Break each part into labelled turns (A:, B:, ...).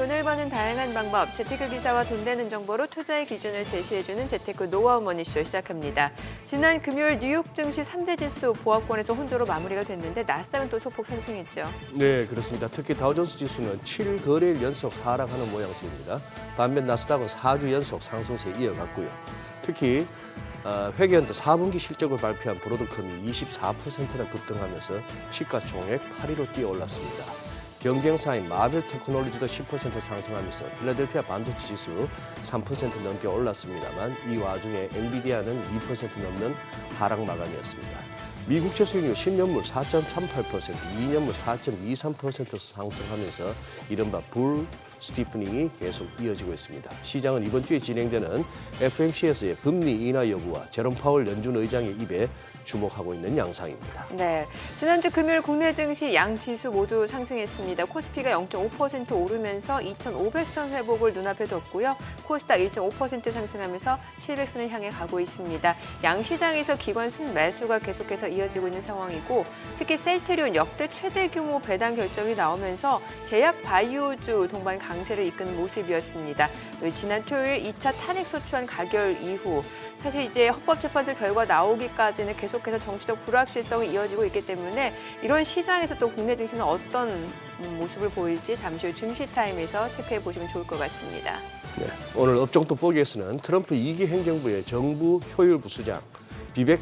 A: 돈을 버는 다양한 방법, 재테크 기사와 돈 되는 정보로 투자의 기준을 제시해주는 재테크 노하우 머니쇼 시작합니다. 지난 금요일 뉴욕 증시 3대 지수 보합권에서 혼조로 마무리가 됐는데 나스닥은 또 소폭 상승했죠.
B: 네, 그렇습니다. 특히 다우존스 지수는 7거래일 연속 하락하는 모양새입니다. 반면 나스닥은 4주 연속 상승세 이어갔고요. 특히 회계연도 4분기 실적을 발표한 브로드컴이 24%나 급등하면서 시가총액 8위로 뛰어올랐습니다. 경쟁사인 마벨 테크놀로지도 10% 상승하면서 필라델피아 반도체 지수 3% 넘게 올랐습니다만 이 와중에 엔비디아는 2% 넘는 하락 마감이었습니다. 미국채 수익률 10년물 4.38%, 2년물 4.23% 상승하면서 이른바 불 스티프닝이 계속 이어지고 있습니다. 시장은 이번 주에 진행되는 FOMC에서의 금리 인하 여부와 제롬 파월 연준 의장의 입에 주목하고 있는 양상입니다.
A: 네, 지난주 금요일 국내 증시 양 지수 모두 상승했습니다. 코스피가 0.5% 오르면서 2,500선 회복을 눈앞에 뒀고요. 코스닥 1.5% 상승하면서 700선을 향해 가고 있습니다. 양 시장에서 기관 순매수가 계속해서 이어지고 있는 상황이고 특히 셀트리온 역대 최대 규모 배당 결정이 나오면서 제약 바이오주 동반 강세를 이끄는 모습이었습니다. 지난 토요일 2차 탄핵소추안 가결 이후 사실 이제 헌법재판소 결과 나오기까지는 계속해서 정치적 불확실성이 이어지고 있기 때문에 이런 시장에서 또 국내 증시는 어떤 모습을 보일지 잠시 후 증시타임에서 체크해 보시면 좋을 것 같습니다.
B: 네, 오늘 업종 돋보기에서는 트럼프 2기 행정부의 정부 효율 부수장 비벡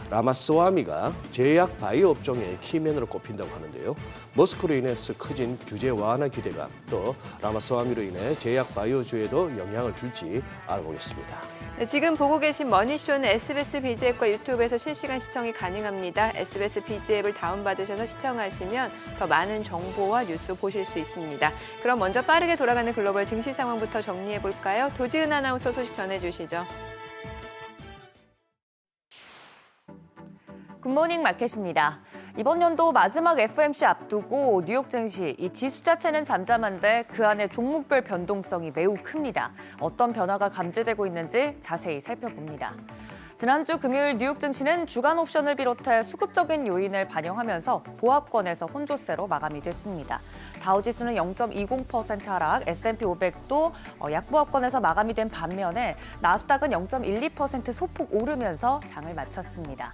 B: 라마스와미가 제약 바이오 업종의 키맨으로 꼽힌다고 하는데요. 머스크로 인해서 커진 규제 완화 기대감, 또 라마스와미로 인해 제약 바이오주에도 영향을 줄지 알아보겠습니다.
A: 네, 지금 보고 계신 머니쇼는 SBS BG앱과 유튜브에서 실시간 시청이 가능합니다. SBS BG앱을 다운받으셔서 시청하시면 더 많은 정보와 뉴스 보실 수 있습니다. 그럼 먼저 빠르게 돌아가는 글로벌 증시 상황부터 정리해볼까요? 도지은 아나운서 소식 전해주시죠.
C: 굿모닝 마켓입니다. 이번 연도 마지막 FOMC 앞두고 뉴욕 증시, 이 지수 자체는 잠잠한데 그 안에 종목별 변동성이 매우 큽니다. 어떤 변화가 감지되고 있는지 자세히 살펴봅니다. 지난주 금요일 뉴욕 증시는 주간 옵션을 비롯해 수급적인 요인을 반영하면서 보합권에서 혼조세로 마감이 됐습니다. 다우지수는 0.20% 하락, S&P 500도 약보합권에서 마감이 된 반면에 나스닥은 0.12% 소폭 오르면서 장을 마쳤습니다.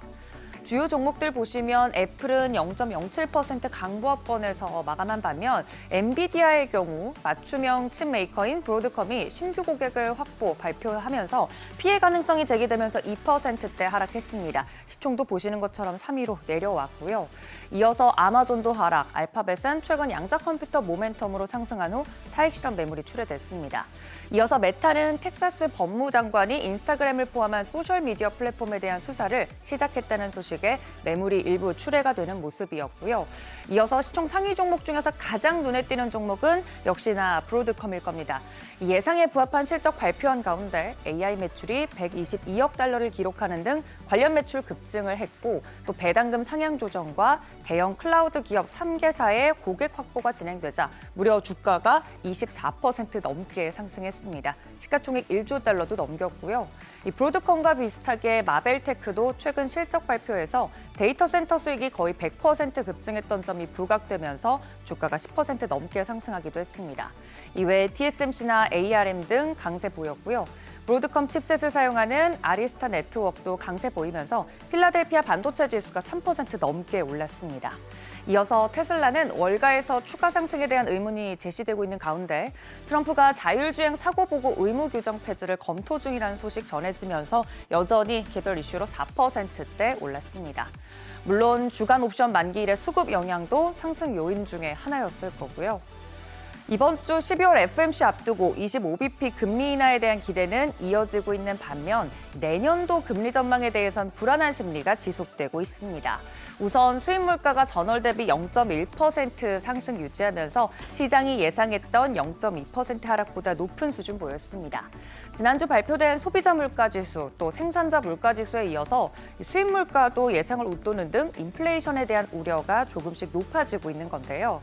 C: 주요 종목들 보시면 애플은 0.07% 강보합권에서 마감한 반면 엔비디아의 경우 맞춤형 칩 메이커인 브로드컴이 신규 고객을 확보 발표하면서 피해 가능성이 제기되면서 2%대 하락했습니다. 시총도 보시는 것처럼 3위로 내려왔고요. 이어서 아마존도 하락, 알파벳은 최근 양자 컴퓨터 모멘텀으로 상승한 후 차익 실현 매물이 출회됐습니다. 이어서 메타는 텍사스 법무장관이 인스타그램을 포함한 소셜미디어 플랫폼에 대한 수사를 시작했다는 소식에 매물이 일부 출회가 되는 모습이었고요. 이어서 시총 상위 종목 중에서 가장 눈에 띄는 종목은 역시나 브로드컴일 겁니다. 예상에 부합한 실적 발표한 가운데 AI 매출이 122억 달러를 기록하는 등 관련 매출 급증을 했고 또 배당금 상향 조정과 대형 클라우드 기업 3개사의 고객 확보가 진행되자 무려 주가가 24% 넘게 상승했습니다. 시가총액 1조 달러도 넘겼고요. 이 브로드컴과 비슷하게 마벨테크도 최근 실적 발표에서 데이터 센터 수익이 거의 100% 급증했던 점이 부각되면서 주가가 10% 넘게 상승하기도 했습니다. 이외에 TSMC나 ARM 등 강세 보였고요. 브로드컴 칩셋을 사용하는 아리스타 네트워크도 강세 보이면서 필라델피아 반도체 지수가 3% 넘게 올랐습니다. 이어서 테슬라는 월가에서 추가 상승에 대한 의문이 제시되고 있는 가운데 트럼프가 자율주행 사고 보고 의무 규정 폐지를 검토 중이라는 소식 전해지면서 여전히 개별 이슈로 4%대 올랐습니다. 물론 주간 옵션 만기일의 수급 영향도 상승 요인 중에 하나였을 거고요. 이번 주 12월 FOMC 앞두고 25bp 금리 인하에 대한 기대는 이어지고 있는 반면 내년도 금리 전망에 대해선 불안한 심리가 지속되고 있습니다. 우선 수입 물가가 전월 대비 0.1% 상승 유지하면서 시장이 예상했던 0.2% 하락보다 높은 수준 보였습니다. 지난주 발표된 소비자 물가 지수 또 생산자 물가 지수에 이어서 수입 물가도 예상을 웃도는 등 인플레이션에 대한 우려가 조금씩 높아지고 있는 건데요.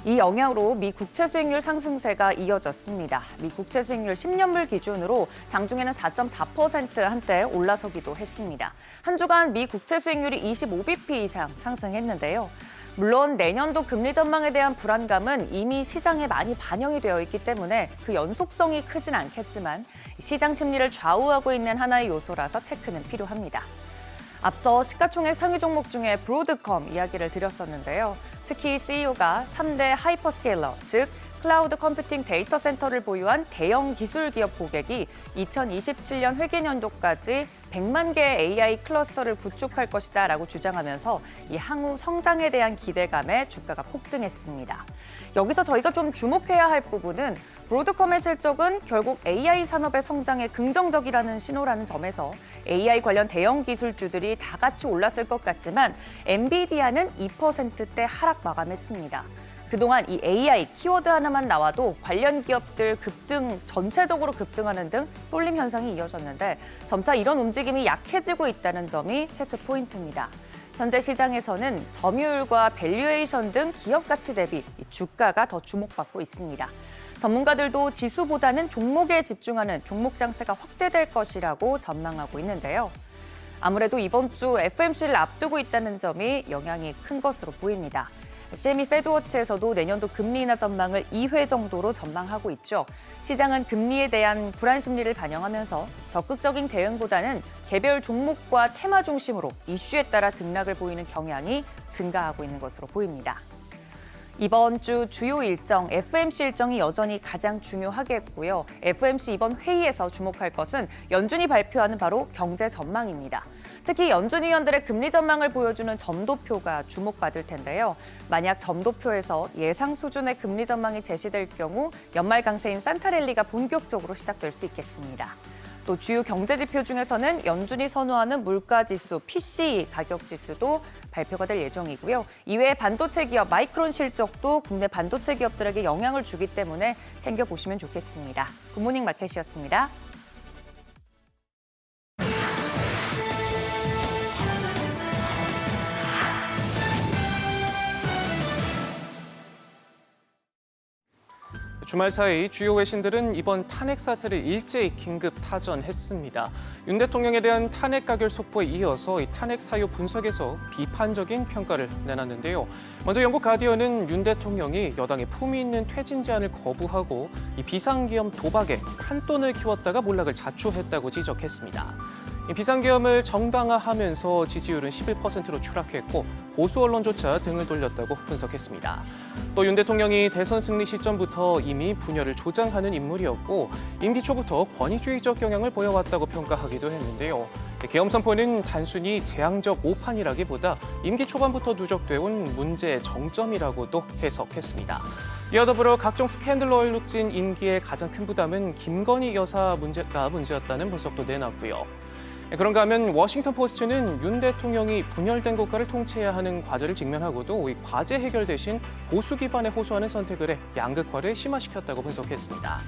C: 이 영향으로 미 국채 수익률 상승세가 이어졌습니다. 미 국채 수익률 10년물 기준으로 장중에는 4.4% 한때 올라서기도 했습니다. 한 주간 미 국채 수익률이 25bp 이상 상승했는데요. 물론 내년도 금리 전망에 대한 불안감은 이미 시장에 많이 반영이 되어 있기 때문에 그 연속성이 크진 않겠지만 시장 심리를 좌우하고 있는 하나의 요소라서 체크는 필요합니다. 앞서 시가총액 상위 종목 중에 브로드컴 이야기를 드렸었는데요. 특히 CEO가 3대 하이퍼스케일러, 즉 클라우드 컴퓨팅 데이터 센터를 보유한 대형 기술 기업 고객이 2027년 회계연도까지 100만 개의 AI 클러스터를 구축할 것이다라고 주장하면서 이 향후 성장에 대한 기대감에 주가가 폭등했습니다. 여기서 저희가 좀 주목해야 할 부분은 브로드컴의 실적은 결국 AI 산업의 성장에 긍정적이라는 신호라는 점에서 AI 관련 대형 기술주들이 다 같이 올랐을 것 같지만 엔비디아는 2%대 하락 마감했습니다. 그동안 이 AI 키워드 하나만 나와도 관련 기업들 급등, 전체적으로 급등하는 등 쏠림 현상이 이어졌는데 점차 이런 움직임이 약해지고 있다는 점이 체크 포인트입니다. 현재 시장에서는 점유율과 밸류에이션 등 기업 가치 대비 주가가 더 주목받고 있습니다. 전문가들도 지수보다는 종목에 집중하는 종목 장세가 확대될 것이라고 전망하고 있는데요. 아무래도 이번 주 FOMC를 앞두고 있다는 점이 영향이 큰 것으로 보입니다. CME 페드워치에서도 내년도 금리 인하 전망을 2회 정도로 전망하고 있죠. 시장은 금리에 대한 불안 심리를 반영하면서 적극적인 대응보다는 개별 종목과 테마 중심으로 이슈에 따라 등락을 보이는 경향이 증가하고 있는 것으로 보입니다. 이번 주 주요 일정, FOMC 일정이 여전히 가장 중요하겠고요. FOMC 이번 회의에서 주목할 것은 연준이 발표하는 바로 경제 전망입니다. 특히 연준 위원들의 금리 전망을 보여주는 점도표가 주목받을 텐데요. 만약 점도표에서 예상 수준의 금리 전망이 제시될 경우 연말 강세인 산타랠리가 본격적으로 시작될 수 있겠습니다. 또 주요 경제 지표 중에서는 연준이 선호하는 물가지수, PCE 가격지수도 발표가 될 예정이고요. 이외에 반도체 기업 마이크론 실적도 국내 반도체 기업들에게 영향을 주기 때문에 챙겨보시면 좋겠습니다. 굿모닝 마켓이었습니다.
D: 주말 사이 주요 외신들은 이번 탄핵 사태를 일제히 긴급 타전했습니다. 윤 대통령에 대한 탄핵 가결 속보에 이어서 이 탄핵 사유 분석에서 비판적인 평가를 내놨는데요. 먼저 영국 가디언은 윤 대통령이 여당의 품위 있는 퇴진 제안을 거부하고 이 비상계엄 도박에 판돈을 키웠다가 몰락을 자초했다고 지적했습니다. 비상계엄을 정당화하면서 지지율은 11%로 추락했고 보수 언론조차 등을 돌렸다고 분석했습니다. 또 윤 대통령이 대선 승리 시점부터 이미 분열을 조장하는 인물이었고 임기 초부터 권위주의적 경향을 보여왔다고 평가하기도 했는데요. 계엄 선포는 단순히 재앙적 오판이라기보다 임기 초반부터 누적돼 온 문제의 정점이라고도 해석했습니다. 이와 더불어 각종 스캔들로 얼룩진 임기의 가장 큰 부담은 김건희 여사 문제가 문제였다는 분석도 내놨고요. 그런가 하면 워싱턴 포스트는 윤 대통령이 분열된 국가를 통치해야 하는 과제를 직면하고도 이 과제 해결 대신 보수 기반에 호소하는 선택을 해 양극화를 심화시켰다고 분석했습니다.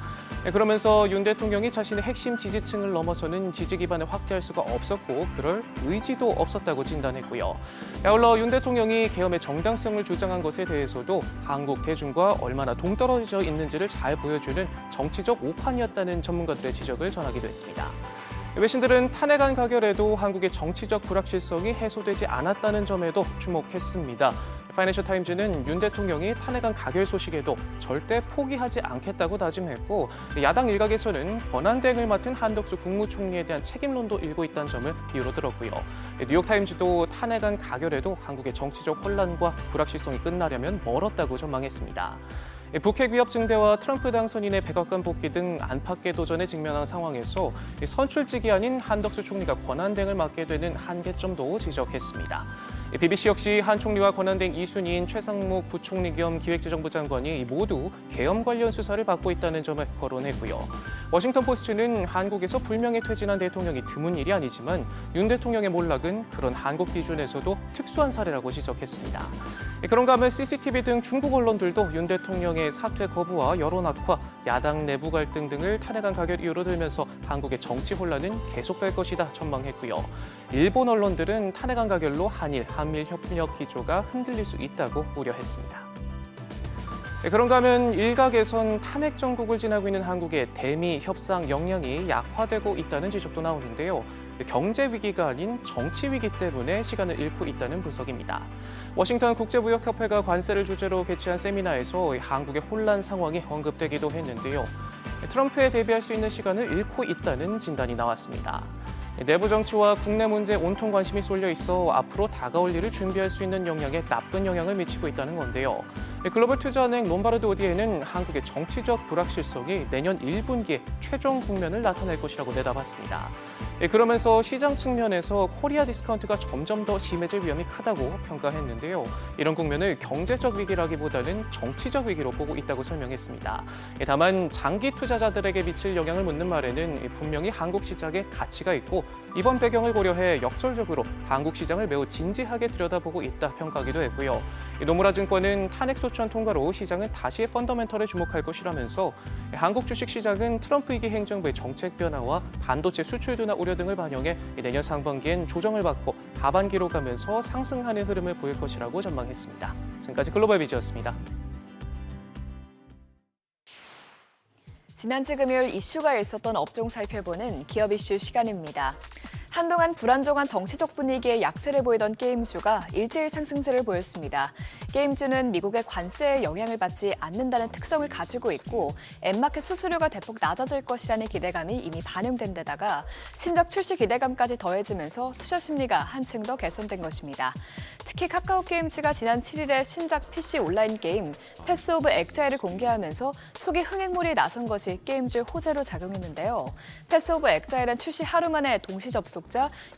D: 그러면서 윤 대통령이 자신의 핵심 지지층을 넘어서는 지지 기반을 확대할 수가 없었고 그럴 의지도 없었다고 진단했고요. 아울러 윤 대통령이 계엄의 정당성을 주장한 것에 대해서도 한국 대중과 얼마나 동떨어져 있는지를 잘 보여주는 정치적 오판이었다는 전문가들의 지적을 전하기도 했습니다. 외신들은 탄핵안 가결에도 한국의 정치적 불확실성이 해소되지 않았다는 점에도 주목했습니다. 파이낸셜 타임즈는 윤 대통령이 탄핵안 가결 소식에도 절대 포기하지 않겠다고 다짐했고 야당 일각에서는 권한대행을 맡은 한덕수 국무총리에 대한 책임론도 일고 있다는 점을 이유로 들었고요. 뉴욕타임즈도 탄핵안 가결에도 한국의 정치적 혼란과 불확실성이 끝나려면 멀었다고 전망했습니다. 북핵 위협 증대와 트럼프 당선인의 백악관 복귀 등 안팎의 도전에 직면한 상황에서 선출직이 아닌 한덕수 총리가 권한대행을 맡게 되는 한계점도 지적했습니다. BBC 역시 한 총리와 권한대행 2순위인 최상목 부총리 겸 기획재정부 장관이 모두 계엄 관련 수사를 받고 있다는 점을 거론했고요. 워싱턴 포스트는 한국에서 불명예 퇴진한 대통령이 드문 일이 아니지만 윤 대통령의 몰락은 그런 한국 기준에서도 특수한 사례라고 지적했습니다. 그런가 하면 CCTV 등 중국 언론들도 윤 대통령의 사퇴 거부와 여론 악화, 야당 내부 갈등 등을 탄핵안 가결 이유로 들면서 한국의 정치 혼란은 계속될 것이다 전망했고요. 일본 언론들은 탄핵안 가결로 한일 협력 기조가 흔들릴 수 있다고 우려했습니다. 그런가 하면 일각에선 탄핵 정국을 지나고 있는 한국의 대미 협상 역량이 약화되고 있다는 지적도 나오는데요. 경제 위기가 아닌 정치 위기 때문에 시간을 잃고 있다는 분석입니다. 워싱턴 국제무역협회가 관세를 주제로 개최한 세미나에서 한국의 혼란 상황이 언급되기도 했는데요. 트럼프에 대비할 수 있는 시간을 잃고 있다는 진단이 나왔습니다. 내부 정치와 국내 문제에 온통 관심이 쏠려 있어 앞으로 다가올 일을 준비할 수 있는 역량에 나쁜 영향을 미치고 있다는 건데요. 글로벌 투자은행 롬바르드 오디에는 한국의 정치적 불확실성이 내년 1분기에 최종 국면을 나타낼 것이라고 내다봤습니다. 그러면서 시장 측면에서 코리아 디스카운트가 점점 더 심해질 위험이 크다고 평가했는데요. 이런 국면을 경제적 위기라기보다는 정치적 위기로 보고 있다고 설명했습니다. 다만 장기 투자자들에게 미칠 영향을 묻는 말에는 분명히 한국 시장에 가치가 있고 이번 배경을 고려해 역설적으로 한국 시장을 매우 진지하게 들여다보고 있다 평가하기도 했고요. 노무라 증권은 탄핵 소추안 통과로 시장은 다시 펀더멘털에 주목할 것이라면서 한국 주식시장은 트럼프 2기 행정부의 정책 변화와 반도체 수출 둔화 우려 등을 반영해 내년 상반기엔 조정을 받고 하반기로 가면서 상승하는 흐름을 보일 것이라고 전망했습니다. 지금까지 글로벌 비즈였습니다.
E: 지난주 금요일 이슈가 있었던 업종 살펴보는 기업 이슈 시간입니다. 한동안 불안정한 정치적 분위기에 약세를 보이던 게임주가 일제히 상승세를 보였습니다. 게임주는 미국의 관세에 영향을 받지 않는다는 특성을 가지고 있고 앱마켓 수수료가 대폭 낮아질 것이라는 기대감이 이미 반영된 데다가 신작 출시 기대감까지 더해지면서 투자 심리가 한층 더 개선된 것입니다. 특히 카카오 게임즈가 지난 7일에 신작 PC 온라인 게임 패스 오브 엑자일을 공개하면서 초기 흥행몰이에 나선 것이 게임주의 호재로 작용했는데요. 패스 오브 엑자일은 출시 하루 만에 동시 접속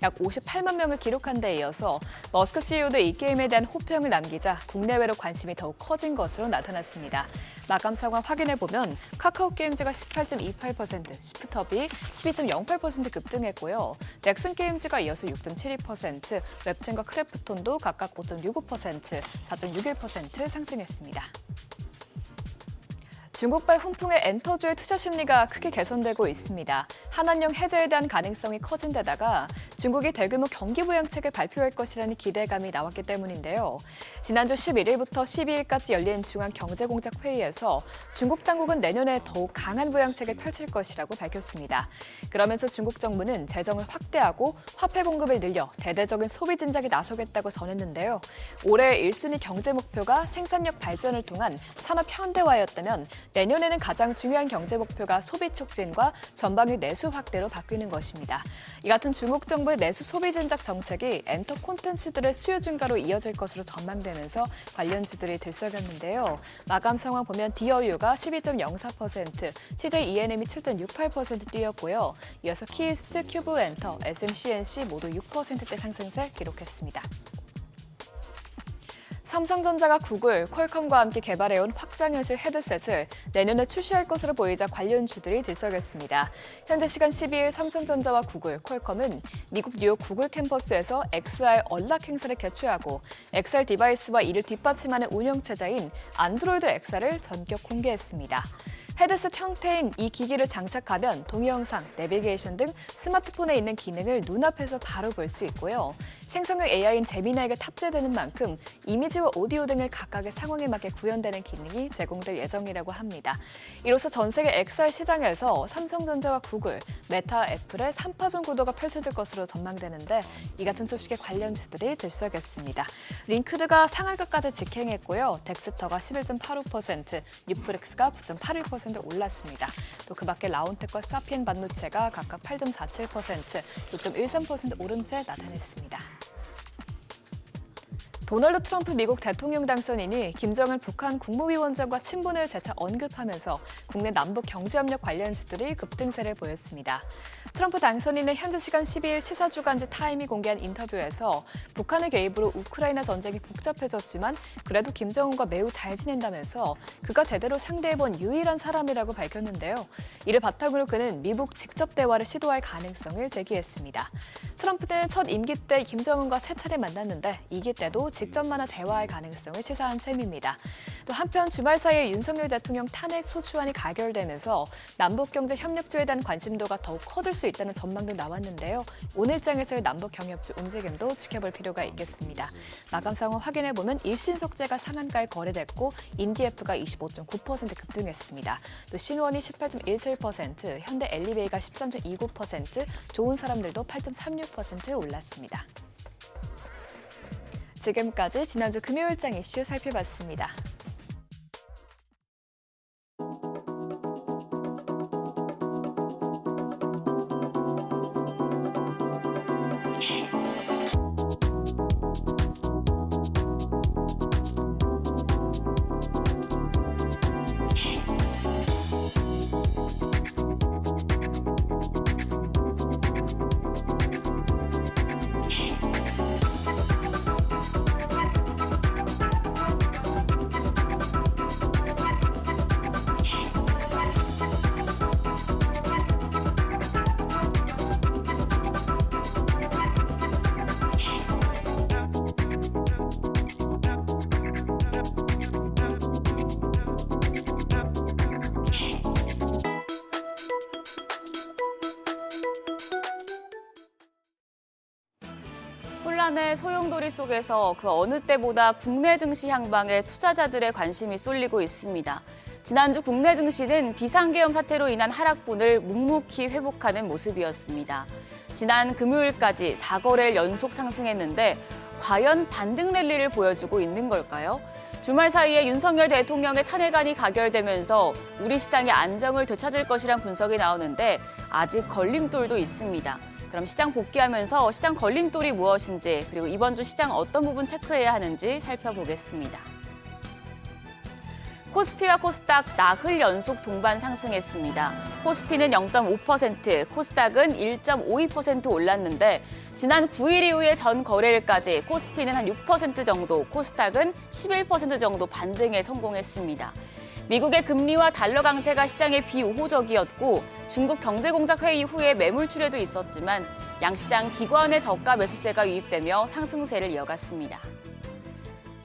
E: 약 58만 명을 기록한 데 이어서 머스크 CEO도 이 게임에 대한 호평을 남기자 국내외로 관심이 더욱 커진 것으로 나타났습니다. 마감 상황 확인해보면 카카오 게임즈가 18.28%, 시프터비 12.08% 급등했고요. 넥슨 게임즈가 이어서 6.72%, 웹툰과 크래프톤도 각각 5.65%, 4.61% 상승했습니다. 중국발 훈풍의 엔터주의 투자 심리가 크게 개선되고 있습니다. 한한령 해제에 대한 가능성이 커진 데다가 중국이 대규모 경기 부양책을 발표할 것이라는 기대감이 나왔기 때문인데요. 지난주 11일부터 12일까지 열린 중앙경제공작회의에서 중국 당국은 내년에 더욱 강한 부양책을 펼칠 것이라고 밝혔습니다. 그러면서 중국 정부는 재정을 확대하고 화폐 공급을 늘려 대대적인 소비 진작에 나서겠다고 전했는데요. 올해 1순위 경제 목표가 생산력 발전을 통한 산업 현대화였다면 내년에는 가장 중요한 경제 목표가 소비 촉진과 전방위 내수 확대로 바뀌는 것입니다. 이 같은 중국 정부의 내수 소비 진작 정책이 엔터 콘텐츠들의 수요 증가로 이어질 것으로 전망되면서 관련주들이 들썩였는데요. 마감 상황 보면 디어유가 12.04%, CJ E&M이 7.68% 뛰었고요. 이어서 키이스트, 큐브엔터, SMCNC 모두 6%대 상승세 기록했습니다. 삼성전자가 구글, 퀄컴과 함께 개발해온 확장현실 헤드셋을 내년에 출시할 것으로 보이자 관련주들이 들썩였습니다. 현재 시간 12일 삼성전자와 구글, 퀄컴은 미국 뉴욕 구글 캠퍼스에서 XR 언락 행사를 개최하고 XR 디바이스와 이를 뒷받침하는 운영체제인 안드로이드 XR을 전격 공개했습니다. 헤드셋 형태인 이 기기를 장착하면 동영상, 내비게이션 등 스마트폰에 있는 기능을 눈앞에서 바로 볼 수 있고요. 생성형 AI인 제미나이가 탑재되는 만큼 이미지와 오디오 등을 각각의 상황에 맞게 구현되는 기능이 제공될 예정이라고 합니다. 이로써 전 세계 XR 시장에서 삼성전자와 구글, 메타, 애플의 3파전 구도가 펼쳐질 것으로 전망되는데 이 같은 소식에 관련주들이 들썩였습니다. 링크드가 상한가까지 직행했고요. 덱스터가 11.85%, 뉴프렉스가 9.81% 올랐습니다. 또 그 밖에 라운텍과 사피엔 반도체가 각각 8.47%, 6.13% 오름세 나타냈습니다. 도널드 트럼프 미국 대통령 당선인이 김정은 북한 국무위원장과 친분을 재차 언급하면서 국내 남북 경제협력 관련주들이 급등세를 보였습니다. 트럼프 당선인은 현지 시간 12일 시사주간지 타임이 공개한 인터뷰에서 북한의 개입으로 우크라이나 전쟁이 복잡해졌지만 그래도 김정은과 매우 잘 지낸다면서 그가 제대로 상대해본 유일한 사람이라고 밝혔는데요. 이를 바탕으로 그는 미국 직접 대화를 시도할 가능성을 제기했습니다. 트럼프는 첫 임기 때 김정은과 세 차례 만났는데 2기 때도 직접 만나 대화할 가능성을 시사한 셈입니다. 또 한편 주말 사이에 윤석열 대통령 탄핵 소추안이 가결되면서 남북경제협력조에 대한 관심도가 더욱 커질 수 있다는 전망도 나왔는데요. 오늘장에서의 남북경협조 움직임도 지켜볼 필요가 있겠습니다. 마감 상황 확인해보면 일신석재가 상한가에 거래됐고 인디에프가 25.9% 급등했습니다. 또 신원이 18.17%, 현대 엘리베이가 13.29%, 좋은 사람들도 8.36% 올랐습니다. 지금까지 지난주 금요일장 이슈 살펴봤습니다.
F: 혼란의 소용돌이 속에서 그 어느 때보다 국내 증시 향방에 투자자들의 관심이 쏠리고 있습니다. 지난주 국내 증시는 비상계엄 사태로 인한 하락분을 묵묵히 회복하는 모습이었습니다. 지난 금요일까지 4거래일 연속 상승했는데 과연 반등 랠리를 보여주고 있는 걸까요? 주말 사이에 윤석열 대통령의 탄핵안이 가결되면서 우리 시장의 안정을 되찾을 것이란 분석이 나오는데 아직 걸림돌도 있습니다. 그럼 시장 복귀하면서 시장 걸림돌이 무엇인지 그리고 이번 주 시장 어떤 부분 체크해야 하는지 살펴보겠습니다. 코스피와 코스닥 나흘 연속 동반 상승했습니다. 코스피는 0.5%, 코스닥은 1.52% 올랐는데 지난 9일 이후의 전 거래일까지 코스피는 한 6% 정도, 코스닥은 11% 정도 반등에 성공했습니다. 미국의 금리와 달러 강세가 시장에 비우호적이었고 중국 경제공작 회의 후에 매물 출회도 있었지만 양시장 기관의 저가 매수세가 유입되며 상승세를 이어갔습니다.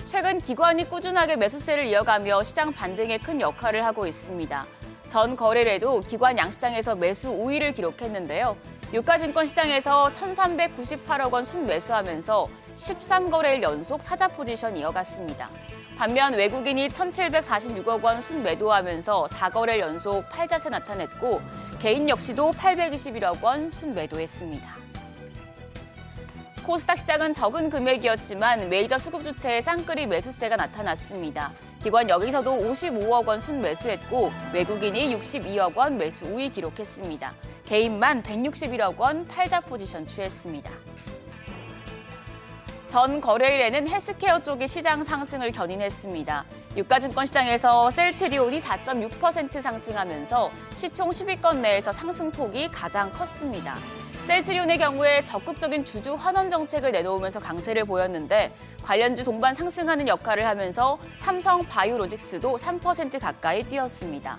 F: 최근 기관이 꾸준하게 매수세를 이어가며 시장 반등에 큰 역할을 하고 있습니다. 전 거래일에도 기관 양시장에서 매수 우위를 기록했는데요. 유가증권 시장에서 1,398억 원 순매수하면서 13거래일 연속 사자 포지션 이어갔습니다. 반면 외국인이 1,746억 원 순매도하면서 4거래일 연속 팔자세 나타냈고 개인 역시도 821억 원 순매도했습니다. 코스닥 시장은 적은 금액이었지만 메이저 수급 주체의 쌍끌이 매수세가 나타났습니다. 기관 여기서도 55억 원 순매수했고 외국인이 62억 원 매수 우위 기록했습니다. 개인만 161억 원 팔자 포지션 취했습니다. 전 거래일에는 헬스케어 쪽이 시장 상승을 견인했습니다. 유가증권 시장에서 셀트리온이 4.6% 상승하면서 시총 10위권 내에서 상승폭이 가장 컸습니다. 셀트리온의 경우에 적극적인 주주 환원 정책을 내놓으면서 강세를 보였는데 관련주 동반 상승하는 역할을 하면서 삼성 바이오로직스도 3% 가까이 뛰었습니다.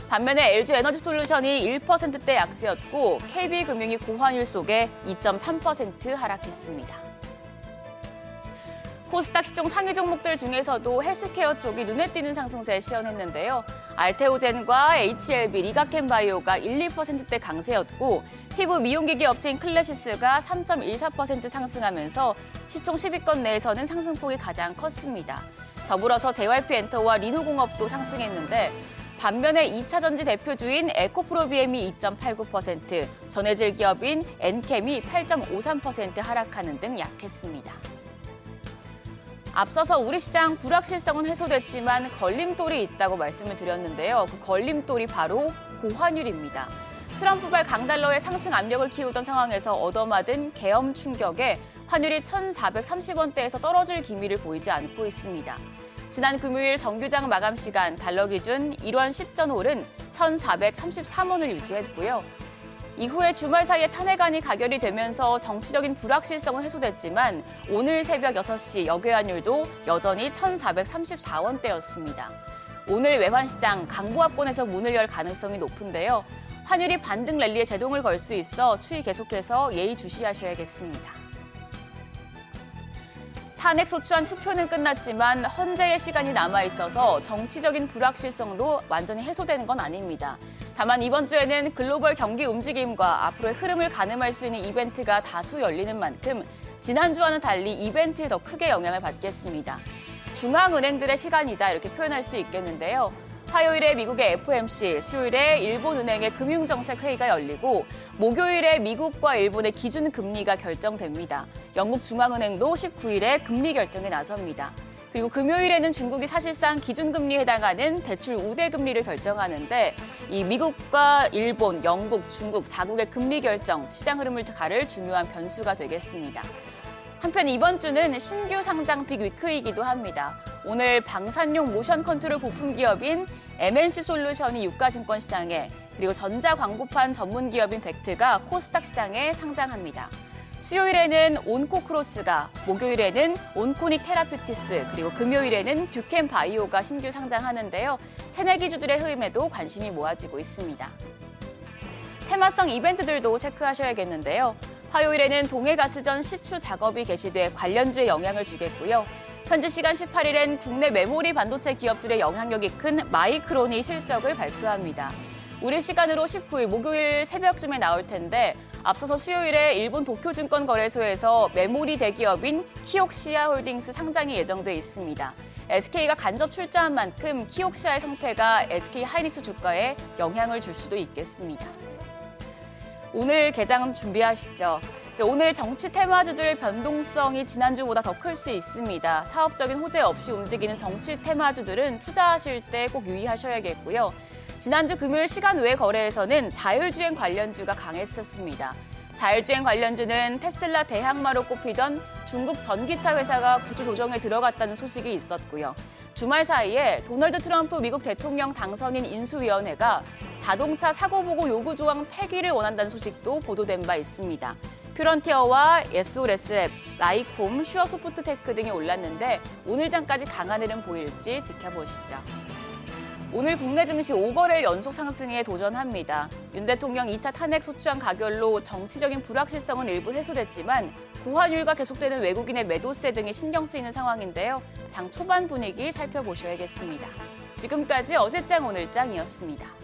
F: 반면에 LG에너지솔루션이 1%대 약세였고 KB금융이 고환율 속에 2.3% 하락했습니다. 코스닥 시총 상위 종목들 중에서도 헬스케어 쪽이 눈에 띄는 상승세에 시연했는데요. 알테오젠과 HLB, 리가켄바이오가 1, 2%대 강세였고 피부 미용기기 업체인 클래시스가 3.14% 상승하면서 시총 10위권 내에서는 상승폭이 가장 컸습니다. 더불어서 JYP엔터와 리노공업도 상승했는데 반면에 2차전지 대표주인 에코프로비엠이 2.89%, 전해질 기업인 엔캠이 8.53% 하락하는 등 약했습니다. 앞서서 우리 시장 불확실성은 해소됐지만 걸림돌이 있다고 말씀을 드렸는데요. 그 걸림돌이 바로 고환율입니다. 트럼프발 강달러의 상승 압력을 키우던 상황에서 얻어맞은 계엄 충격에 환율이 1,430원대에서 떨어질 기미를 보이지 않고 있습니다. 지난 금요일 정규장 마감 시간 달러 기준 1원 10전 홀은 1,433원을 유지했고요. 이후에 주말 사이에 탄핵안이 가결이 되면서 정치적인 불확실성은 해소됐지만 오늘 새벽 6시 여교환율도 여전히 1,434원대였습니다. 오늘 외환시장 강보합권에서 문을 열 가능성이 높은데요. 환율이 반등 랠리에 제동을 걸 수 있어 추이 계속해서 예의주시하셔야겠습니다. 탄핵 소추안 투표는 끝났지만 헌재의 시간이 남아 있어서 정치적인 불확실성도 완전히 해소되는 건 아닙니다. 다만 이번 주에는 글로벌 경기 움직임과 앞으로의 흐름을 가늠할 수 있는 이벤트가 다수 열리는 만큼 지난주와는 달리 이벤트에 더 크게 영향을 받겠습니다. 중앙은행들의 시간이다 이렇게 표현할 수 있겠는데요. 화요일에 미국의 FOMC, 수요일에 일본은행의 금융정책회의가 열리고 목요일에 미국과 일본의 기준금리가 결정됩니다. 영국 중앙은행도 19일에 금리 결정에 나섭니다. 그리고 금요일에는 중국이 사실상 기준금리에 해당하는 대출 우대금리를 결정하는데 이 미국과 일본, 영국, 중국 4국의 금리 결정, 시장 흐름을 가를 중요한 변수가 되겠습니다. 한편 이번 주는 신규 상장 빅위크이기도 합니다. 오늘 방산용 모션 컨트롤 부품 기업인 MNC 솔루션이 유가증권 시장에 그리고 전자광고판 전문 기업인 벡트가 코스닥 시장에 상장합니다. 수요일에는 온코크로스가, 목요일에는 온코닉 테라퓨티스, 그리고 금요일에는 듀켄 바이오가 신규 상장하는데요. 새내기주들의 흐름에도 관심이 모아지고 있습니다. 테마성 이벤트들도 체크하셔야겠는데요. 화요일에는 동해가스전 시추 작업이 개시돼 관련주에 영향을 주겠고요. 현지 시간 18일엔 국내 메모리 반도체 기업들의 영향력이 큰 마이크론이 실적을 발표합니다. 우리 시간으로 19일 목요일 새벽쯤에 나올 텐데 앞서서 수요일에 일본 도쿄증권거래소에서 메모리 대기업인 키옥시아 홀딩스 상장이 예정돼 있습니다. SK가 간접 출자한 만큼 키옥시아의 성패가 SK 하이닉스 주가에 영향을 줄 수도 있겠습니다. 오늘 개장 준비하시죠. 오늘 정치 테마주들 변동성이 지난주보다 더 클 수 있습니다. 사업적인 호재 없이 움직이는 정치 테마주들은 투자하실 때 꼭 유의하셔야겠고요. 지난주 금요일 시간 외 거래에서는 자율주행 관련주가 강했었습니다. 자율주행 관련주는 테슬라 대항마로 꼽히던 중국 전기차 회사가 구조 조정에 들어갔다는 소식이 있었고요. 주말 사이에 도널드 트럼프 미국 대통령 당선인 인수위원회가 자동차 사고보고 요구 조항 폐기를 원한다는 소식도 보도된 바 있습니다. 퓨런티어와 예스오레스랩, 라이콤, 슈어소프트테크 등이 올랐는데 오늘 장까지 강한 흐름 보일지 지켜보시죠. 오늘 국내 증시 5거래일 연속 상승에 도전합니다. 윤 대통령 2차 탄핵 소추안 가결로 정치적인 불확실성은 일부 해소됐지만 고환율과 계속되는 외국인의 매도세 등이 신경 쓰이는 상황인데요. 장 초반 분위기 살펴보셔야겠습니다. 지금까지 어제장 오늘장이었습니다.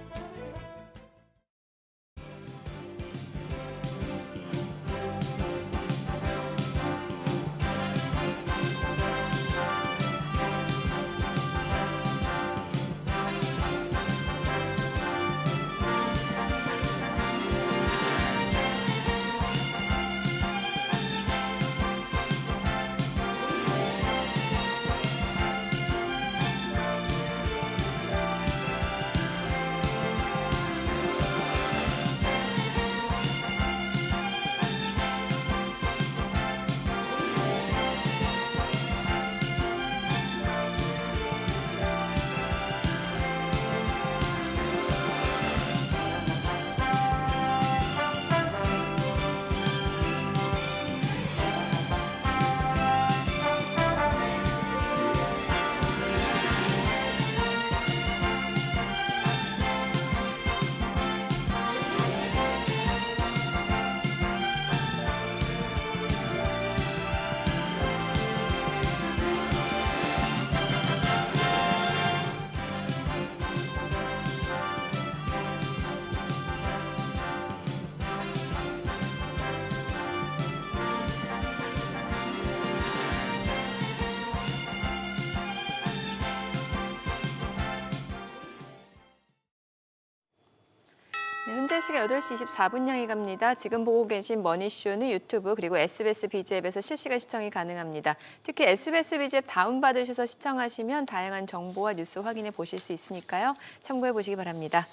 A: 네, 현재 시각 8시 24분 향해 갑니다. 지금 보고 계신 머니쇼는 유튜브 그리고 SBS BG앱에서 실시간 시청이 가능합니다. 특히 SBS BG앱 다운받으셔서 시청하시면 다양한 정보와 뉴스 확인해 보실 수 있으니까요. 참고해 보시기 바랍니다.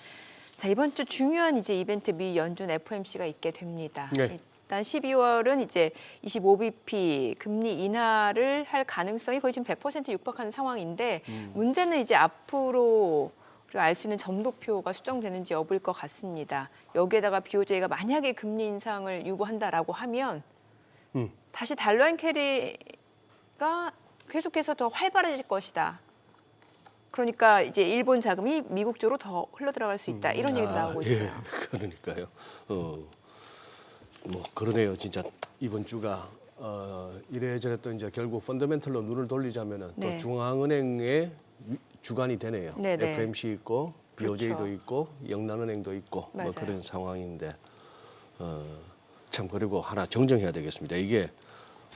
A: 자, 이번 주 중요한 이벤트 미 연준 FOMC가 있게 됩니다.
B: 네.
A: 일단 12월은 이제 25bp 금리 인하를 할 가능성이 거의 지금 100% 육박하는 상황인데 문제는 이제 앞으로 알 수 있는 점도표가 수정되는지 여부일 것 같습니다. 여기에다가 BOJ가 만약에 금리 인상을 유보한다라고 하면 다시 달러 캐리가 계속해서 더 활발해질 것이다. 그러니까 이제 일본 자금이 미국 쪽으로 더 흘러들어갈 수 있다. 이런 얘기도 나오고 있어요.
B: 예, 그러니까요. 뭐 그러네요. 진짜 이번 주가 이래저래 또 이제 결국 펀더멘털로 눈을 돌리자면은
A: 네.
B: 또 중앙은행의 주관이 되네요.
A: 네네.
B: FMC 있고 BOJ도
A: 그렇죠.
B: 있고 영란은행도 있고 뭐
A: 맞아요.
B: 그런 상황인데 참 그리고 하나 정정해야 되겠습니다. 이게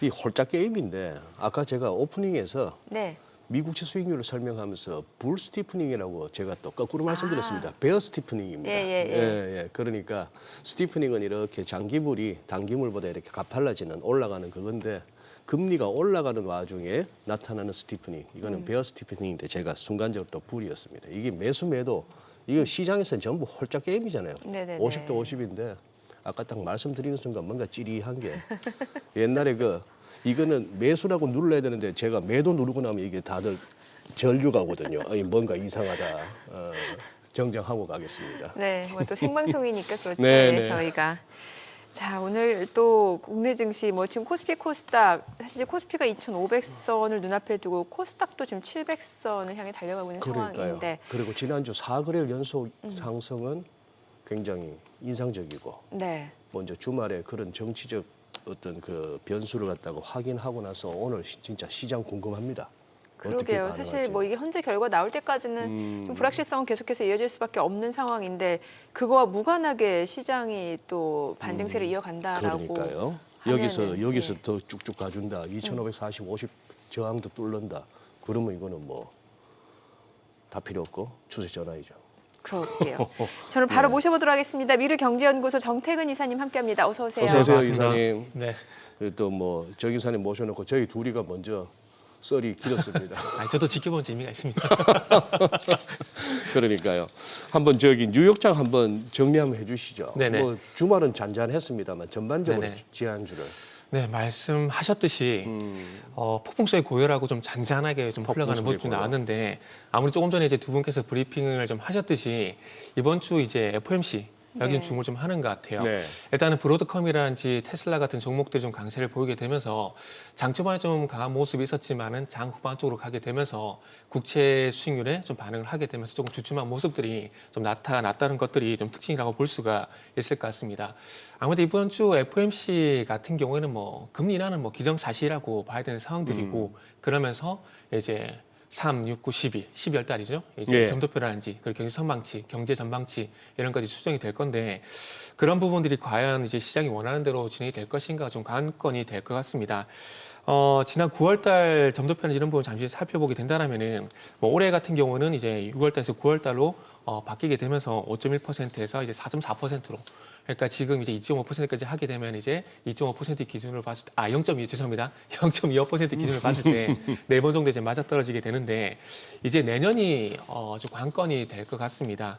B: 이 홀짝 게임인데 아까 제가 오프닝에서
A: 네.
B: 미국채 수익률을 설명하면서 불 스티프닝이라고 제가 또 거꾸로 말씀드렸습니다. 베어 스티프닝입니다.
A: 예.
B: 그러니까 스티프닝은 이렇게 장기물이 단기물보다 이렇게 가팔라지는 올라가는 그건데 금리가 올라가는 와중에 나타나는 스티프닝 이거는 베어 스티프닝인데 제가 순간적으로 또 불이었습니다. 이게 매수 매도 이거 시장에서는 전부 홀짝 게임이잖아요.
A: 네네네.
B: 50대 50인데 아까 딱 말씀드리는 순간 뭔가 찌리한 게 옛날에 이거는 매수라고 눌러야 되는데 제가 매도 누르고 나면 이게 다들 전류가거든요. 아니, 뭔가 이상하다. 정정하고 가겠습니다.
A: 네, 뭐 또 생방송이니까 그렇죠.
B: 네,
A: 네,
B: 네.
A: 저희가. 자, 오늘 또 국내 증시 뭐 지금 코스피, 코스닥 사실 코스피가 2,500선을 눈앞에 두고 코스닥도 지금 700선을 향해 달려가고 있는
B: 그러니까요.
A: 상황인데,
B: 그리고 지난주 4거래일 연속 상승은 굉장히 인상적이고
A: 네,
B: 먼저 주말에 그런 정치적 어떤 그 변수를 갖다가 확인하고 나서 오늘 진짜 시장 궁금합니다. 어떻게
A: 그러게요.
B: 반응할지.
A: 사실 뭐 이게 현재 결과 나올 때까지는 좀 불확실성은 계속해서 이어질 수밖에 없는 상황인데 그거와 무관하게 시장이 또 반등세를 이어간다라고
B: 그러니까요.
A: 하면은,
B: 여기서
A: 예.
B: 더 쭉쭉 가준다. 2,540, 50 저항도 뚫는다. 그러면 이거는 뭐 다 필요 없고 추세 전환이죠.
A: 그럴게요. 저는 바로 모셔보도록 하겠습니다. 미르경제연구소 정태근 이사님 함께합니다. 어서 오세요.
B: 어서 오세요,
G: 반갑습니다.
B: 이사님.
G: 네.
B: 또 뭐 정 이사님 모셔놓고 저희 둘이가 먼저 썰이 길었습니다.
G: 저도 지켜본 재미가 있습니다.
B: 그러니까요. 한번 뉴욕장 한번 정리 한번 해주시죠.
G: 네네.
B: 뭐 주말은 잔잔했습니다만 전반적으로
G: 네네.
B: 지난주를.
G: 네, 말씀하셨듯이 폭풍성이 고열하고 좀 잔잔하게 좀 흘러가는
B: 폭풍성이
G: 모습이
B: 고열.
G: 나왔는데 아무리 조금 전에 이제 두 분께서 브리핑을 좀 하셨듯이 이번 주 이제 FOMC 여기 좀
A: 네.
G: 주목을 좀 하는 것 같아요.
B: 네.
G: 일단은 브로드컴이라든지 테슬라 같은 종목들이 좀 강세를 보이게 되면서 장 초반에 좀 강한 모습이 있었지만은 장 후반 쪽으로 가게 되면서 국채 수익률에 좀 반응을 하게 되면서 조금 주춤한 모습들이 좀 나타났다는 것들이 좀 특징이라고 볼 수가 있을 것 같습니다. 아무래도 이번 주 FOMC 같은 경우에는 뭐 금리 인하는 뭐 기정사실이라고 봐야 되는 상황들이고 그러면서 이제 3, 6, 9, 12월 달이죠. 이제
B: 예.
G: 점도표라든지 그리고 경제 전망치, 경제 전망치 이런 것이 수정이 될 건데 그런 부분들이 과연 이제 시장이 원하는 대로 진행이 될 것인가 좀 관건이 될 것 같습니다. 지난 9월달 점도표는 이런 부분 잠시 살펴보게 된다면은 뭐 올해 같은 경우는 이제 6월달에서 9월달로 바뀌게 되면서 5.1%에서 이제 4.4%로 그러니까 지금 이제 2.5%까지 하게 되면 이제 2.5% 기준으로 봤을 때, 0.2, 죄송합니다. 0.25% 기준으로 봤을 때 4번 정도 이제 맞아떨어지게 되는데 이제 내년이 좀 관건이 될 것 같습니다.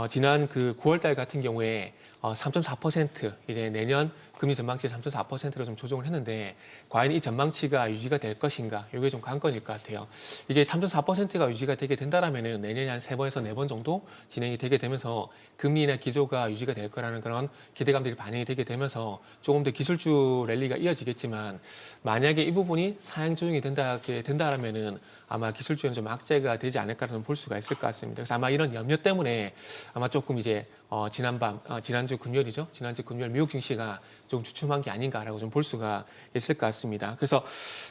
G: 지난 그 9월달 같은 경우에 3.4% 이제 내년 금리 전망치 3.4%로 좀 조정을 했는데 과연 이 전망치가 유지가 될 것인가 이게 좀 관건일 것 같아요. 이게 3.4%가 유지가 되게 된다라면은 내년에 한 3번에서 4번 정도 진행이 되게 되면서 금리나 기조가 유지가 될 거라는 그런 기대감들이 반영이 되게 되면서 조금 더 기술주 랠리가 이어지겠지만 만약에 이 부분이 상향 조정이 된다라면은 아마 기술주에는 좀 악재가 되지 않을까라는 볼 수가 있을 것 같습니다. 그래서 아마 이런 염려 때문에 아마 조금 이제 지난주 금요일이죠. 지난주 금요일 미국 증시가 좀 주춤한 게 아닌가라고 좀 볼 수가 있을 것 같습니다. 그래서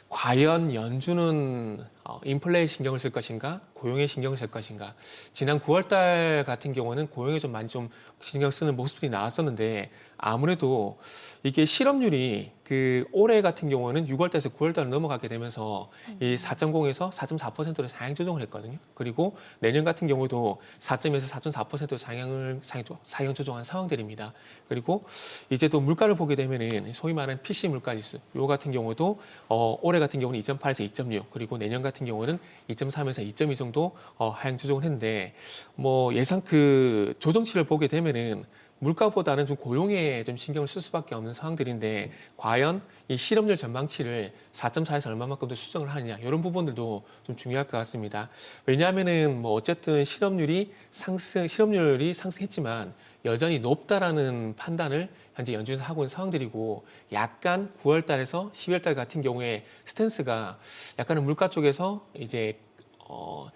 G: 과연 연준은 인플레에 신경을 쓸 것인가, 고용에 신경을 쓸 것인가. 지난 9월달 같은 경우는 고용에 좀 많이 좀 신경 쓰는 모습들이 나왔었는데 아무래도 이게 실업률이 그 올해 같은 경우는 6월달에서 9월달 넘어가게 되면서 이 4.0에서 4.4%로 상향 조정을 했거든요. 그리고 내년 같은 경우도 4.에서 4.4%로 상향 조정한 상황들입니다. 그리고 이제 또 물가를 보게 되면은 소위 말하는 PC 물가지수 요 같은 경우도 올해 같은 경우는 2.8에서 2.6 그리고 내년 같은 경우는 2.3에서 2.2 정도 하향 조정을 했는데 뭐 예상 그 조정치를 보게 되면은 물가보다는 좀 고용에 좀 신경을 쓸 수밖에 없는 상황들인데 과연 이 실업률 전망치를 4.4에서 얼마만큼 더 수정을 하느냐 이런 부분들도 좀 중요할 것 같습니다. 왜냐하면은 뭐 어쨌든 실업률이 상승했지만 여전히 높다라는 판단을 현재 연준에서 하고 있는 상황들이고 약간 9월 달에서 12월 달 같은 경우에 스탠스가 약간은 물가 쪽에서 이제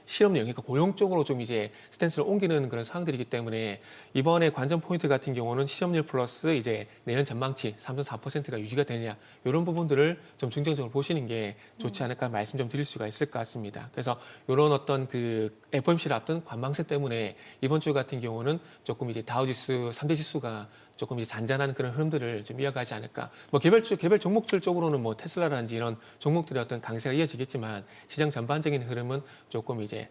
G: 실업령, 그러니까 고용 쪽으로 좀 이제 스탠스를 옮기는 그런 상황들이기 때문에 이번에 관전 포인트 같은 경우는 실업률 플러스 이제 내년 전망치 3.4%가 유지가 되느냐 이런 부분들을 좀 중점적으로 보시는 게 좋지 않을까 말씀 좀 드릴 수가 있을 것 같습니다. 그래서 이런 어떤 그 FOMC를 앞둔 관망세 때문에 이번 주 같은 경우는 조금 이제 다우지수 3대 지수가 조금 이제 잔잔한 그런 흐름들을 좀 이어가지 않을까. 뭐 개별 종목들 쪽으로는 뭐 테슬라라든지 이런 종목들의 어떤 강세가 이어지겠지만 시장 전반적인 흐름은 조금 이제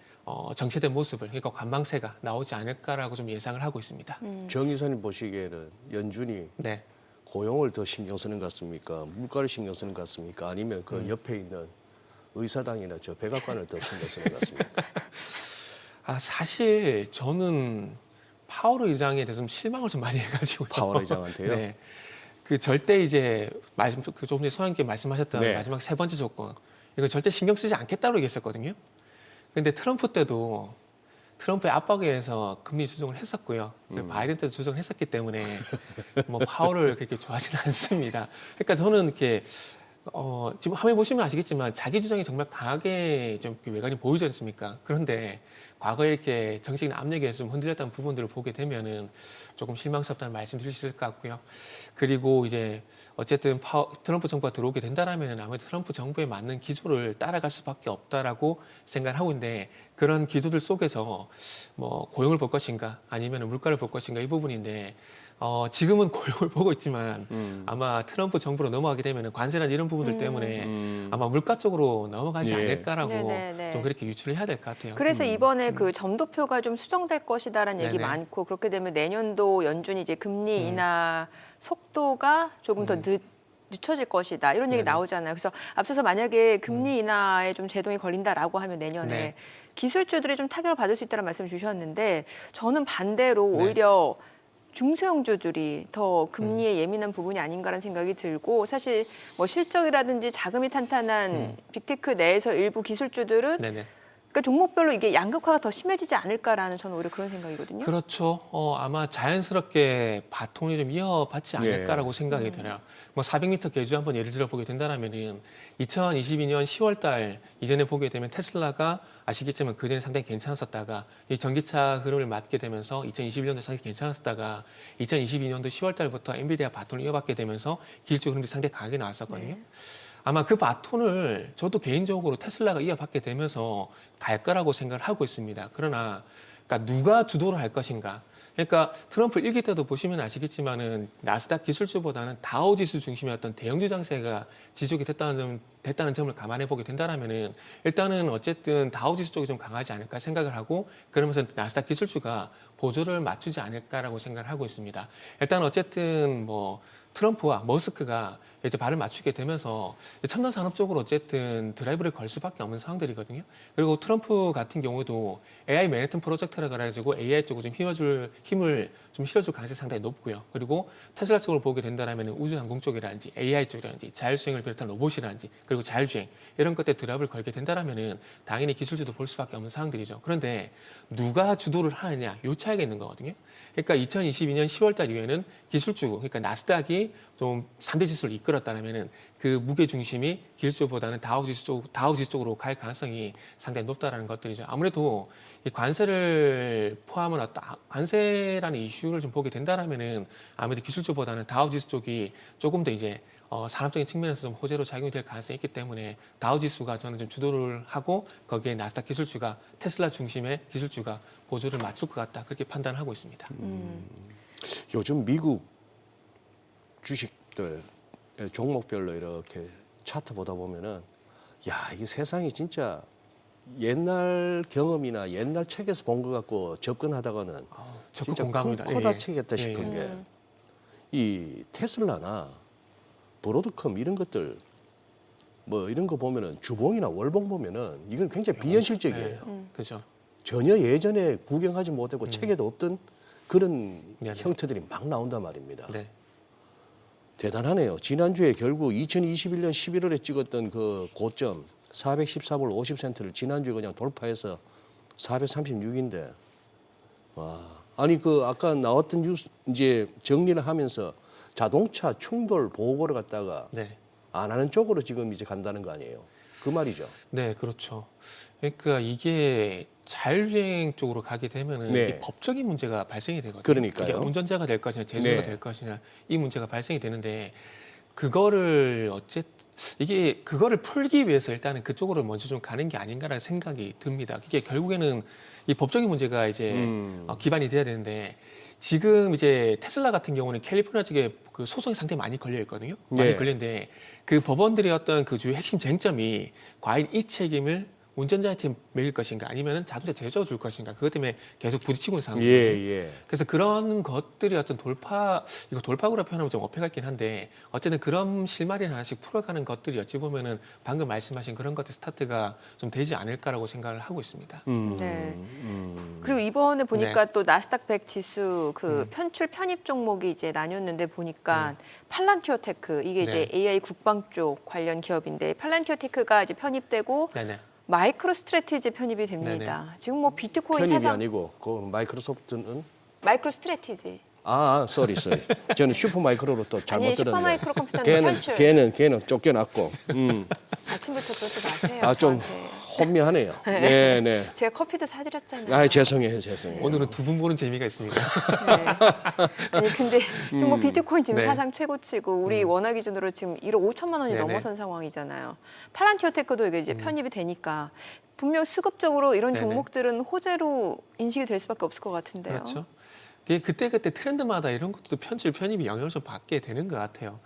G: 정체된 모습을 그러니까 관망세가 나오지 않을까라고 좀 예상을 하고 있습니다.
B: 정 이사님 보시기에는 연준이
G: 네.
B: 고용을 더 신경 쓰는 것 같습니까? 물가를 신경 쓰는 것 같습니까? 아니면 그 옆에 있는 의사당이나 저 백악관을 더 신경 쓰는 것 같습니까?
G: 사실 저는 파월 의장에 대해서 좀 실망을 좀 많이 해가지고요.
B: 파월 의장한테요?
G: 네. 그 절대 이제 그 조금 전에 소장님께 말씀하셨던
B: 네.
G: 마지막 세 번째 조건 이거 절대 신경 쓰지 않겠다고 얘기했었거든요. 근데 트럼프 때도 트럼프의 압박에 의해서 금리 조정을 했었고요. 그리고 바이든 때도 조정을 했었기 때문에 뭐 파월을 그렇게 좋아하지는 않습니다. 그러니까 저는 이렇게 지금 화면 보시면 아시겠지만 자기 주장이 정말 강하게 좀 외관이 보이지 않습니까? 그런데 과거에 이렇게 정치적인 압력에 의해서 좀 흔들렸던 부분들을 보게 되면은 조금 실망스럽다는 말씀 드릴 수 있을 것 같고요. 그리고 이제 어쨌든 트럼프 정부가 들어오게 된다라면은 아무래도 트럼프 정부에 맞는 기조를 따라갈 수밖에 없다라고 생각을 하고 있는데 그런 기조들 속에서 뭐 고용을 볼 것인가 아니면 물가를 볼 것인가 이 부분인데 지금은 고용을 보고 있지만 아마 트럼프 정부로 넘어가게 되면 관세나 이런 부분들 때문에 아마 물가 쪽으로 넘어가지
B: 예.
G: 않을까라고
A: 네네네.
G: 좀 그렇게 유추를 해야 될 것 같아요.
A: 그래서 이번에 그 점도표가 좀 수정될 것이다라는 얘기
G: 네네.
A: 많고 그렇게 되면 내년도 연준이 이제 금리 인하 속도가 조금 더 늦춰질 것이다 이런 얘기
G: 네네.
A: 나오잖아요. 그래서 앞서서 만약에 금리 인하에 좀 제동이 걸린다라고 하면 내년에
G: 네.
A: 기술주들이 좀 타격을 받을 수 있다는 말씀 주셨는데 저는 반대로
G: 네.
A: 오히려 중소형주들이 더 금리에 예민한 부분이 아닌가라는 생각이 들고 사실 뭐 실적이라든지 자금이 탄탄한 빅테크 내에서 일부 기술주들은
G: 네네.
A: 그러니까 종목별로 이게 양극화가 더 심해지지 않을까라는 저는 오히려 그런 생각이거든요.
G: 그렇죠. 아마 자연스럽게 바통이 좀 이어받지 않을까라고 생각이 들어요. 뭐 400m 계주 한번 예를 들어 보게 된다면은 2022년 10월달 이전에 보게 되면 테슬라가 아시겠지만 그전에 상당히 괜찮았었다가 이 전기차 흐름을 맞게 되면서 2021년도 상당히 괜찮았었다가 2022년도 10월달부터 엔비디아 바통을 이어받게 되면서 기술적 흐름이 상당히 강하게 나왔었거든요. 아마 그 바톤을 저도 개인적으로 테슬라가 이어받게 되면서 갈 거라고 생각을 하고 있습니다. 그러나 그러니까 누가 주도를 할 것인가. 그러니까 트럼프 1기 때도 보시면 아시겠지만은 나스닥 기술주보다는 다우지수 중심의 어떤 대형주 장세가 지속이 됐다는 점을 감안해 보게 된다면은 일단은 어쨌든 다우지수 쪽이 좀 강하지 않을까 생각을 하고 그러면서 나스닥 기술주가 보조를 맞추지 않을까라고 생각을 하고 있습니다. 일단 어쨌든 뭐 트럼프와 머스크가 이제 발을 맞추게 되면서 첨단 산업 쪽으로 어쨌든 드라이브를 걸 수밖에 없는 상황들이거든요. 그리고 트럼프 같은 경우도 AI 맨해튼 프로젝트라 그래가지고 AI 쪽으로 좀 힘을 좀 실어줄 가능성이 상당히 높고요. 그리고 테슬라 쪽으로 보게 된다면 우주항공 쪽이라든지 AI 쪽이라든지 자율주행을 비롯한 로봇이라든지 그리고 자율주행 이런 것들 드라이브를 걸게 된다면은 당연히 기술주도 볼 수밖에 없는 상황들이죠. 그런데 누가 주도를 하느냐 요 차이가 있는 거거든요. 그러니까 2022년 10월달 이후에는 기술주, 그러니까 나스닥이 좀 3대 지수를 이끌었다면은 그 무게 중심이 기술주보다는 다우지수 쪽으로 갈 가능성이 상당히 높다라는 것들이죠. 아무래도 이 관세를 포함한 어떤 관세라는 이슈를 좀 보게 된다면은 아무래도 기술주보다는 다우지수 쪽이 조금 더 이제 산업적인 측면에서 좀 호재로 작용이 될 가능성이 있기 때문에 다우지수가 저는 좀 주도를 하고 거기에 나스닥 기술주가 테슬라 중심의 기술주가 보조를 맞출 것 같다 그렇게 판단하고 있습니다.
B: 요즘 미국 주식들 종목별로 이렇게 차트 보다 보면은 야 이게 세상이 진짜 옛날 경험이나 옛날 책에서 본 것 같고 접근하다가는
G: 적극
B: 진짜
G: 공감합니다.
B: 콩 다치겠다 싶은
G: 예.
B: 게 이 테슬라나 브로드컴 이런 것들 뭐 이런 거 보면은 주봉이나 월봉 보면은 이건 굉장히 비현실적이에요.
G: 그렇죠.
B: 전혀 예전에 구경하지 못하고 책에도 없던 그런
G: 네네.
B: 형태들이 막 나온단 말입니다.
G: 네.
B: 대단하네요. 지난주에 결국 2021년 11월에 찍었던 그 고점 414불 50센트를 지난주에 그냥 돌파해서 436인데 와 아니 그 아까 나왔던 뉴스 이제 정리를 하면서 자동차 충돌 보고를 갖다가
G: 네.
B: 안 하는 쪽으로 지금 이제 간다는 거 아니에요? 그 말이죠.
G: 네, 그렇죠. 그러니까 이게 자율주행 쪽으로 가게 되면은
B: 네.
G: 이게 법적인 문제가 발생이 되거든요.
B: 그러니까요.
G: 이게 운전자가 될 것이냐, 제조가
B: 네.
G: 될 것이냐 이 문제가 발생이 되는데 그거를 이게 그거를 풀기 위해서 일단은 그쪽으로 먼저 좀 가는 게 아닌가라는 생각이 듭니다. 이게 결국에는 이 법적인 문제가 이제 기반이 돼야 되는데 지금 이제 테슬라 같은 경우는 캘리포니아 쪽에 그 소송이 상당히 많이 걸려 있거든요. 많이
B: 네.
G: 걸렸는데 그 법원들의 어떤 그 주요 핵심 쟁점이 과연 이 책임을 운전자한테 매길 것인가 아니면 자동차 제조가 줄 것인가 그것 때문에 계속 부딪히고 있는 상황이에요.
B: 예.
G: 그래서 그런 것들이 어떤 이거 돌파구라 표현하면 좀 어폐 같긴 한데 어쨌든 그런 실마리를 하나씩 풀어가는 것들이 어찌 보면은 방금 말씀하신 그런 것들 스타트가 좀 되지 않을까라고 생각을 하고 있습니다.
A: 네. 그리고 이번에 보니까 또 나스닥 100 지수 그 편출 편입 종목이 이제 나뉘었는데 보니까 팔란티어 테크 이게 이제
G: 네.
A: AI 국방 쪽 관련 기업인데 팔란티어 테크가 이제 편입되고
G: 네네.
A: 마이크로 스트래티지 편입이 됩니다. 지금 뭐 비트코인
B: 편입이
A: 사상
B: 아니고 그 마이크로소프트는
A: 마이크로 스트래티지
B: 쏘리. 저는 슈퍼마이크로로 또 잘못
A: 아니
B: 들었네요.
A: 슈퍼마이크로 컴퓨터는 편출.
B: 걔는 쫓겨났고.
A: 아침부터 그러지 마세요.
B: 좀
A: 저한테.
B: 혼미하네요. 네.
A: 제가 커피도 사드렸잖아요.
B: 죄송해요.
G: 오늘은 두 분 보는 재미가 있습니다.
A: 네. 아니 근데 지금 뭐 비트코인 지금
G: 네.
A: 사상 최고치고 우리 원화 기준으로 지금 1억 5천만 원이
G: 네네.
A: 넘어선 상황이잖아요. 팔란티어 테크도 이게 이제 편입이 되니까 분명 수급적으로 이런
G: 네네.
A: 종목들은 호재로 인식이 될 수밖에 없을 것 같은데요.
G: 그렇죠. 그때 트렌드마다 이런 것도 편입이 영향을 좀 받게 되는 것 같아요.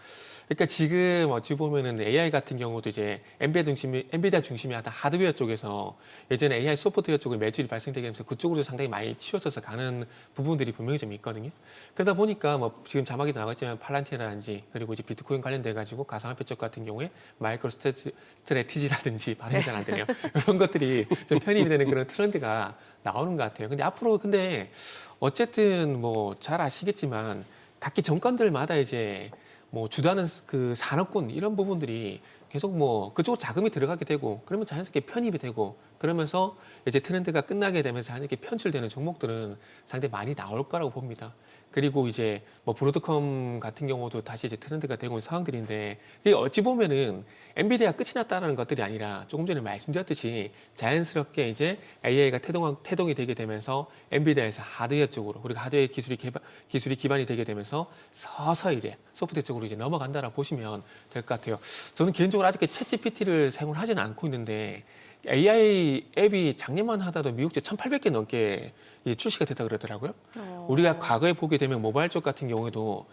G: 그러니까 지금 어찌 보면은 AI 같은 경우도 이제 엔비디아 중심이 하다 하드웨어 쪽에서 예전에 AI 소프트웨어 쪽에 매출이 발생되게 되면서 그쪽으로 상당히 많이 치워져서 가는 부분들이 분명히 좀 있거든요. 그러다 보니까 뭐 지금 자막에도 나왔지만 팔란티라든지 그리고 이제 비트코인 관련돼 가지고 가상화폐 쪽 같은 경우에 마이크로 스트래티지라든지 발음이 잘 안 되네요. 이런 것들이 좀 편입이 되는 그런 트렌드가 나오는 것 같아요. 근데 앞으로 어쨌든 뭐 잘 아시겠지만 각기 정권들마다 이제 뭐 주도하는 그 산업군 이런 부분들이 계속 뭐 그쪽으로 자금이 들어가게 되고 그러면 자연스럽게 편입이 되고 그러면서 이제 트렌드가 끝나게 되면서 자연스럽게 편출되는 종목들은 상당히 많이 나올 거라고 봅니다. 그리고 이제 뭐 브로드컴 같은 경우도 다시 이제 트렌드가 되고 있는 상황들인데 이게 어찌 보면은 엔비디아가 끝이 났다는 것들이 아니라 조금 전에 말씀드렸듯이 자연스럽게 이제 AI가 태동이 되게 되면서 엔비디아에서 하드웨어 쪽으로 그리고 하드웨어 기술이 기반이 되게 되면서 서서히 이제 소프트웨어 쪽으로 이제 넘어간다라고 보시면 될 것 같아요. 저는 개인적으로 아직 챗GPT를 사용을 하지는 않고 있는데 AI 앱이 작년만 하다도 미국제 1,800개 넘게 출시가 됐다 그러더라고요. 우리가 과거에 보게 되면 모바일 같은 경우도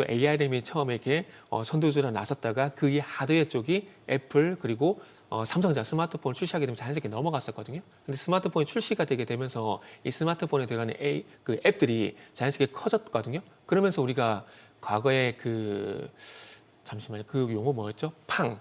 G: ARM이 처음에 이렇게 선두주자 나섰다가 그게 하드웨어 쪽이 애플 그리고 삼성전자 스마트폰을 출시하게 되면서 자연스럽게 넘어갔었거든요. 근데 스마트폰이 출시가 되게 되면서 이 스마트폰에 들어가는 그 앱들이 자연스럽게 커졌거든요. 그러면서 우리가 과거에 잠시만요. 그 용어 뭐였죠? 팡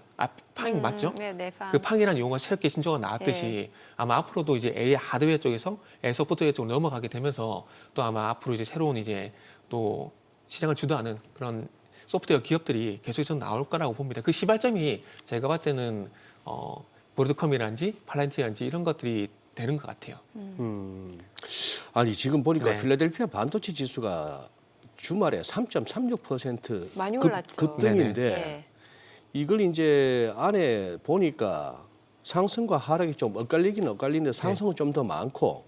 G: 맞죠?
A: 네,
G: 그 팡이라는 용어가 새롭게 신조어가 나왔듯이 아마 앞으로도 이제 AI 하드웨어 쪽에서 AI 소프트웨어 쪽으로 넘어가게 되면서 또 아마 앞으로 이제 새로운 이제 또 시장을 주도하는 그런 소프트웨어 기업들이 계속해서 나올 거라고 봅니다. 그 시발점이 제가 봤을 때는 브로드컴이라든지 팔란티라든지 이런 것들이 되는 것 같아요.
B: 아니 지금 보니까
G: 네.
B: 필라델피아 반도체 지수가 주말에 3.36%
A: 많이 올랐죠.
B: 급등인데
A: 네.
B: 이걸 이제 안에 보니까 상승과 하락이 좀 엇갈리긴 엇갈리는데 상승은 좀 더 많고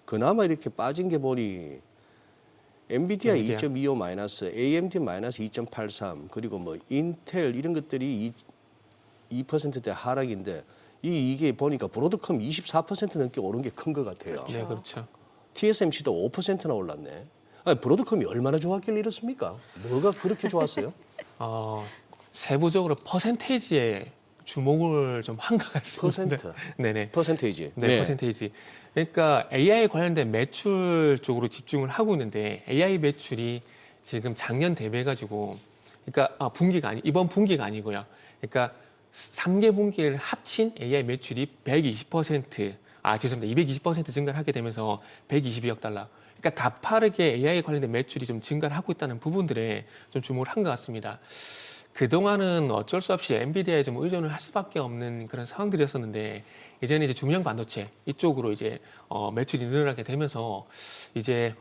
B: 그나마 이렇게 빠진 게 보니 엔비디아 2.25 마이너스, AMD 마이너스 2.83 그리고 뭐 인텔 이런 것들이 2%대 하락인데 이게 보니까 브로드컴 24% 넘게 오른 게 큰 것 같아요.
G: 네, 그렇죠.
B: TSMC도 5%나 올랐네. 아니, 브로드컴이 얼마나 좋았길래 이렇습니까? 뭐가 그렇게 좋았어요?
G: 세부적으로 퍼센테이지에 주목을 좀 한 것 같습니다.
B: 퍼센트?
G: 네네.
B: 퍼센테이지.
G: 네, 퍼센테이지. 그러니까 AI 관련된 매출 쪽으로 집중을 하고 있는데 AI 매출이 지금 작년 대비해가지고 그러니까 이번 분기가 아니고요. 그러니까 3개 분기를 합친 AI 매출이 220% 증가를 하게 되면서 122억 달러. 그러니까 가파르게 AI 관련된 매출이 좀 증가를 하고 있다는 부분들에 좀 주목을 한 것 같습니다. 그동안은 어쩔 수 없이 엔비디아에 좀 의존을 할 수밖에 없는 그런 상황들이었었는데 이제는 이제 중량 반도체 이쪽으로 이제 매출이 늘어나게 되면서 이제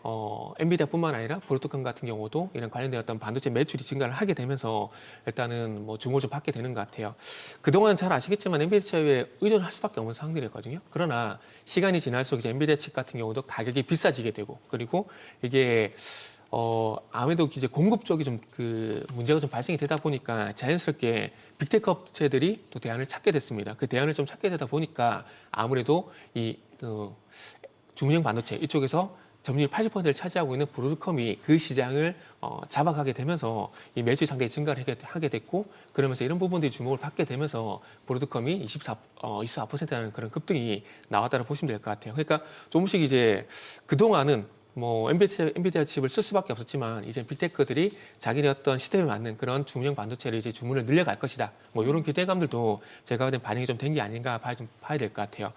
G: 엔비디아뿐만 아니라 브로드컴 같은 경우도 이런 관련된 어떤 반도체 매출이 증가를 하게 되면서 일단은 뭐 주목을 좀 받게 되는 것 같아요. 그동안 잘 아시겠지만 엔비디아에 의존할 수밖에 없는 상황들이었거든요. 그러나 시간이 지날수록 이제 엔비디아 칩 같은 경우도 가격이 비싸지게 되고 그리고 이게 아무래도 이제 공급 쪽이 좀 그 문제가 좀 발생이 되다 보니까 자연스럽게 빅테크 업체들이 또 대안을 찾게 됐습니다. 그 대안을 좀 찾게 되다 보니까 아무래도 이 중량 반도체 이쪽에서 점유율 80%를 차지하고 있는 브로드컴이 그 시장을 잡아가게 되면서 이 매출이 상당히 증가를 하게 됐고 그러면서 이런 부분들이 주목을 받게 되면서 브로드컴이 24%라는 그런 급등이 나왔다고 보시면 될 것 같아요. 그러니까 조금씩 이제 그동안은 뭐 엔비디아 칩을 쓸 수밖에 없었지만 이제 빅테크들이 자기네 어떤 시스템에 맞는 그런 중형 반도체를 이제 주문을 늘려갈 것이다. 뭐 이런 기대감들도 제가 볼 때 반영이 좀 된 게 아닌가 봐야 될 것 같아요.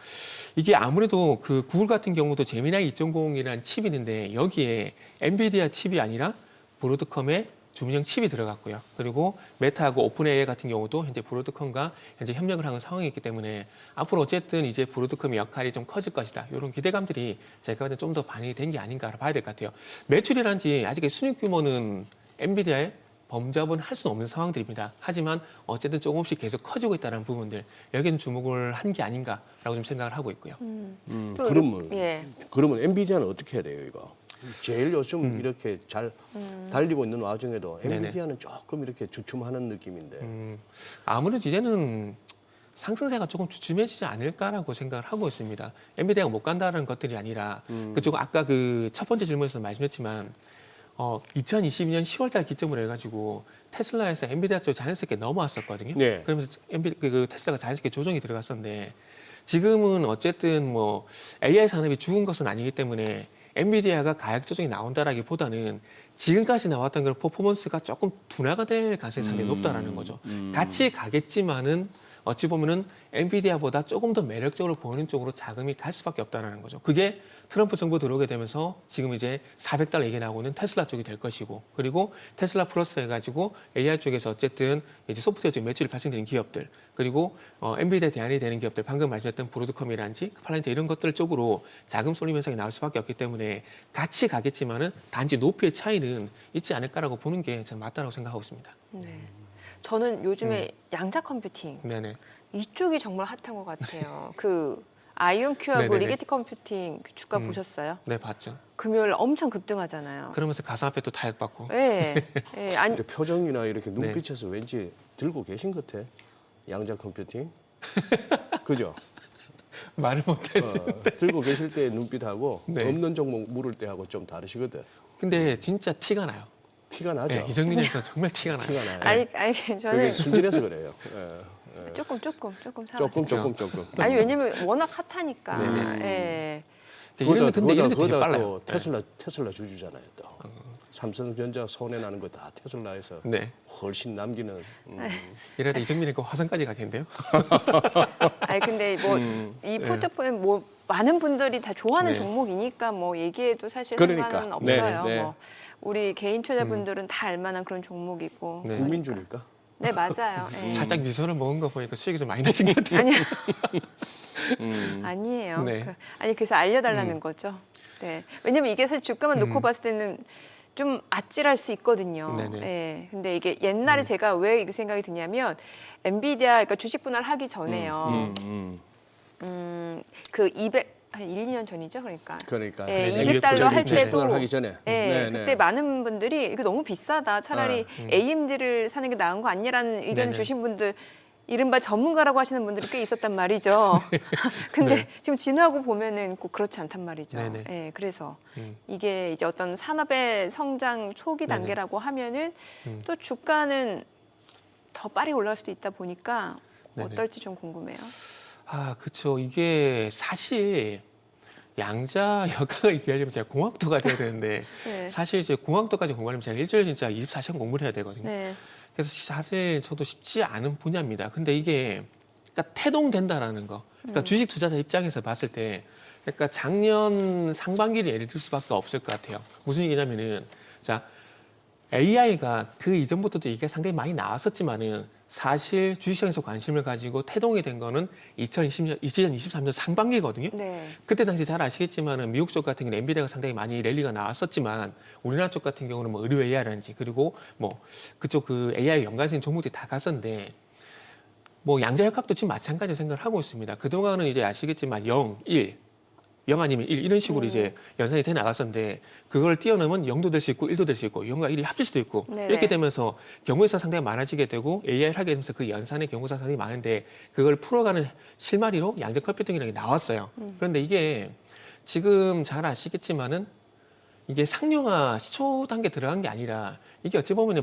G: 이게 아무래도 그 구글 같은 경우도 제미나이 2.0이라는 칩이 있는데 여기에 엔비디아 칩이 아니라 브로드컴의 주문형 칩이 들어갔고요. 그리고 메타하고 오픈 AI 같은 경우도 현재 브로드컴과 현재 협력을 하는 상황이기 때문에 앞으로 어쨌든 이제 브로드컴의 역할이 좀 커질 것이다. 이런 기대감들이 제가 볼 때 좀 더 반영이 된 게 아닌가 봐야 될 것 같아요. 매출이란지 아직의 순익 규모는 엔비디아에 범접은 할 수는 없는 상황들입니다. 하지만 어쨌든 조금씩 계속 커지고 있다는 부분들 여기는 주목을 한 게 아닌가라고 좀 생각을 하고 있고요.
B: 그러면 엔비디아는 어떻게 해야 돼요, 이거? 제일 요즘 이렇게 잘 달리고 있는 와중에도 엔비디아는 조금 이렇게 주춤하는 느낌인데.
G: 아무래도 이제는 상승세가 조금 주춤해지지 않을까라고 생각을 하고 있습니다. 엔비디아가 못 간다는 것들이 아니라 그쪽 아까 그 첫 번째 질문에서 말씀했지만 2022년 10월달 기점으로 해가지고 테슬라에서 엔비디아 쪽 자연스럽게 넘어왔었거든요.
B: 네.
G: 그러면서 그 테슬라가 자연스럽게 조정이 들어갔었는데 지금은 어쨌든 뭐 AI 산업이 죽은 것은 아니기 때문에 엔비디아가 가격 조정이 나온다라기보다는 지금까지 나왔던 그런 퍼포먼스가 조금 둔화가 될 가능성이 상당히 높다라는 거죠. 같이 가겠지만은 어찌 보면은 엔비디아보다 조금 더 매력적으로 보이는 쪽으로 자금이 갈 수밖에 없다는 거죠. 그게 트럼프 정부 들어오게 되면서 지금 이제 $400 얘기 나오는 테슬라 쪽이 될 것이고, 그리고 테슬라 플러스 해가지고 AI 쪽에서 어쨌든 이제 소프트웨어 쪽 매출이 발생되는 기업들, 그리고 엔비디아 대안이 되는 기업들, 방금 말씀했던 브로드컴이란지 팔란티아 이런 것들 쪽으로 자금 쏠림 현상이 나올 수밖에 없기 때문에 같이 가겠지만은 단지 높이의 차이는 있지 않을까라고 보는 게 저는 맞다라고 생각하고 있습니다.
A: 네. 저는 요즘에 양자 컴퓨팅
G: 네네.
A: 이쪽이 정말 핫한 것 같아요. 그 아이온큐하고
G: 네네네.
A: 리게티 컴퓨팅 그 주가 보셨어요?
G: 네, 봤죠.
A: 금요일 엄청 급등하잖아요.
G: 그러면서 가상화폐 또 타격받고.
A: 네. 네. 아니
B: 근데 표정이나 이렇게 눈빛에서 왠지 들고 계신 것 같아. 양자 컴퓨팅. 그죠?
G: 말을 못하지.
B: 들고 계실 때 눈빛하고
G: 네.
B: 없는 종목 물을 때하고 좀 다르시거든.
G: 근데 진짜 티가 나요.
B: 티가 나죠?
G: 네, 이정민이니까 정말 티가 나요.
B: 티가 나요.
A: 아니
B: 그게
A: 저는
B: 순진해서 그래요.
A: 조금 살았어요.
B: 조금.
A: 아니 왜냐면 워낙 핫하니까.
G: 네네.
A: 예.
G: 근데 이런데 되게
B: 그거다
G: 빨라요.
B: 또 테슬라 주주잖아요. 또 삼성전자 손해 나는 거 다 테슬라에서
G: 네.
B: 훨씬 남기는.
G: 이러다 이정민이니까 화성까지 가겠는데요?
A: 아니 근데 뭐 이 포트폴리오 뭐 많은 분들이 다 좋아하는
G: 네.
A: 종목이니까 뭐 얘기해도 사실
B: 그러니까.
A: 상관은 없어요.
B: 네.
A: 뭐 우리 개인 투자분들은 다 알만한 그런 종목이고.
G: 네.
B: 국민주니까.
A: 네 맞아요. 예.
G: 살짝 미소를 먹은 거 보니까 수익이 좀 많이 나신 것 같아요.
A: 아니요. 아니에요.
G: 네.
A: 아니 그래서 알려달라는 거죠. 네. 왜냐면 이게 사실 주가만 놓고 봤을 때는 좀 아찔할 수 있거든요.
G: 네네.
A: 예. 근데 이게 옛날에 제가 왜 이 생각이 드냐면 엔비디아 그러니까 주식 분할하기 전에요. 그 200 한 1, 2년 전이죠, 그러니까.
B: 네,
A: $200 할
B: 주식분할
A: 때도
B: 하기 전에.
A: 네, 그때 많은 분들이 이거 너무 비싸다. 차라리 AMD를 사는 게 나은 거 아니라는 의견
G: 네네.
A: 주신 분들 이른바 전문가라고 하시는 분들이 꽤 있었단 말이죠. 근데 지금 진화하고 보면은 꼭 그렇지 않단 말이죠.
G: 네네.
A: 네, 그래서 이게 이제 어떤 산업의 성장 초기
G: 네네.
A: 단계라고 하면은 또 주가는 더 빠르게 올라갈 수도 있다 보니까
G: 네네.
A: 어떨지 좀 궁금해요.
G: 아, 그렇죠. 이게 사실 양자 역학을 이해하려면 제가 공학도가 돼야 되는데
A: 네.
G: 사실 이제 공학도까지 공부하려면 제가 일주일 진짜 24시간 공부를 해야 되거든요.
A: 네.
G: 그래서 사실 저도 쉽지 않은 분야입니다. 근데 이게 그러니까 태동된다라는 거. 그러니까 주식 투자자 입장에서 봤을 때 그러니까 작년 상반기를 예를 들 수밖에 없을 것 같아요. 무슨 얘기냐면은 자 AI가 그 이전부터도 이게 상당히 많이 나왔었지만은 사실 주식시장에서 관심을 가지고 태동이 된 거는 2023년 상반기거든요.
A: 네.
G: 그때 당시 잘 아시겠지만은 미국 쪽 같은 경우는 엔비디아가 상당히 많이 랠리가 나왔었지만 우리나라 쪽 같은 경우는 뭐 의료 AI라든지 그리고 뭐 그쪽 그 AI 연관성 종목들이 다 갔었는데 뭐 양자역학도 지금 마찬가지로 생각을 하고 있습니다. 그동안은 이제 아시겠지만 0, 1, 0 아니면 1 이런 식으로 이제 연산이 돼 나갔었는데 그걸 뛰어넘으면 0도 될 수 있고 1도 될 수 있고 0과 1이 합칠 수도 있고
A: 네네.
G: 이렇게 되면서 경우의 수가 상당히 많아지게 되고 AI를 하게 되면서 그 연산의 경우 수가 상당히 많은데 그걸 풀어가는 실마리로 양자 컴퓨팅이라는 게 나왔어요. 그런데 이게 지금 잘 아시겠지만은 이게 상용화 시초 단계 들어간 게 아니라 이게 어찌 보면은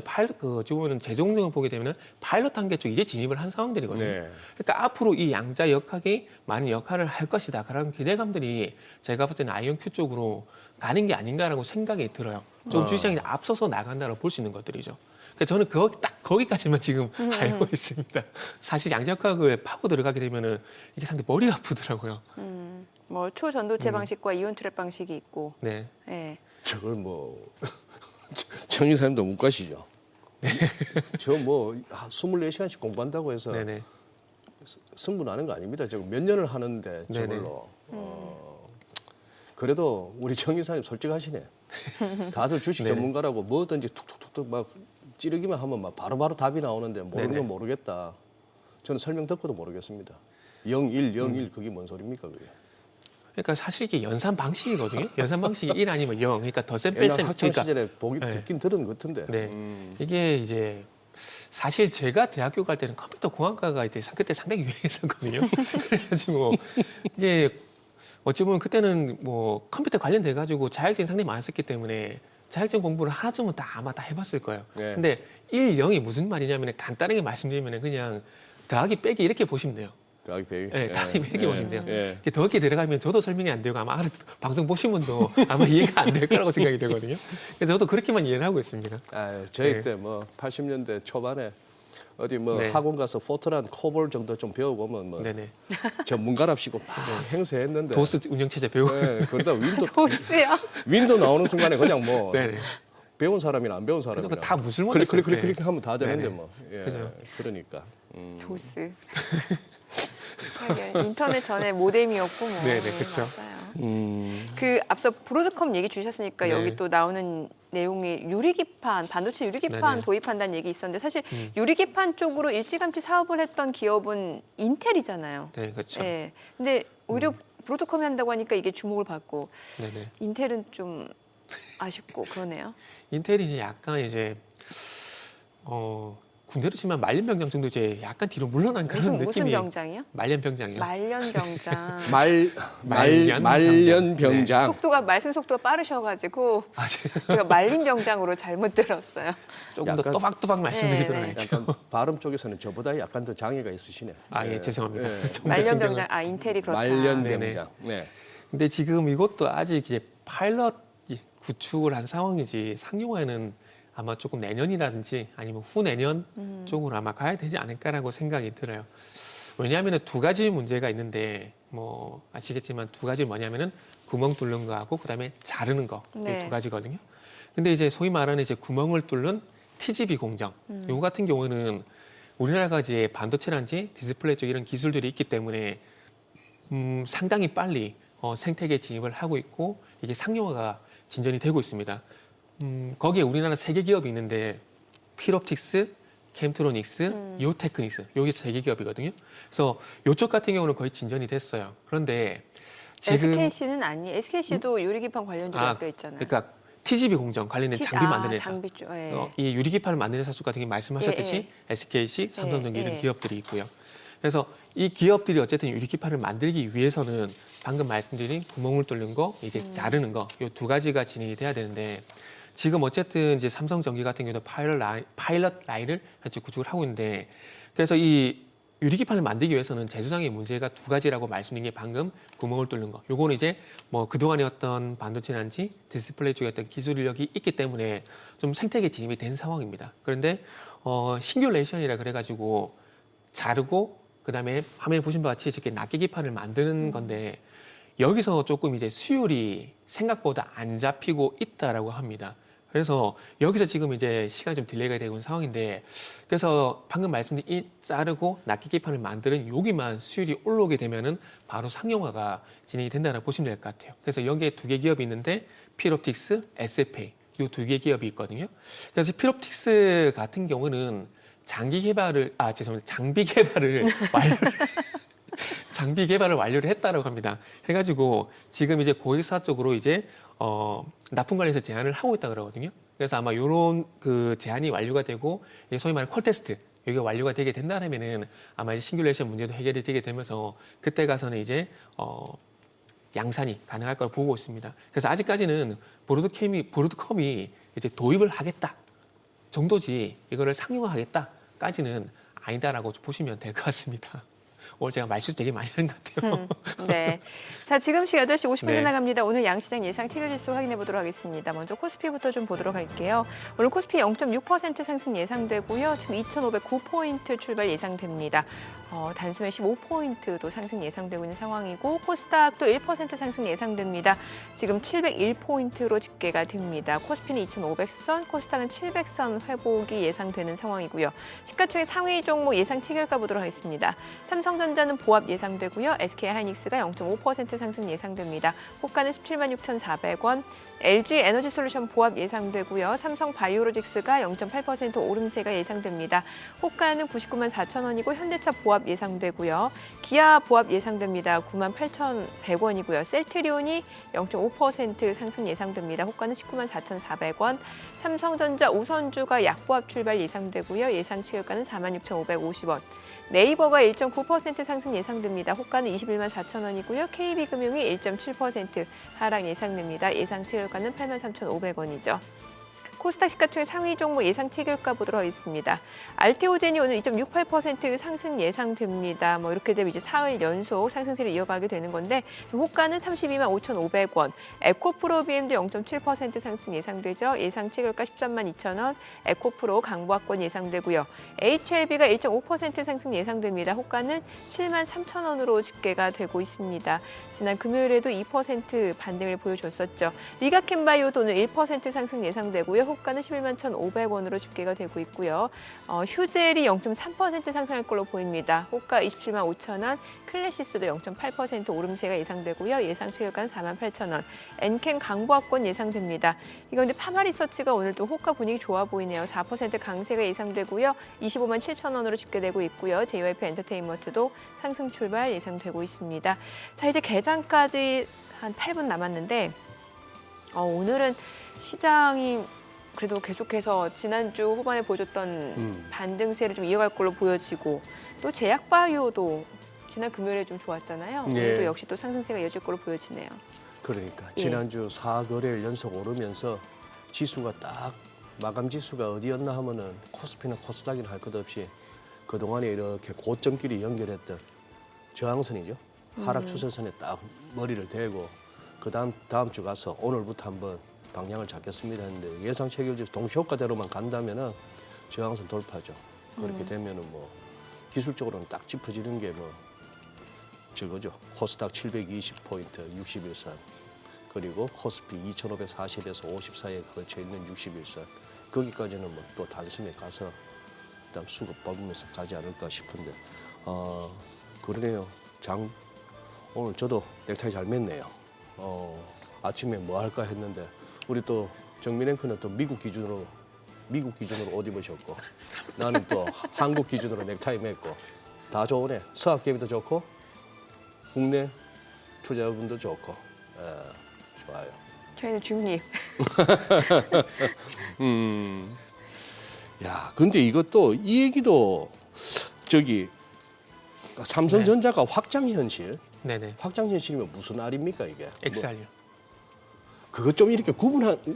G: 어찌 보면은 재정적으로 보게 되면은 파일럿 단계 쪽 이제 진입을 한 상황들이거든요.
B: 네.
G: 그러니까 앞으로 이 양자 역학이 많은 역할을 할 것이다. 그런 기대감들이 제가 볼 때는 아이언큐 쪽으로 가는 게 아닌가라고 생각이 들어요. 좀 주시장이 앞서서 나간다고 볼 수 있는 것들이죠. 그러니까 저는 딱 거기까지만 지금 알고 있습니다. 사실 양자 역학을 파고 들어가게 되면은 이게 상당히 머리가 아프더라고요.
A: 뭐 초전도체 방식과 이온 트랩 방식이 있고.
G: 네.
A: 네.
B: 저걸 뭐 정 이사님도 못 가시죠? 저 뭐 24시간씩 공부한다고 해서
G: 네네.
B: 승부나는 거 아닙니다. 저거 몇 년을 하는데 저걸로. 그래도 우리 정 이사님 솔직하시네. 다들 주식
G: 네네.
B: 전문가라고 뭐든지 툭툭툭툭 막 찌르기만 하면 막 바로바로 답이 나오는데 모르는
G: 네네.
B: 건 모르겠다. 저는 설명 듣고도 모르겠습니다. 0, 1, 0, 1 그게 뭔 소리입니까 그게?
G: 그러니까 사실 이게 연산 방식이거든요. 연산 방식이 1 아니면 0. 그러니까 덧셈
B: 옛날
G: 뺄셈.
B: 학창
G: 그러니까
B: 시절에 보기
G: 네.
B: 듣긴 들은 것 같은데.
G: 네. 이게 이제 사실 제가 대학교 갈 때는 컴퓨터 공학과가 이제 그때 상당히 유행했었거든요. 그래가지고 이게 어찌 보면 그때는 뭐 컴퓨터 관련돼 가지고 자격증이 상당히 많았었기 때문에 자격증 공부를 하나쯤은 다 아마 다 해봤을 거예요.
B: 네.
G: 근데 1, 0이 무슨 말이냐면 간단하게 말씀드리면 그냥 더하기 빼기 이렇게 보시면 돼요.
B: 더하기 빼기.
G: 네, 더하기 빼기 보시면 돼요.
B: 예.
G: 이게 더하기 들어가면 저도 설명이 안 되고 아마 방송 보신 분도 아마 이해가 안 될 거라고 생각이 되거든요. 그래서 저도 그렇게만 이해를 하고 있습니다.
B: 저희
G: 네.
B: 때 뭐 80년대 초반에 어디 뭐
G: 네.
B: 학원 가서 포트란 코볼 정도 좀 배워보면 뭐
G: 네네.
B: 전문가랍시고 막 행세했는데.
G: 도스 운영체제 배우고.
B: 네, 그러다
A: 보스요.
B: 윈도 나오는 순간에 그냥 뭐
G: 네네.
B: 배운 사람이나 안 배운
G: 그래서
B: 사람이나
G: 다 무슬만
B: 그래
G: 됐어요, 그때.
B: 그렇게 하면 다 되는데
G: 네네.
B: 뭐. 예,
G: 그죠.
B: 그러니까.
A: 도스. 하긴 인터넷 전에 모뎀이었고 뭐.
G: 네네, 그쵸.
A: 맞아요. 그 앞서 브로드컴 얘기 주셨으니까
G: 네.
A: 여기 또 나오는 내용이 유리기판, 반도체 유리기판
G: 네네.
A: 도입한다는 얘기 있었는데 사실 유리기판 쪽으로 일찌감치 사업을 했던 기업은 인텔이잖아요.
G: 네, 그렇죠.
A: 예. 근데 오히려 브로드컴이 한다고 하니까 이게 주목을 받고
G: 네네.
A: 인텔은 좀 아쉽고 그러네요.
G: 인텔이 이제 약간 이제 군대로 치면 말년병장 정도 이제 약간 뒤로 물러난 그런
A: 무슨
G: 느낌이.
A: 병장이요?
G: 말년병장이요.
A: 말년병장.
B: 말년병장.
A: 말씀 속도가 빠르셔가지고
G: 아,
A: 제가 말린병장으로 잘못 들었어요.
G: 조금 더
B: 약간-
G: 또박또박 말씀드리도록
A: 네, 네.
G: 할게요.
B: 약간 발음 쪽에서는 저보다 약간 더 장애가 있으시네.
G: 아, 예, 죄송합니다.
B: 예.
G: 좀더
A: 말년병장,
G: 신경을-
A: 인텔이 그렇다.
B: 말년병장. 네.
G: 근데 지금 이것도 아직 이제 파일럿 구축을 한 상황이지 상용화에는 아마 조금 내년이라든지 아니면 후내년 쪽으로 아마 가야 되지 않을까라고 생각이 들어요. 왜냐하면 두 가지 문제가 있는데 뭐 아시겠지만 두 가지 뭐냐면은 구멍 뚫는 거하고 그다음에 자르는 거 이
A: 네.
G: 두 가지거든요. 근데 이제 소위 말하는 이제 구멍을 뚫는 TGV 공정 요거 같은 경우는 우리나라가 이제 반도체라든지 디스플레이 쪽 이런 기술들이 있기 때문에 상당히 빨리 생태계에 진입을 하고 있고 이게 상용화가 진전이 되고 있습니다. 거기에 우리나라 3개 기업이 있는데 필옵틱스, 캠트로닉스, 요테크닉스 여기 3개 기업이거든요. 그래서 이쪽 같은 경우는 거의 진전이 됐어요. 그런데 지금
A: SKC는 아니에요. SKC도 유리기판 관련주로 엮여 있잖아요.
G: 그러니까 TGV 공정 관련된 장비 만드는 회사.
A: 장비 쪽. 예.
G: 이 유리기판을 만드는 회사 쪽 같은 경우 말씀하셨듯이
A: 예,
G: SKC, 삼성전기
A: 예,
G: 이런
A: 예.
G: 기업들이 있고요. 그래서 이 기업들이 어쨌든 유리기판을 만들기 위해서는 방금 말씀드린 구멍을 뚫는 거, 이제 자르는 거, 이 두 가지가 진행이 돼야 되는데 지금 어쨌든 이제 삼성전기 같은 경우도 파일럿 라인을 현재 구축을 하고 있는데 그래서 이 유리기판을 만들기 위해서는 제조장의 문제가 두 가지라고 말씀드린 게 방금 구멍을 뚫는 거. 요거는 이제 뭐 그동안의 어떤 반도체난지 디스플레이 쪽의 어떤 기술 인력이 있기 때문에 좀 생태계 진입이 된 상황입니다. 그런데 싱귤레이션이라 그래가지고 자르고 그다음에 화면에 보신 바와 같이 이렇게 낱개기판을 만드는 건데 여기서 조금 이제 수율이 생각보다 안 잡히고 있다라고 합니다. 그래서 여기서 지금 이제 시간이 좀 딜레이가 되고 있는 상황인데 그래서 방금 말씀드린 이 자르고 납기 기판을 만드는 여기만 수율이 올라오게 되면은 바로 상용화가 진행이 된다고 보시면 될 것 같아요. 그래서 여기에 두 개 기업이 있는데 필옵틱스, SFA 이 두 개 기업이 있거든요. 그래서 필옵틱스 같은 경우는 장비 개발을 장비 개발을 완료를 했다라고 합니다. 해가지고 지금 이제 고객사 쪽으로 이제 납품관에서 제안을 하고 있다 그러거든요. 그래서 아마 이런 그 제안이 완료가 되고 소위 말하는 콜 테스트 이게 완료가 되게 된다면은 아마 이제 싱귤레이션 문제도 해결이 되게 되면서 그때 가서는 이제 양산이 가능할 거라 보고 있습니다. 그래서 아직까지는 브로드컴이 이제 도입을 하겠다 정도지 이거를 상용화하겠다까지는 아니다라고 보시면 될 것 같습니다. 오늘 제가 말실수 되게 많이 하는 것 같아요.
A: 네. 자, 지금 시각 8시 50분
G: 네.
A: 지나갑니다. 오늘 양시장 예상 체결지수 확인해 보도록 하겠습니다. 먼저 코스피부터 좀 보도록 할게요. 오늘 코스피 0.6% 상승 예상되고요. 지금 2,509포인트 출발 예상됩니다. 단숨에 15포인트도 상승 예상되고 있는 상황이고 코스닥도 1% 상승 예상됩니다. 지금 701포인트로 집계가 됩니다. 코스피는 2,500선, 코스닥은 700선 회복이 예상되는 상황이고요. 시가총액 상위 종목 예상 체결가 보도록 하겠습니다. 삼성전자는 보합 예상되고요. SK하이닉스가 0.5% 상승 예상됩니다. 호가는 176,400원. LG 에너지솔루션 보합 예상되고요. 삼성바이오로직스가 0.8% 오름세가 예상됩니다. 호가는 99만 4천 원이고 현대차 보합 예상되고요. 기아 보합 예상됩니다. 9만 8,100원이고요. 셀트리온이 0.5% 상승 예상됩니다. 호가는 19만 4,400원. 삼성전자 우선주가 약보합 출발 예상되고요. 예상 체결가는 46,550원. 네이버가 1.9% 상승 예상됩니다. 호가는 21만 4천 원이고요. KB금융이 1.7% 하락 예상됩니다. 예상 체결가는 8만 3,500원이죠. 코스닥 시가총액 상위 종목 예상 체결가 보도록 하겠습니다. 알테오젠이 오늘 2.68% 상승 예상됩니다. 이렇게 되면 이제 사흘 연속 상승세를 이어가게 되는 건데 지금 호가는 32만 5,500원. 에코프로비엠도 0.7% 상승 예상되죠. 예상 체결가 13만 2천 원. 에코프로 강보합권 예상되고요. HLB가 1.5% 상승 예상됩니다. 호가는 7만 3천 원으로 집계가 되고 있습니다. 지난 금요일에도 2% 반등을 보여줬었죠. 리가캔바이오도 오늘 1% 상승 예상되고요. 호가는 11만 1,500원으로 집계가 되고 있고요. 휴젤이 0.3% 상승할 걸로 보입니다. 호가 27만 5천 원, 클래시스도 0.8% 오름세가 예상되고요. 예상 체결가는 4만 8천 원. 엔캔 강보합권 예상됩니다. 이거 근데 파마리서치가 오늘 또 호가 분위기 좋아 보이네요. 4% 강세가 예상되고요. 25만 7천 원으로 집계되고 있고요. JYP 엔터테인먼트도 상승 출발 예상되고 있습니다. 자, 이제 개장까지 한 8분 남았는데 오늘은 시장이 그래도 계속해서 지난주 후반에 보여줬던 반등세를 좀 이어갈 걸로 보여지고 또 제약바이오도 지난 금요일에 좀 좋았잖아요.
B: 예.
A: 오늘도 역시 또 상승세가 이어질 걸로 보여지네요.
B: 그러니까
A: 예.
B: 지난주 4거래일 연속 오르면서 지수가 딱 마감 지수가 어디였나 하면은 코스피나 코스닥이나 할 것 없이 그동안에 이렇게 고점끼리 연결했던 저항선이죠. 하락 추세선에 딱 머리를 대고 다음 주 가서 오늘부터 한번 방향을 잡겠습니다 했는데 예상 체결지수 동시효과대로만 간다면은 저항선 돌파죠. 그렇게 되면은 기술적으로는 딱 짚어지는 게 저거죠. 코스닥 720포인트 61선 그리고 코스피 2540에서 50 사이에 걸쳐 있는 61선 거기까지는 또 단숨에 가서 일단 수급 밟으면서 가지 않을까 싶은데 그러네요. 오늘 저도 넥타이 잘 맸네요. 아침에 뭐 할까 했는데 우리 또 정민 앵커는 또 미국 기준으로 옷 입으셨고 나는 또 한국 기준으로 넥타이 맸고 다 좋으네. 서학개미도 좋고 국내 투자분도 좋고 좋아요.
A: 저희는 중립.
B: 야, 근데 이것도 이 얘기도 삼성전자가 확장 현실.
G: 네네.
B: 확장 현실이면 무슨 알입니까 이게?
G: XR요.
B: 그것 좀 이렇게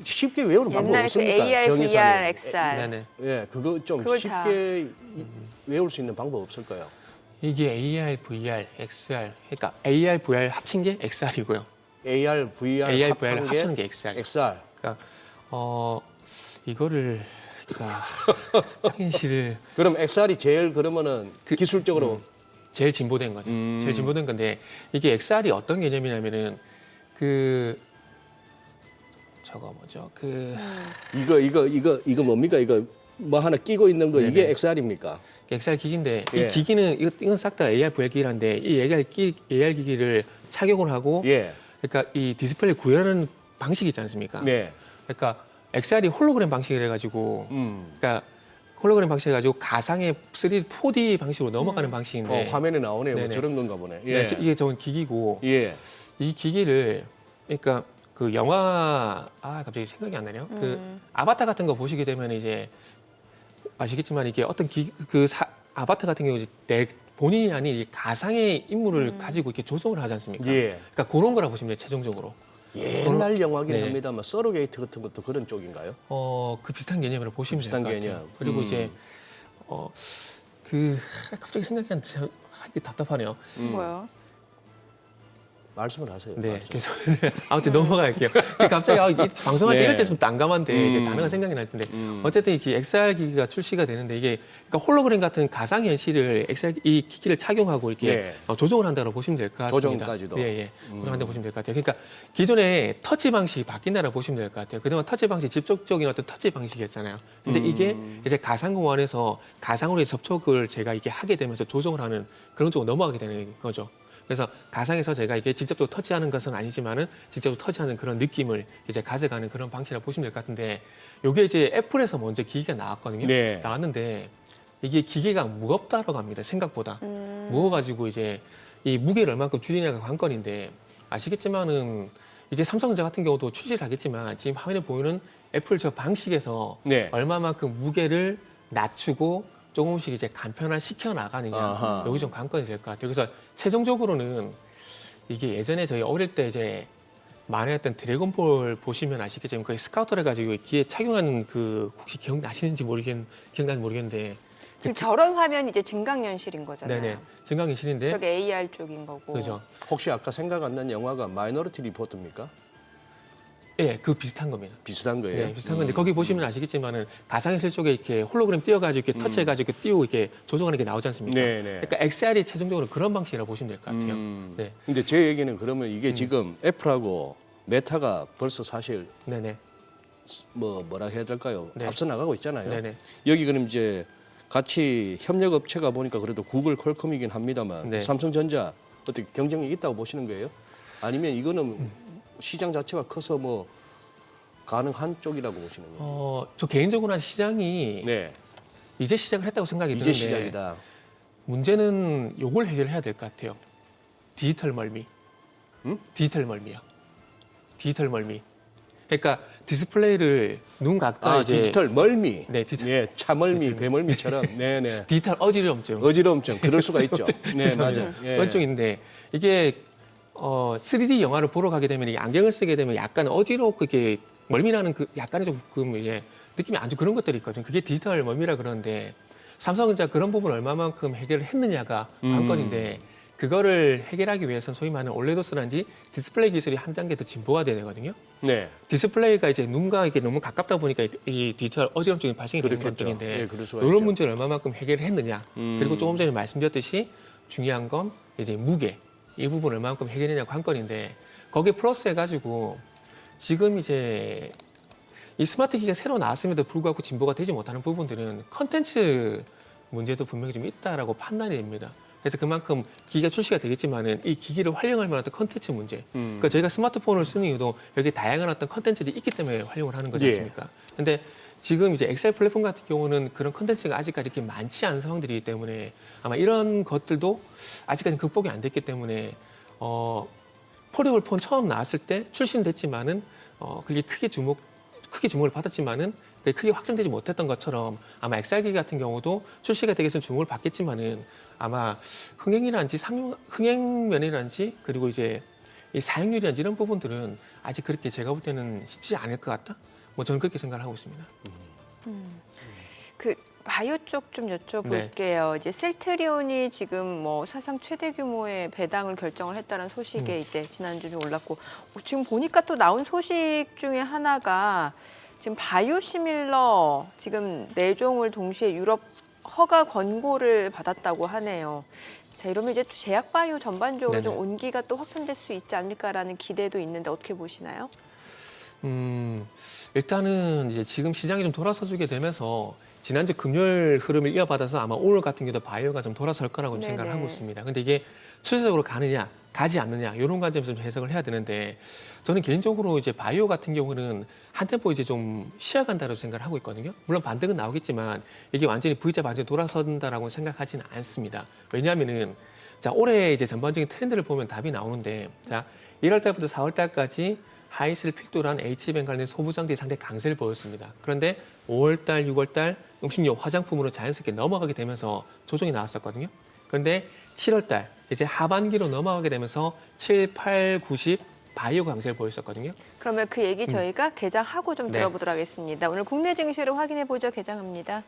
B: 쉽게 외우는 방법
A: 옛날 그
B: 없습니까?
A: AR,
B: 정의사님.
A: VR, XR.
G: 네네.
B: 예, 그거 좀
A: 그걸
B: 쉽게 외울 수 있는 방법 없을까요?
G: 이게 AR, VR, XR. 그러니까 AR, VR 합친 게 XR이고요.
B: AR, VR,
G: AR, VR 합친 게 XR.
B: XR.
G: 그러니까 이거를 그러니까 현실을
B: 그럼 XR이 제일 그러면은 기술적으로
G: 제일 진보된 거죠. 제일 진보된 건데 이게 XR이 어떤 개념이냐면은 저거 뭐죠?
B: 이거 뭡니까? 이거 뭐 하나 끼고 있는 거
G: 네네.
B: 이게 XR입니까?
G: XR 기기인데
B: 예.
G: 이 기기는 이건 싹 다 AR VR 기기란데 이 AR 기기를 착용을 하고
B: 예.
G: 그러니까 이 디스플레이 구현하는 방식이 있지 않습니까?
B: 네.
G: 그러니까 XR이 홀로그램 방식이라 가지고 그러니까 홀로그램 방식해 가지고 가상의 3D, 4D 방식으로 넘어가는 방식인데
B: 화면에 나오네요. 뭐
G: 네네.
B: 저런 건가 보네.
G: 네, 이게 저건 기기고
B: 예.
G: 이 기기를 그러니까 그 영화 갑자기 생각이 안 나네요. 그 아바타 같은 거 보시게 되면 이제 아시겠지만 이게 어떤 아바타 같은 경우 내 본인이 아닌 이 가상의 인물을 가지고 이렇게 조정을 하지 않습니까?
B: 예.
G: 그러니까 그런 거라 보시면 돼요, 최종적으로.
B: 옛날 영화긴
G: 네.
B: 합니다만 서로게이트 같은 것도 그런 쪽인가요?
G: 그 비슷한 개념으로 보시면 될
B: 비슷한
G: 것 같아요.
B: 개념.
G: 그리고 이제 갑자기 생각이 안 나. 이게 답답하네요.
E: 뭐요?
B: 말씀을 하세요.
G: 네,
B: 말씀.
G: 계속 아무튼 넘어갈게요. 갑자기 이 방송할 때
B: 네.
G: 이럴 때 좀 난감한데 이게 단어가 생각이 날 텐데 어쨌든 이 XR 기기가 출시가 되는데 이게 그러니까 홀로그램 같은 가상 현실을 이 기기를 착용하고 이렇게
B: 네.
G: 조정을 한다고 보시면 될 것 같습니다.
B: 조정까지도.
G: 예, 조정한다고 보시면 될 것 같아요. 그러니까 기존에 터치 방식이 바뀐다고 보시면 될 것 같아요. 그동안 터치 방식 직접적인 어떤 터치 방식이었잖아요. 근데 이게 이제 가상 공간에서 가상으로의 접촉을 제가 이게 하게 되면서 조정을 하는 그런 쪽으로 넘어가게 되는 거죠. 그래서 가상에서 제가 이게 직접적으로 터치하는 것은 아니지만은 직접적으로 터치하는 그런 느낌을 이제 가져가는 그런 방식이라고 보시면 될 것 같은데 이게 이제 애플에서 먼저 기기가 나왔거든요.
B: 네.
G: 나왔는데 이게 기계가 무겁다라고 합니다. 생각보다. 무거워가지고 이제 이 무게를 얼마큼 줄이냐가 관건인데 아시겠지만은 이게 삼성전자 같은 경우도 출시를 하겠지만 지금 화면에 보이는 애플 저 방식에서
B: 네.
G: 얼마만큼 무게를 낮추고 조금씩 이제 간편화 시켜 나가느냐
B: 아하.
G: 여기 좀 관건이 될 것 같아요. 그래서 최종적으로는 이게 예전에 저희 어릴 때 이제 만화였던 드래곤볼 보시면 아시겠지만 그 스카우터를 가지고 귀에 착용하는 그 혹시 기억나시는지 기억나는지 모르겠는데
A: 지금 저런 화면이 이제 증강현실인 거잖아요.
G: 네네 증강현실인데
A: 저게 AR 쪽인 거고.
G: 그죠?
B: 혹시 아까 생각 안 난 영화가 마이너리티 리포트입니까?
G: 예, 그 비슷한 겁니다.
B: 비슷한 거예요.
G: 네, 비슷한 건데 거기 보시면 아시겠지만은 가상현실 쪽에 이렇게 홀로그램 띄워가지고 이렇게 터치해가지고 이렇게 띄우고 이렇게 조정하는 게 나오지 않습니까?
B: 네, 네.
G: 그러니까 XR이 최종적으로 그런 방식이라고 보시면 될 것 같아요. 네,
B: 근데 제 얘기는 그러면 이게 지금 애플하고 메타가 벌써 사실
G: 네네,
B: 뭐라 해야 될까요?
G: 네.
B: 앞서 나가고 있잖아요.
G: 네네.
B: 여기 그럼 이제 같이 협력 업체가 보니까 그래도 구글, 퀄컴이긴 합니다만
G: 네.
B: 삼성전자 어떻게 경쟁이 있다고 보시는 거예요? 아니면 이거는 시장 자체가 커서 뭐 가능한 쪽이라고 보시는 거예요?
G: 저 개인적으로는 시장이
B: 네,
G: 이제 시작을 했다고 생각이
B: 이제
G: 드는데
B: 시작이다.
G: 문제는 요걸 해결해야 될 것 같아요. 디지털 멀미. 디지털 멀미요. 디지털 멀미. 그러니까 디스플레이를 눈 가까이 이제
B: 디지털 멀미.
G: 네, 디지털.
B: 예, 차멀미, 배멀미처럼. 네네.
G: 디지털 어지럼증.
B: 어지러움증. 그럴 수가 있죠. 네,
G: 그래서
B: 맞아요. 예.
G: 그런 쪽인데 이게 3D 영화를 보러 가게 되면 이 안경을 쓰게 되면 약간 어지럽고 이렇게 멀미나는 그 약간의 조금 이제 느낌이 안 좋은 그런 것들이 있거든요. 그게 디지털 멀미라 그러는데 삼성전자 그런 부분 얼마만큼 해결을 했느냐가 관건인데 그거를 해결하기 위해서는 소위 말하는 올레도스라든지 디스플레이 기술이 한 단계 더 진보가 돼야 되거든요.
B: 네.
G: 디스플레이가 이제 눈과 이게 너무 가깝다 보니까 이 디지털 어지럼증이 발생이 되는
B: 그렇겠죠.
G: 것들인데
B: 예, 그럴 수가
G: 이런
B: 있죠.
G: 문제를 얼마만큼 해결을 했느냐. 그리고 조금 전에 말씀드렸듯이 중요한 건 이제 무게 이 부분을 얼마만큼 해결했냐 관건인데 거기에 플러스 해가지고 지금 이제 이 스마트 기기가 새로 나왔음에도 불구하고 진보가 되지 못하는 부분들은 컨텐츠 문제도 분명히 좀 있다라고 판단이 됩니다. 그래서 그만큼 기기가 출시가 되겠지만은 이 기기를 활용할 만한 어떤 컨텐츠 문제. 그러니까 저희가 스마트폰을 쓰는 이유도 여기 다양한 어떤 컨텐츠들이 있기 때문에 활용을 하는 거지
B: 예.
G: 않습니까? 근데 지금 이제 엑셀 플랫폼 같은 경우는 그런 컨텐츠가 아직까지 이렇게 많지 않은 상황들이기 때문에 아마 이런 것들도 아직까지 극복이 안 됐기 때문에 폴더블 폰 처음 나왔을 때 출시는 됐지만은 그게 크게 주목을 받았지만은 크게 확장되지 못했던 것처럼 아마 XR기기 같은 경우도 출시가 되기 위해서 주목을 받겠지만은 아마 흥행면이란지 그리고 이제 이 사용률이란지 이런 부분들은 아직 그렇게 제가 볼 때는 쉽지 않을 것 같다. 뭐 저는 그렇게 생각을 하고 있습니다.
A: 그 바이오 쪽 좀 여쭤볼게요. 이제 셀트리온이 지금 뭐 사상 최대 규모의 배당을 결정을 했다는 소식에 이제 지난주 좀 올랐고 지금 보니까 또 나온 소식 중에 하나가 지금 바이오시밀러 지금 4종을 동시에 유럽 허가 권고를 받았다고 하네요. 자, 이러면 이제 또 제약 바이오 전반적으로
G: 네네.
A: 좀 온기가 또 확산될 수 있지 않을까라는 기대도 있는데 어떻게 보시나요?
G: 일단은 이제 지금 시장이 좀 돌아서주게 되면서 지난주 금요일 흐름을 이어받아서 아마 오늘 같은 경우도 바이오가 좀 돌아설 거라고
A: 네네.
G: 생각을 하고 있습니다. 근데 이게 추세적으로 가느냐, 가지 않느냐 이런 관점에서 좀 해석을 해야 되는데 저는 개인적으로 이제 바이오 같은 경우는 한 템포 이제 좀 쉬어간다고 생각을 하고 있거든요. 물론 반등은 나오겠지만 이게 완전히 V자 반전이 돌아선다라고 생각하지는 않습니다. 왜냐하면은 자 올해 이제 전반적인 트렌드를 보면 답이 나오는데 자 1월 달부터 4월 달까지 하이스를 필두로 한 H뱅 관련 소부장들이 상당히 강세를 보였습니다. 그런데 5월 달, 6월 달 음식료, 화장품으로 자연스럽게 넘어가게 되면서 조정이 나왔었거든요. 그런데 7월 달 이제 하반기로 넘어가게 되면서 7, 8, 9, 10 바이오 강세를 보였었거든요.
A: 그러면 그 얘기 저희가 개장하고 좀
G: 네.
A: 들어보도록 하겠습니다. 오늘 국내 증시를 확인해 보죠. 개장합니다.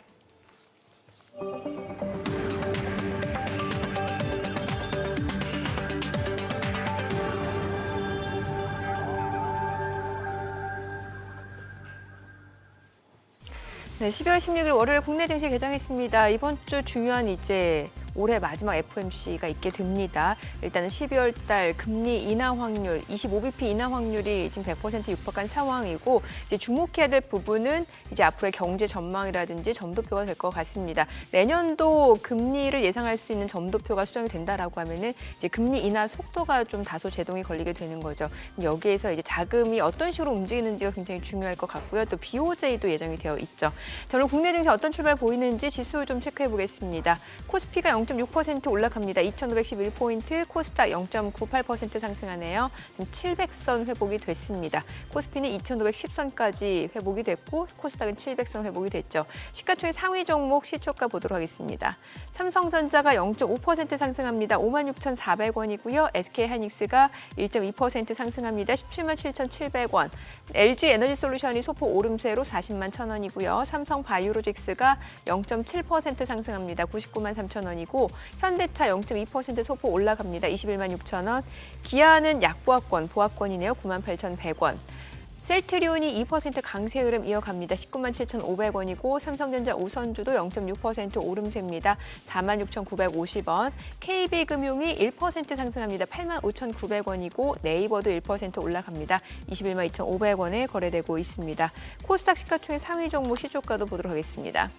A: 네, 12월 16일 월요일 국내 증시 개장했습니다. 이번 주 중요한 이제 올해 마지막 FOMC가 있게 됩니다. 일단은 12월 달 금리 인하 확률, 25bp 인하 확률이 지금 100% 육박한 상황이고 이제 주목해야 될 부분은 이제 앞으로의 경제 전망이라든지 점도표가 될 것 같습니다. 내년도 금리를 예상할 수 있는 점도표가 수정이 된다라고 하면은 이제 금리 인하 속도가 좀 다소 제동이 걸리게 되는 거죠. 여기에서 이제 자금이 어떤 식으로 움직이는지가 굉장히 중요할 것 같고요. 또 BOJ도 예정이 되어 있죠. 자, 오늘 국내 증시 어떤 출발 보이는지 지수 좀 체크해 보겠습니다. 코스피가 0.6% 올라갑니다. 2,511포인트, 코스닥 0.98% 상승하네요. 700선 회복이 됐습니다. 코스피는 2,510선까지 회복이 됐고 코스닥은 700선 회복이 됐죠. 시가총액 상위 종목 시초가 보도록 하겠습니다. 삼성전자가 0.5% 상승합니다. 56,400원이고요. SK하이닉스가 1.2% 상승합니다. 177,700원. LG에너지솔루션이 소폭 오름세로 40만 1,000원이고요. 삼성바이오로직스가 0.7% 상승합니다. 99만 3,000원이고 현대차 0.2% 소폭 올라갑니다. 21만 6,000원. 기아는 약보합권, 보합권이네요. 98,100원. 셀트리온이 2% 강세 흐름 이어갑니다. 19만 7,500원이고 삼성전자 우선주도 0.6% 오름세입니다. 46,950원. KB금융이 1% 상승합니다. 8만 5,900원이고 네이버도 1% 올라갑니다. 21만 2,500원에 거래되고 있습니다. 코스닥 시가총액 상위 종목 시초가도 보도록 하겠습니다.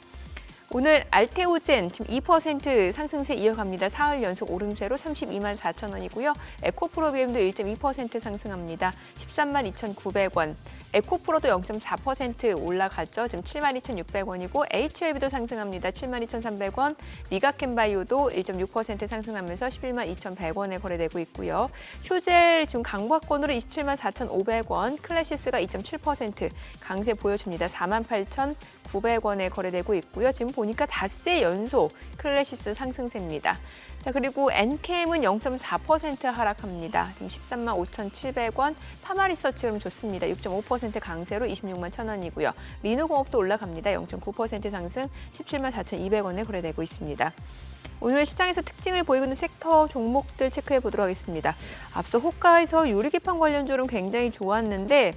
A: 오늘 알테오젠 지금 2% 상승세 이어갑니다. 사흘 연속 오름세로 32만 4,000원이고요. 에코프로비엠도 1.2% 상승합니다. 13만 2,900원. 에코프로도 0.4% 올라갔죠. 지금 7만 2,600원이고 HLB도 상승합니다. 7만 2,300원. 리가켄바이오도 1.6% 상승하면서 11만 2,100원에 거래되고 있고요. 휴젤 지금 강보합권으로 27만 4,500원. 클래시스가 2.7% 강세 보여줍니다. 4만 8,900원에 거래되고 있고요. 지금 보니까 닷새 연속 클래시스 상승세입니다. 자, 그리고 엔캠은 0.4% 하락합니다. 지금 13만 5,700원. 파마리서치 흐름 좋습니다. 6.5% 강세로 26만 1,000원이고요. 리노공업도 올라갑니다. 0.9% 상승 17만 4,200원에 거래되고 있습니다. 오늘 시장에서 특징을 보이고 있는 섹터 종목들 체크해 보도록 하겠습니다. 앞서 호가에서 유리기판 관련주는 굉장히 좋았는데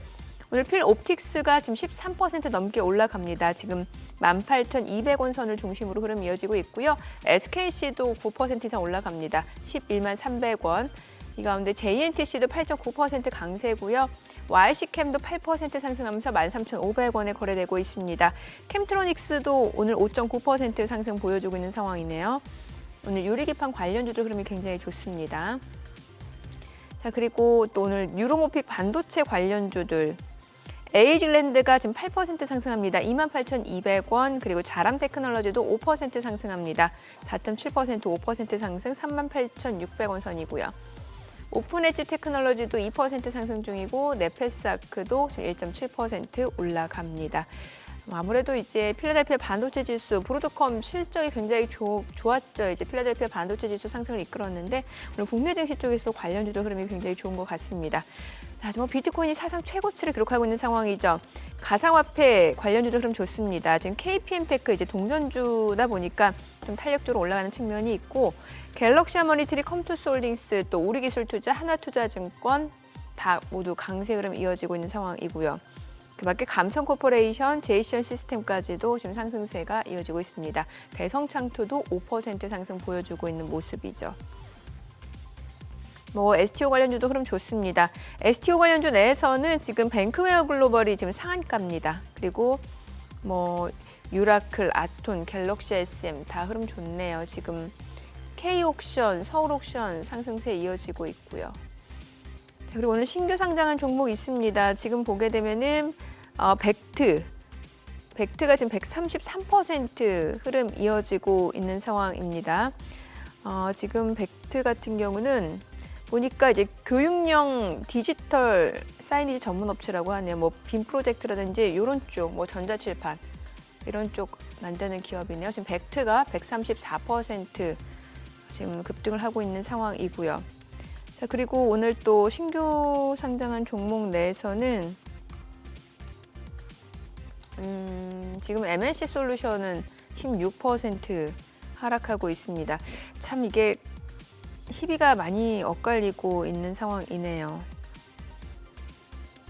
A: 오늘 필옵틱스가 지금 13% 넘게 올라갑니다. 지금 18,200원 선을 중심으로 흐름이 이어지고 있고요. SKC도 9% 이상 올라갑니다. 11만 300원. 이 가운데 JNTC도 8.9% 강세고요. YC캠도 8% 상승하면서 13,500원에 거래되고 있습니다. 캠트로닉스도 오늘 5.9% 상승 보여주고 있는 상황이네요. 오늘 유리기판 관련주들 흐름이 굉장히 좋습니다. 자, 그리고 또 오늘 유로모픽 반도체 관련주들 에이징랜드가 지금 8% 상승합니다. 28,200원. 그리고 자람테크놀로지도 5% 상승합니다. 4.7% 5% 상승 38,600원 선이고요. 오픈엣지 테크놀로지도 2% 상승 중이고 네페스아크도 1.7% 올라갑니다. 아무래도 이제 필라델피아 반도체 지수, 브로드컴 실적이 굉장히 좋았죠. 이제 필라델피아 반도체 지수 상승을 이끌었는데 오늘 국내 증시 쪽에서 관련주도 흐름이 굉장히 좋은 것 같습니다. 자, 지금 비트코인이 사상 최고치를 기록하고 있는 상황이죠. 가상화폐 관련주도 흐름 좋습니다. 지금 KPM테크 이제 동전주다 보니까 좀 탄력적으로 올라가는 측면이 있고 갤럭시 하모니트리, 컴투스홀딩스, 또 우리기술투자, 하나투자증권 다 모두 강세 흐름 이어지고 있는 상황이고요. 그 밖에 감성코퍼레이션, 제이션 시스템까지도 지금 상승세가 이어지고 있습니다. 대성창투도 5% 상승 보여주고 있는 모습이죠. 뭐 STO 관련주도 흐름 좋습니다. STO 관련주 내에서는 지금 뱅크웨어 글로벌이 지금 상한가입니다. 그리고 뭐 유라클, 아톤, 갤럭시 SM 다 흐름 좋네요. 지금 K옥션, 서울옥션 상승세 이어지고 있고요. 자, 그리고 오늘 신규 상장한 종목 있습니다. 지금 보게 되면은 벡트가 지금 133% 흐름 이어지고 있는 상황입니다. 지금 벡트 같은 경우는 보니까 이제 교육용 디지털 사이니지 전문 업체라고 하네요. 뭐 빔 프로젝트라든지 이런 쪽, 뭐 전자칠판 이런 쪽 만드는 기업이네요. 지금 벡트가 134% 지금 급등을 하고 있는 상황이고요. 자, 그리고 오늘 또 신규 상장한 종목 내에서는 지금 MNC 솔루션은 16% 하락하고 있습니다. 참 이게 희비가 많이 엇갈리고 있는 상황이네요.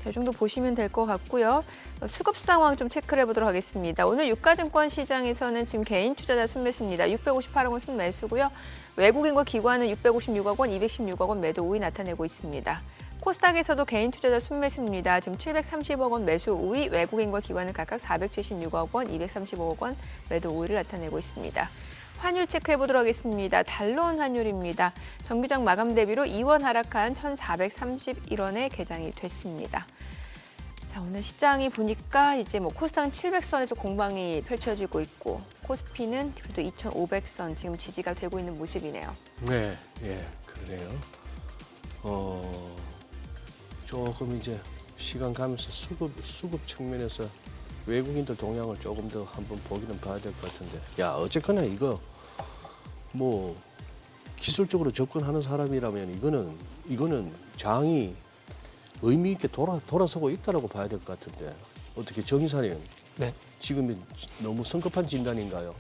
A: 자, 이 정도 보시면 될 것 같고요. 수급 상황 좀 체크를 해보도록 하겠습니다. 오늘 유가증권 시장에서는 지금 개인 투자자 순매수입니다. 658억 원 순매수고요. 외국인과 기관은 656억 원, 216억 원 매도 우위 나타내고 있습니다. 코스닥에서도 개인 투자자 순매수입니다. 지금 730억 원 매수 우위, 외국인과 기관은 각각 476억 원, 235억 원 매도 우위를 나타내고 있습니다. 환율 체크해보도록 하겠습니다. 달러원 환율입니다. 정규장 마감 대비로 2원 하락한 1,431원에 개장이 됐습니다. 자, 오늘 시장이 보니까 이제 뭐 코스닥은 700선에서 공방이 펼쳐지고 있고 코스피는 그래도 2,500선 지금 지지가 되고 있는 모습이네요.
B: 네, 예, 그러네요. 조금 이제 시간 가면서 수급 측면에서 외국인들 동향을 조금 더 한번 보기는 봐야 될 것 같은데, 야, 어쨌거나 이거 뭐 기술적으로 접근하는 사람이라면 이거는 장이 의미 있게 돌아서고 있다라고 봐야 될 것 같은데, 어떻게 정 이사님?
G: 네.
B: 지금 너무 성급한 진단인가요?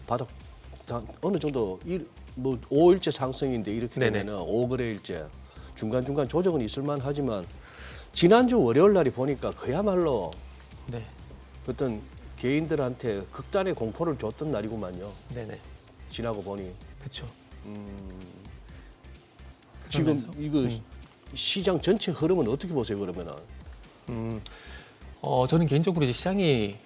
B: 바닥 어느 정도 뭐 5일째 상승인데 이렇게 되면은 5거래일째 중간중간 조정은 있을만 하지만 지난주 월요일 날이 보니까 그야말로
G: 네.
B: 어떤 개인들한테 극단의 공포를 줬던 날이구만요.
G: 네네.
B: 지나고 보니.
G: 그렇죠.
B: 지금 이거 시장 전체 흐름은 어떻게 보세요, 그러면은?
G: 저는 개인적으로 이제 시장이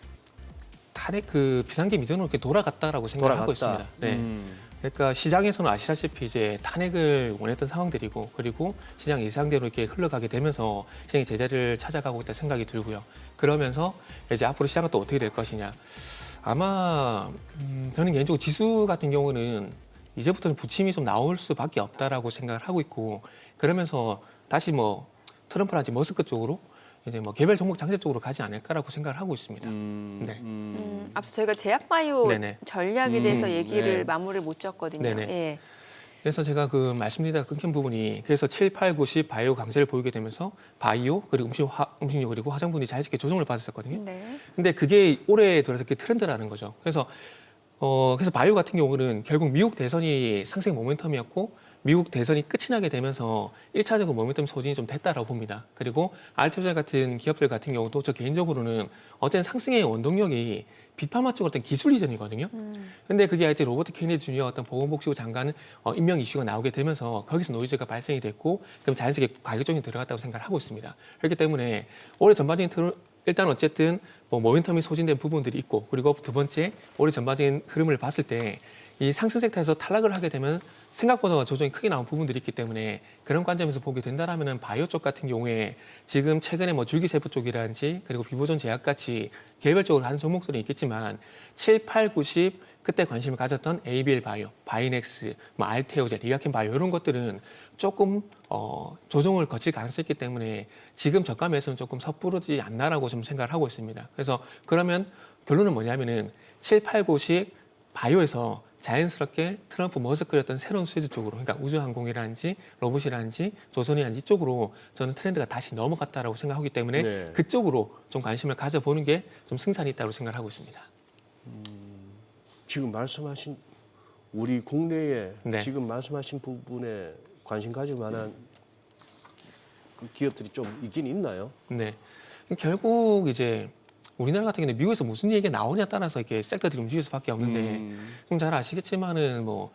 G: 탄핵 그 비상계 미전으로 이렇게 돌아갔다라고 생각을 하고 있습니다. 네. 그러니까 시장에서는 아시다시피 이제 탄핵을 원했던 상황들이고, 그리고 시장 예상대로 이렇게 흘러가게 되면서 시장이 제자리를 찾아가고 있다 생각이 들고요. 그러면서 이제 앞으로 시장은 또 어떻게 될 것이냐. 아마 저는 개인적으로 지수 같은 경우는 이제부터는 부침이 좀 나올 수밖에 없다라고 생각을 하고 있고, 그러면서 다시 뭐 트럼프라든지 머스크 쪽으로 이제 뭐 개별 종목 장세 쪽으로 가지 않을까라고 생각을 하고 있습니다. 네.
A: 앞서 저희가 제약바이오
G: 네네.
A: 전략에 대해서 얘기를
B: 네.
A: 마무리를 못 졌거든요.
G: 네네.
A: 예.
G: 그래서 제가 그 말씀드리다가 끊긴 부분이, 그래서 7, 8, 9, 10 바이오 강세를 보이게 되면서 바이오 그리고 음식료 그리고 화장품이 자연스럽게 조정을 받았었거든요.
A: 네.
G: 근데 그게 올해 들어서 그 트렌드라는 거죠. 그래서 바이오 같은 경우는 결국 미국 대선이 상승 모멘텀이었고, 미국 대선이 끝이 나게 되면서 1차적으로 모멘텀 소진이 좀 됐다라고 봅니다. 그리고 알테오젠 같은 기업들 같은 경우도 저 개인적으로는 어쨌든 상승의 원동력이 빅파마 쪽 어떤 기술 이전이거든요. 근데 그게 이제 로버트 케네디 주니어 어떤 보건복지부 장관 임명 이슈가 나오게 되면서 거기서 노이즈가 발생이 됐고, 그럼 자연스럽게 가격 조정이 들어갔다고 생각을 하고 있습니다. 그렇기 때문에 올해 전반적인 일단 어쨌든 뭐 모멘텀이 소진된 부분들이 있고, 그리고 두 번째 올해 전반적인 흐름을 봤을 때 이 상승 섹터에서 탈락을 하게 되면 생각보다 조정이 크게 나온 부분들이 있기 때문에 그런 관점에서 보게 된다라면은 바이오 쪽 같은 경우에 지금 최근에 뭐 줄기세포 쪽이라든지 그리고 비보존 제약 같이 개별적으로 하는 종목들이 있겠지만 7, 8, 9, 10 그때 관심을 가졌던 ABL 바이오, 바이넥스, 뭐 알테오젠, 리아켄 바이오 이런 것들은 조금 조정을 거칠 가능성이 있기 때문에 지금 저가 매수는 조금 섣부르지 않나라고 좀 생각을 하고 있습니다. 그래서 그러면 결론은 뭐냐면은 7, 8, 9, 10 바이오에서 자연스럽게 트럼프 머스크였던 새로운 수혜주 쪽으로, 그러니까 우주항공이라든지 로봇이라든지 조선이라든지 쪽으로 저는 트렌드가 다시 넘어갔다라고 생각하기 때문에
B: 네.
G: 그쪽으로 좀 관심을 가져보는 게 좀 승산이 있다고 생각을 하고 있습니다.
B: 지금 말씀하신 우리 국내에
G: 네.
B: 지금 말씀하신 부분에 관심 가질 만한 그 기업들이 좀 있긴 있나요?
G: 네. 결국 이제 우리나라 같은 경우는 미국에서 무슨 얘기가 나오냐에 따라서 이렇게 섹터들이 움직일 수밖에 없는데 좀 잘 아시겠지만은 뭐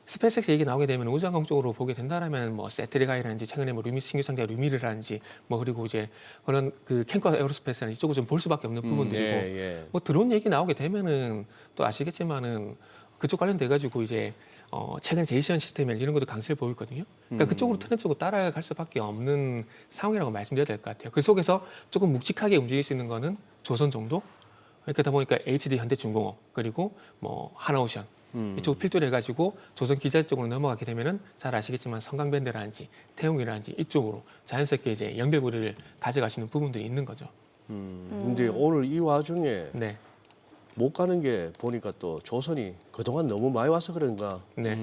G: 스페이스X 얘기 나오게 되면 우주항공 쪽으로 보게 된다라면 뭐 세트리가이라든지 최근에 뭐 루미 신규 상자 루미르라든지 뭐 그리고 이제 그런 그 캔커 에어로스페이스라는 이쪽을 좀 볼 수밖에 없는 부분들이고
B: 예.
G: 뭐 드론 얘기 나오게 되면은 또 아시겠지만은 그쪽 관련돼 가지고 이제 최근 제이션 시스템이나 이런 것도 강세를 보이고 있거든요. 그러니까 그쪽으로 트렌드 쪽으로 따라갈 수밖에 없는 상황이라고 말씀드려야 될 것 같아요. 그 속에서 조금 묵직하게 움직일 수 있는 거는 조선 정도. 그러다 보니까 HD 현대중공업 그리고 뭐 하나오션 이쪽 필두를 해가지고 조선 기자 쪽으로 넘어가게 되면은 잘 아시겠지만 성강밴드라든지 태용이라든지 이쪽으로 자연스럽게 이제 연결고리를 가져가시는 부분들이 있는 거죠.
B: 근데 오늘 이 와중에
G: 네.
B: 못 가는 게 보니까 또 조선이 그동안 너무 많이 와서 그런가.
G: 네.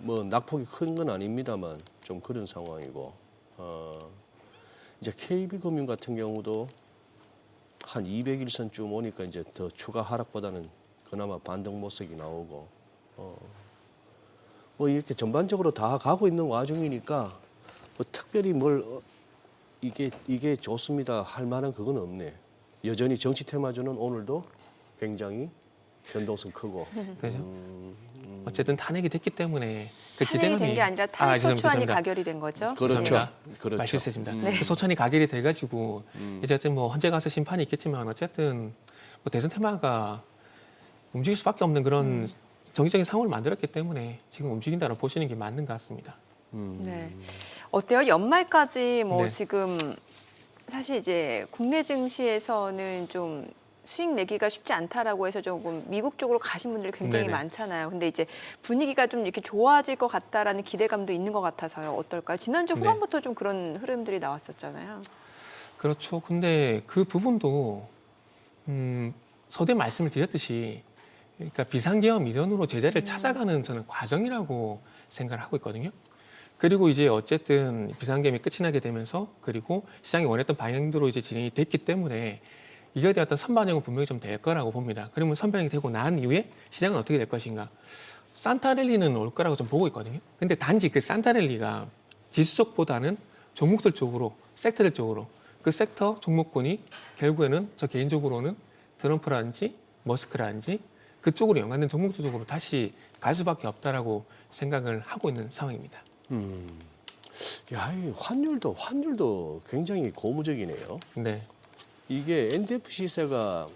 B: 뭐 낙폭이 큰 건 아닙니다만 좀 그런 상황이고. 이제 KB금융 같은 경우도 한 200일선쯤 오니까 이제 더 추가 하락보다는 그나마 반등 모습이 나오고. 뭐 이렇게 전반적으로 다 가고 있는 와중이니까 뭐 특별히 뭘 이게 좋습니다 할 만한 그건 없네. 여전히 정치 테마주는 오늘도 굉장히 변동성 크고.
G: 그죠. 어쨌든 탄핵이 됐기 때문에 그
A: 탄핵이
G: 기대감이
A: 된 게 아니라 탄핵 소추안이
G: 죄송합니다.
A: 가결이 된 거죠.
B: 그렇죠.
G: 죄송합니다.
B: 그렇죠.
G: 말실수했습니다.
A: 네.
G: 그 소천이 가결이 돼가지고 이제 어쨌든 뭐 헌재 가서 심판이 있겠지만 어쨌든 뭐 대선 테마가 움직일 수밖에 없는 그런 정치적인 상황을 만들었기 때문에 지금 움직인다고 보시는 게 맞는 것 같습니다.
A: 네. 어때요? 연말까지 뭐
G: 네.
A: 지금 사실 이제 국내 증시에서는 좀 수익 내기가 쉽지 않다라고 해서 조금 미국 쪽으로 가신 분들이 굉장히
G: 네네.
A: 많잖아요. 근데 이제 분위기가 좀 이렇게 좋아질 것 같다라는 기대감도 있는 것 같아서요. 어떨까요? 지난주 후반부터 좀 그런 흐름들이 나왔었잖아요.
G: 그렇죠. 근데 그 부분도 서두에 말씀을 드렸듯이 그러니까 비상계엄 이전으로 제자리를 찾아가는 저는 과정이라고 생각을 하고 있거든요. 그리고 이제 어쨌든 비상계엄이 끝이 나게 되면서 그리고 시장이 원했던 방향대로 이제 진행이 됐기 때문에 이거에 대한 어떤 선반영은 분명히 좀 될 거라고 봅니다. 그러면 선반영이 되고 난 이후에 시장은 어떻게 될 것인가? 산타랠리는 올 거라고 좀 보고 있거든요. 근데 단지 그 산타랠리가 지수 쪽보다는 종목들 쪽으로, 섹터들 쪽으로 그 섹터 종목군이 결국에는 저 개인적으로는 트럼프라든지 머스크라든지 그쪽으로 연관된 종목들 쪽으로 다시 갈 수밖에 없다라고 생각을 하고 있는 상황입니다.
B: 야, 이 환율도 굉장히 고무적이네요.
G: 네.
B: 이게 NDF 시세가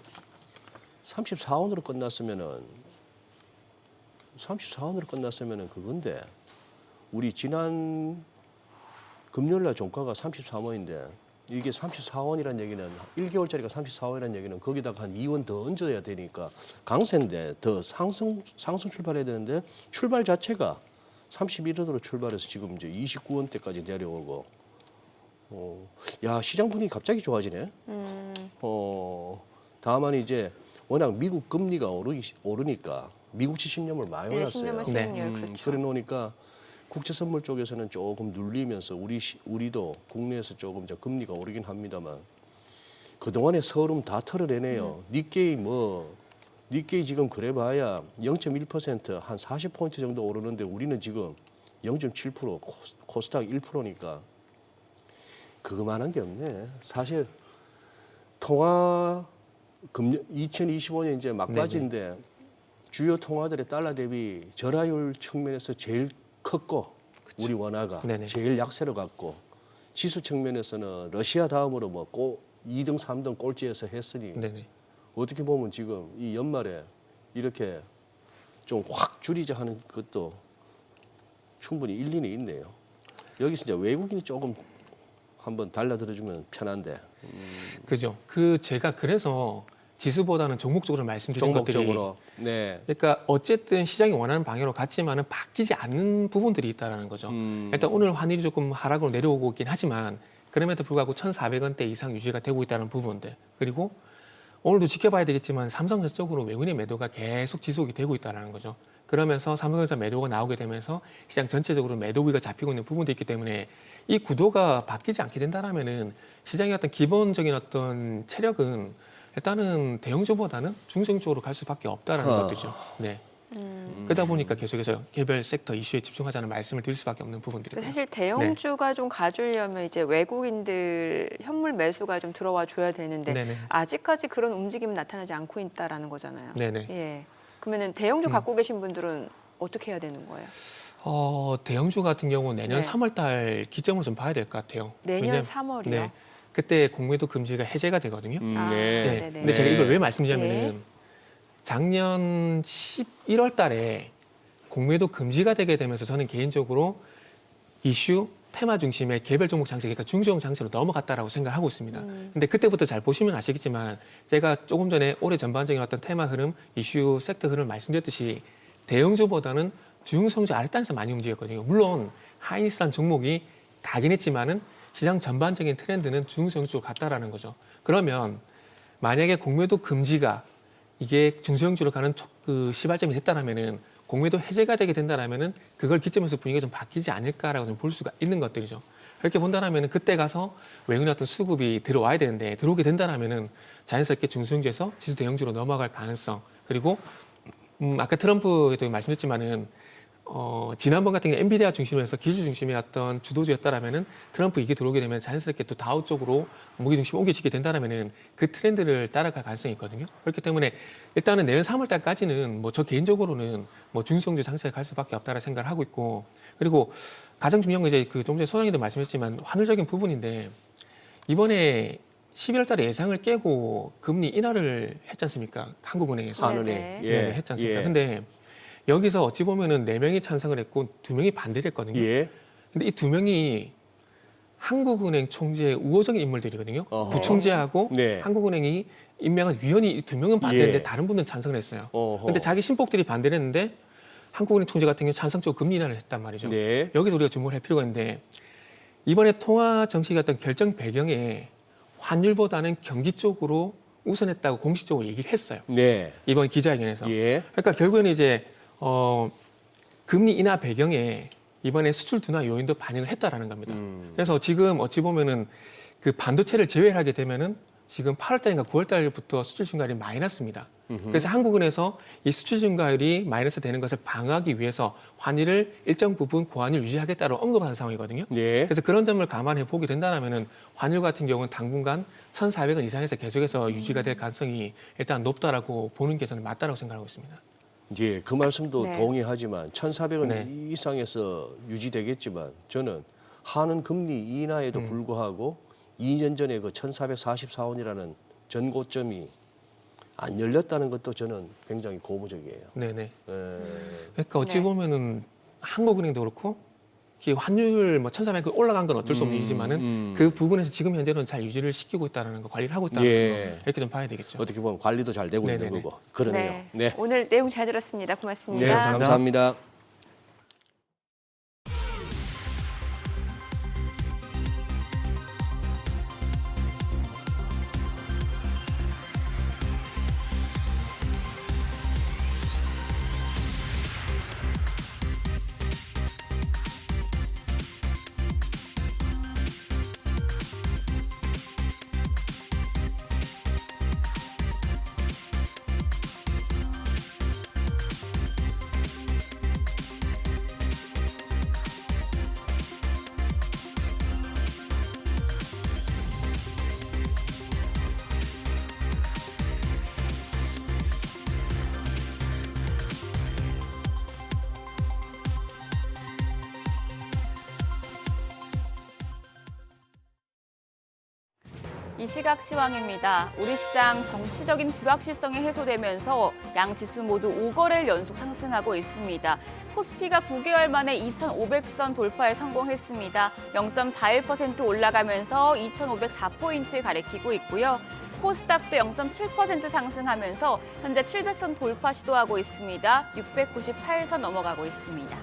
B: 34원으로 끝났으면은 그건데 우리 지난 금요일 날 종가가 33원인데 이게 34원이라는 얘기는 1개월짜리가 34원이라는 얘기는 거기다가 한 2원 더 얹어야 되니까 강세인데 더 상승 출발해야 되는데 출발 자체가 31원으로 출발해서 지금 이제 29원대까지 내려오고 야, 시장 분위기 갑자기 좋아지네. 다만 이제 워낙 미국 금리가 오르니까 미국치 10년물 많이 올랐어요.
A: 10년물 수익률 그렇죠.
B: 그래 놓으니까 국제 선물 쪽에서는 조금 눌리면서 우리도 국내에서 조금 이제 금리가 오르긴 합니다만 그동안의 서름 다 털어내네요. 니케이 지금 그래봐야 0.1% 한 40포인트 정도 오르는데 우리는 지금 0.7% 코스닥 1%니까 그거만한 게 없네. 사실 통화 2025년 이제 막바지인데 주요 통화들의 달러 대비 절하율 측면에서 제일 컸고 우리 원화가
G: 네네.
B: 제일 약세로 갔고 지수 측면에서는 러시아 다음으로 뭐 2등, 3등 꼴찌에서 했으니
G: 네네.
B: 어떻게 보면 지금 이 연말에 이렇게 좀 확 줄이자 하는 것도 충분히 일리는 있네요. 여기서 이제 외국인이 조금 한번 달라들어주면 편한데.
G: 그죠. 제가 그래서 지수보다는 종목적으로 말씀드린 것들이
B: 종목적으로. 네.
G: 그러니까 어쨌든 시장이 원하는 방향으로 갔지만은 바뀌지 않는 부분들이 있다라는 거죠. 일단 오늘 환율이 조금 하락으로 내려오고 있긴 하지만 그럼에도 불구하고 1,400원대 이상 유지가 되고 있다는 부분들. 그리고 오늘도 지켜봐야 되겠지만 삼성전자 쪽으로 외국인의 매도가 계속 지속이 되고 있다는 거죠. 그러면서 삼성전자 매도가 나오게 되면서 시장 전체적으로 매도 우위가 잡히고 있는 부분도 있기 때문에 이 구도가 바뀌지 않게 된다라면은 시장의 어떤 기본적인 어떤 체력은 일단은 대형주보다는 중성 쪽으로 갈 수밖에 없다라는 것들이죠. 네. 그러다 보니까 계속해서 개별 섹터 이슈에 집중하자는 말씀을 드릴 수밖에 없는 부분들이고.
A: 사실 대형주가 좀 가주려면 이제 외국인들 현물 매수가 좀 들어와 줘야 되는데
G: 네네.
A: 아직까지 그런 움직임은 나타나지 않고 있다라는 거잖아요.
G: 네네.
A: 예. 그러면은 대형주 갖고 계신 분들은 어떻게 해야 되는 거예요?
G: 대형주 같은 경우 내년
A: 네.
G: 3월 달 기점으로 좀 봐야 될 것 같아요.
A: 내년 3월이요?
G: 네. 그때 공매도 금지가 해제가 되거든요.
A: 아,
G: 네.
A: 네네.
G: 근데 제가 이걸 왜 말씀드리냐면은
A: 네.
G: 작년 11월 달에 공매도 금지가 되게 되면서 저는 개인적으로 이슈, 테마 중심의 개별 종목 장세, 그러니까 중소형 장세로 넘어갔다라고 생각하고 있습니다. 근데 그때부터 잘 보시면 아시겠지만 제가 조금 전에 올해 전반적인 어떤 테마 흐름, 이슈, 섹터 흐름을 말씀드렸듯이 대형주보다는 중성주 아랫단에서 많이 움직였거든요. 물론 하이닉스란 종목이 가긴 했지만은 시장 전반적인 트렌드는 중소형주로 갔다라는 거죠. 그러면 만약에 공매도 금지가 이게 중소형주로 가는 그 시발점이 됐다라면은 공매도 해제가 되게 된다라면은 그걸 기점에서 분위기가 좀 바뀌지 않을까라고 좀 볼 수가 있는 것들이죠. 그렇게 본다라면은 그때 가서 외국인 어떤 수급이 들어와야 되는데 들어오게 된다라면은 자연스럽게 중소형주에서 지수 대형주로 넘어갈 가능성, 그리고 아까 트럼프에도 말씀드렸지만은 지난번 같은 경우 엔비디아 중심에서 기술 중심의 어떤 주도주였다라면은 트럼프 이게 들어오게 되면 자연스럽게 또 다우 쪽으로 무기 중심 옮겨지게 된다라면은 그 트렌드를 따라갈 가능성이 있거든요. 그렇기 때문에 일단은 내년 3월 달까지는 뭐 저 개인적으로는 뭐 중소형주 장세에 갈 수밖에 없다라 생각을 하고 있고, 그리고 가장 중요한 건 이제 그 좀 전에 소장님도 말씀했지만 환율적인 부분인데 이번에 11월 달에 예상을 깨고 금리 인하를 했지 않습니까? 한국은행에서.
B: 한은행.
A: 네,
G: 네, 했지 않습니까? 근데 여기서 어찌 보면은 4명이 찬성을 했고 2명이 반대를 했거든요.
B: 예.
G: 근데 이 2명이 한국은행 총재의 우호적인 인물들이거든요.
B: 어허.
G: 부총재하고
B: 네.
G: 한국은행이 임명한 위원이 이 2명은 반대했는데
B: 예.
G: 다른 분들은 찬성을 했어요.
B: 어허.
G: 근데 자기 신복들이 반대를 했는데 한국은행 총재 같은 경우 찬성적으로 금리 인하를 했단 말이죠.
B: 네.
G: 여기서 우리가 주목을 할 필요가 있는데 이번에 통화 정책의 어떤 결정 배경에 환율보다는 경기 쪽으로 우선했다고 공식적으로 얘기를 했어요.
B: 네.
G: 이번 기자회견에서.
B: 예.
G: 그러니까 결국에는 이제 금리 인하 배경에 이번에 수출 둔화 요인도 반영을 했다라는 겁니다. 그래서 지금 어찌 보면은 그 반도체를 제외하게 되면은 지금 8월 달인가 9월 달부터 수출 증가율이 마이너스입니다. 그래서 한국은에서 이 수출 증가율이 마이너스 되는 것을 방어하기 위해서 환율을 일정 부분 고환율 유지하겠다고 언급한 상황이거든요.
B: 네.
G: 그래서 그런 점을 감안해 보게 된다면은 환율 같은 경우는 당분간 1,400원 이상에서 계속해서 유지가 될 가능성이 일단 높다라고 보는 게 저는 맞다라고 생각하고 있습니다.
B: 예, 그 말씀도
A: 네.
B: 동의하지만 1,400원
G: 네.
B: 이상에서 유지되겠지만 저는 한은 금리 인하에도 불구하고 2년 전에 그 1,444원이라는 전고점이 안 열렸다는 것도 저는 굉장히 고무적이에요.
G: 네네.
B: 예.
G: 그러니까 어찌
A: 네.
G: 보면은 한국은행도 그렇고 이 환율 뭐 1,400 올라간 건 어쩔 수 없는 일이지만은 그 부분에서 지금 현재는 잘 유지를 시키고 있다는 거, 관리를 하고 있다는
B: 예.
G: 거 이렇게 좀 봐야 되겠죠.
B: 어떻게 보면 관리도 잘 되고 있는
G: 네네네.
B: 거고 그러네요. 네.
A: 오늘 내용 잘 들었습니다. 고맙습니다.
B: 네, 감사합니다.
F: 이 시각 시황입니다. 우리 시장 정치적인 불확실성이 해소되면서 양 지수 모두 5거래일 연속 상승하고 있습니다. 코스피가 9개월 만에 2,500선 돌파에 성공했습니다. 0.41% 올라가면서 2,504포인트 가리키고 있고요. 코스닥도 0.7% 상승하면서 현재 700선 돌파 시도하고 있습니다. 698선 넘어가고 있습니다.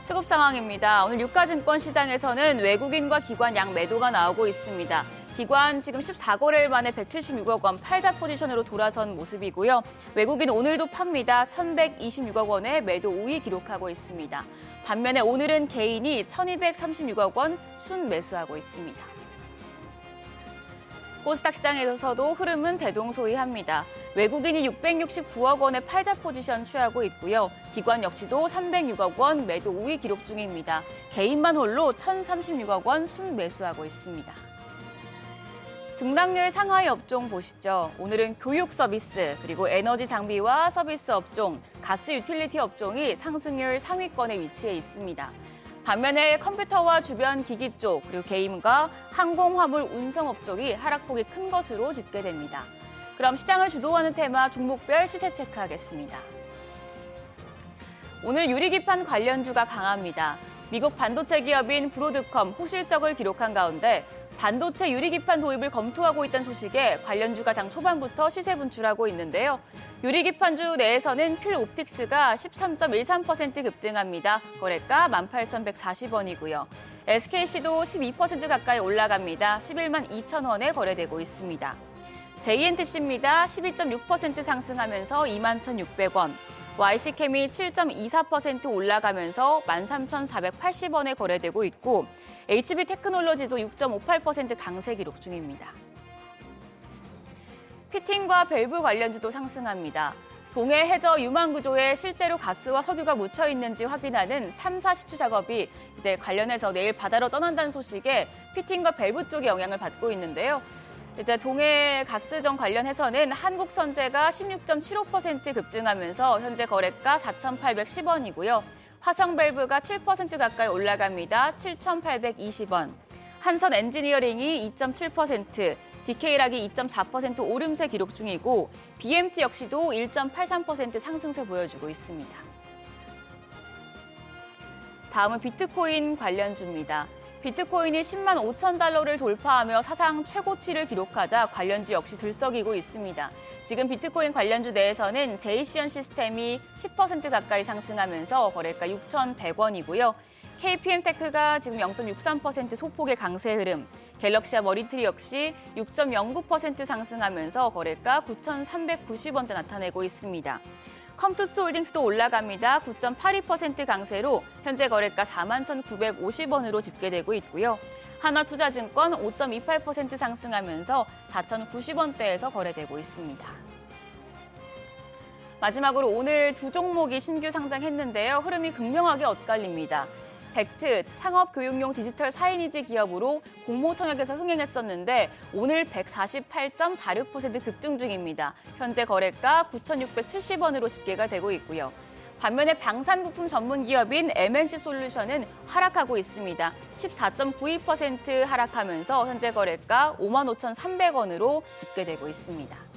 F: 수급 상황입니다. 오늘 유가증권 시장에서는 외국인과 기관 양 매도가 나오고 있습니다. 기관 지금 14거래일 만에 176억 원 팔자 포지션으로 돌아선 모습이고요. 외국인 오늘도 팝니다. 1,126억 원의 매도 우위 기록하고 있습니다. 반면에 오늘은 개인이 1,236억 원 순매수하고 있습니다. 코스닥 시장에서도 흐름은 대동소이합니다. 외국인이 669억 원의 팔자 포지션 취하고 있고요. 기관 역시도 306억 원 매도 우위 기록 중입니다. 개인만 홀로 1,036억 원 순매수하고 있습니다. 등락률 상하이 업종 보시죠. 오늘은 교육 서비스, 그리고 에너지 장비와 서비스 업종, 가스 유틸리티 업종이 상승률 상위권에 위치해 있습니다. 반면에 컴퓨터와 주변 기기 쪽, 그리고 게임과 항공, 화물, 운송 업종이 하락폭이 큰 것으로 집계됩니다. 그럼 시장을 주도하는 테마 종목별 시세 체크하겠습니다. 오늘 유리기판 관련주가 강합니다. 미국 반도체 기업인 브로드컴 호실적을 기록한 가운데 반도체 유리기판 도입을 검토하고 있다는 소식에 관련주가 장 초반부터 시세 분출하고 있는데요. 유리기판주 내에서는 필옵틱스가 13.13% 급등합니다. 거래가 18,140원이고요. SKC도 12% 가까이 올라갑니다. 11만 2천 원에 거래되고 있습니다. JNTC입니다. 12.6% 상승하면서 21,600원. YC캠이 7.24% 올라가면서 13,480원에 거래되고 있고 HB테크놀로지도 6.58% 강세 기록 중입니다. 피팅과 밸브 관련주도 상승합니다. 동해 해저 유망 구조에 실제로 가스와 석유가 묻혀 있는지 확인하는 탐사 시추 작업이 이제 관련해서 내일 바다로 떠난다는 소식에 피팅과 밸브 쪽에 영향을 받고 있는데요. 이제 동해 가스정 관련해서는 한국선제가 16.75% 급등하면서 현재 거래가 4,810원이고요. 화성밸브가 7% 가까이 올라갑니다. 7,820원. 한선 엔지니어링이 2.7%, DK락이 2.4% 오름세 기록 중이고 BMT 역시도 1.83% 상승세 보여주고 있습니다. 다음은 비트코인 관련주입니다. 비트코인이 10만 5천 달러를 돌파하며 사상 최고치를 기록하자 관련주 역시 들썩이고 있습니다. 지금 비트코인 관련주 내에서는 제이시언 시스템이 10% 가까이 상승하면서 거래가 6,100원이고요. KPM테크가 지금 0.63% 소폭의 강세 흐름, 갤럭시와 머리트리 역시 6.09% 상승하면서 거래가 9,390원대 나타내고 있습니다. 컴투스홀딩스도 올라갑니다. 9.82% 강세로 현재 거래가 41,950원으로 집계되고 있고요. 하나투자증권 5.28% 상승하면서 4,090원대에서 거래되고 있습니다. 마지막으로 오늘 두 종목이 신규 상장했는데요. 흐름이 극명하게 엇갈립니다. 벡트, 상업교육용 디지털 사이니지 기업으로 공모청약에서 흥행했었는데 오늘 148.46% 급등 중입니다. 현재 거래가 9,670원으로 집계가 되고 있고요. 반면에 방산부품 전문 기업인 MNC솔루션은 하락하고 있습니다. 14.92% 하락하면서 현재 거래가 55,300원으로 집계되고 있습니다.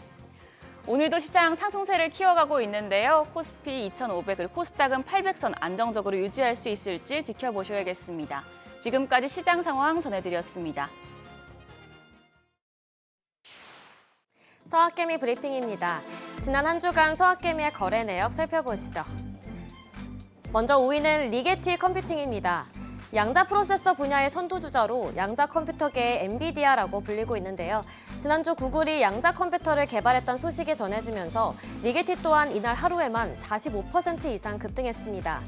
F: 오늘도 시장 상승세를 키워가고 있는데요. 코스피 2,500을 코스닥은 800선 안정적으로 유지할 수 있을지 지켜보셔야겠습니다. 지금까지 시장 상황 전해드렸습니다.
H: 서학개미 브리핑입니다. 지난 한 주간 서학개미의 거래 내역 살펴보시죠. 먼저 5위는 리게티 컴퓨팅입니다. 양자 프로세서 분야의 선두주자로 양자 컴퓨터계의 엔비디아라고 불리고 있는데요. 지난주 구글이 양자 컴퓨터를 개발했다는 소식이 전해지면서 리게티 또한 이날 하루에만 45% 이상 급등했습니다.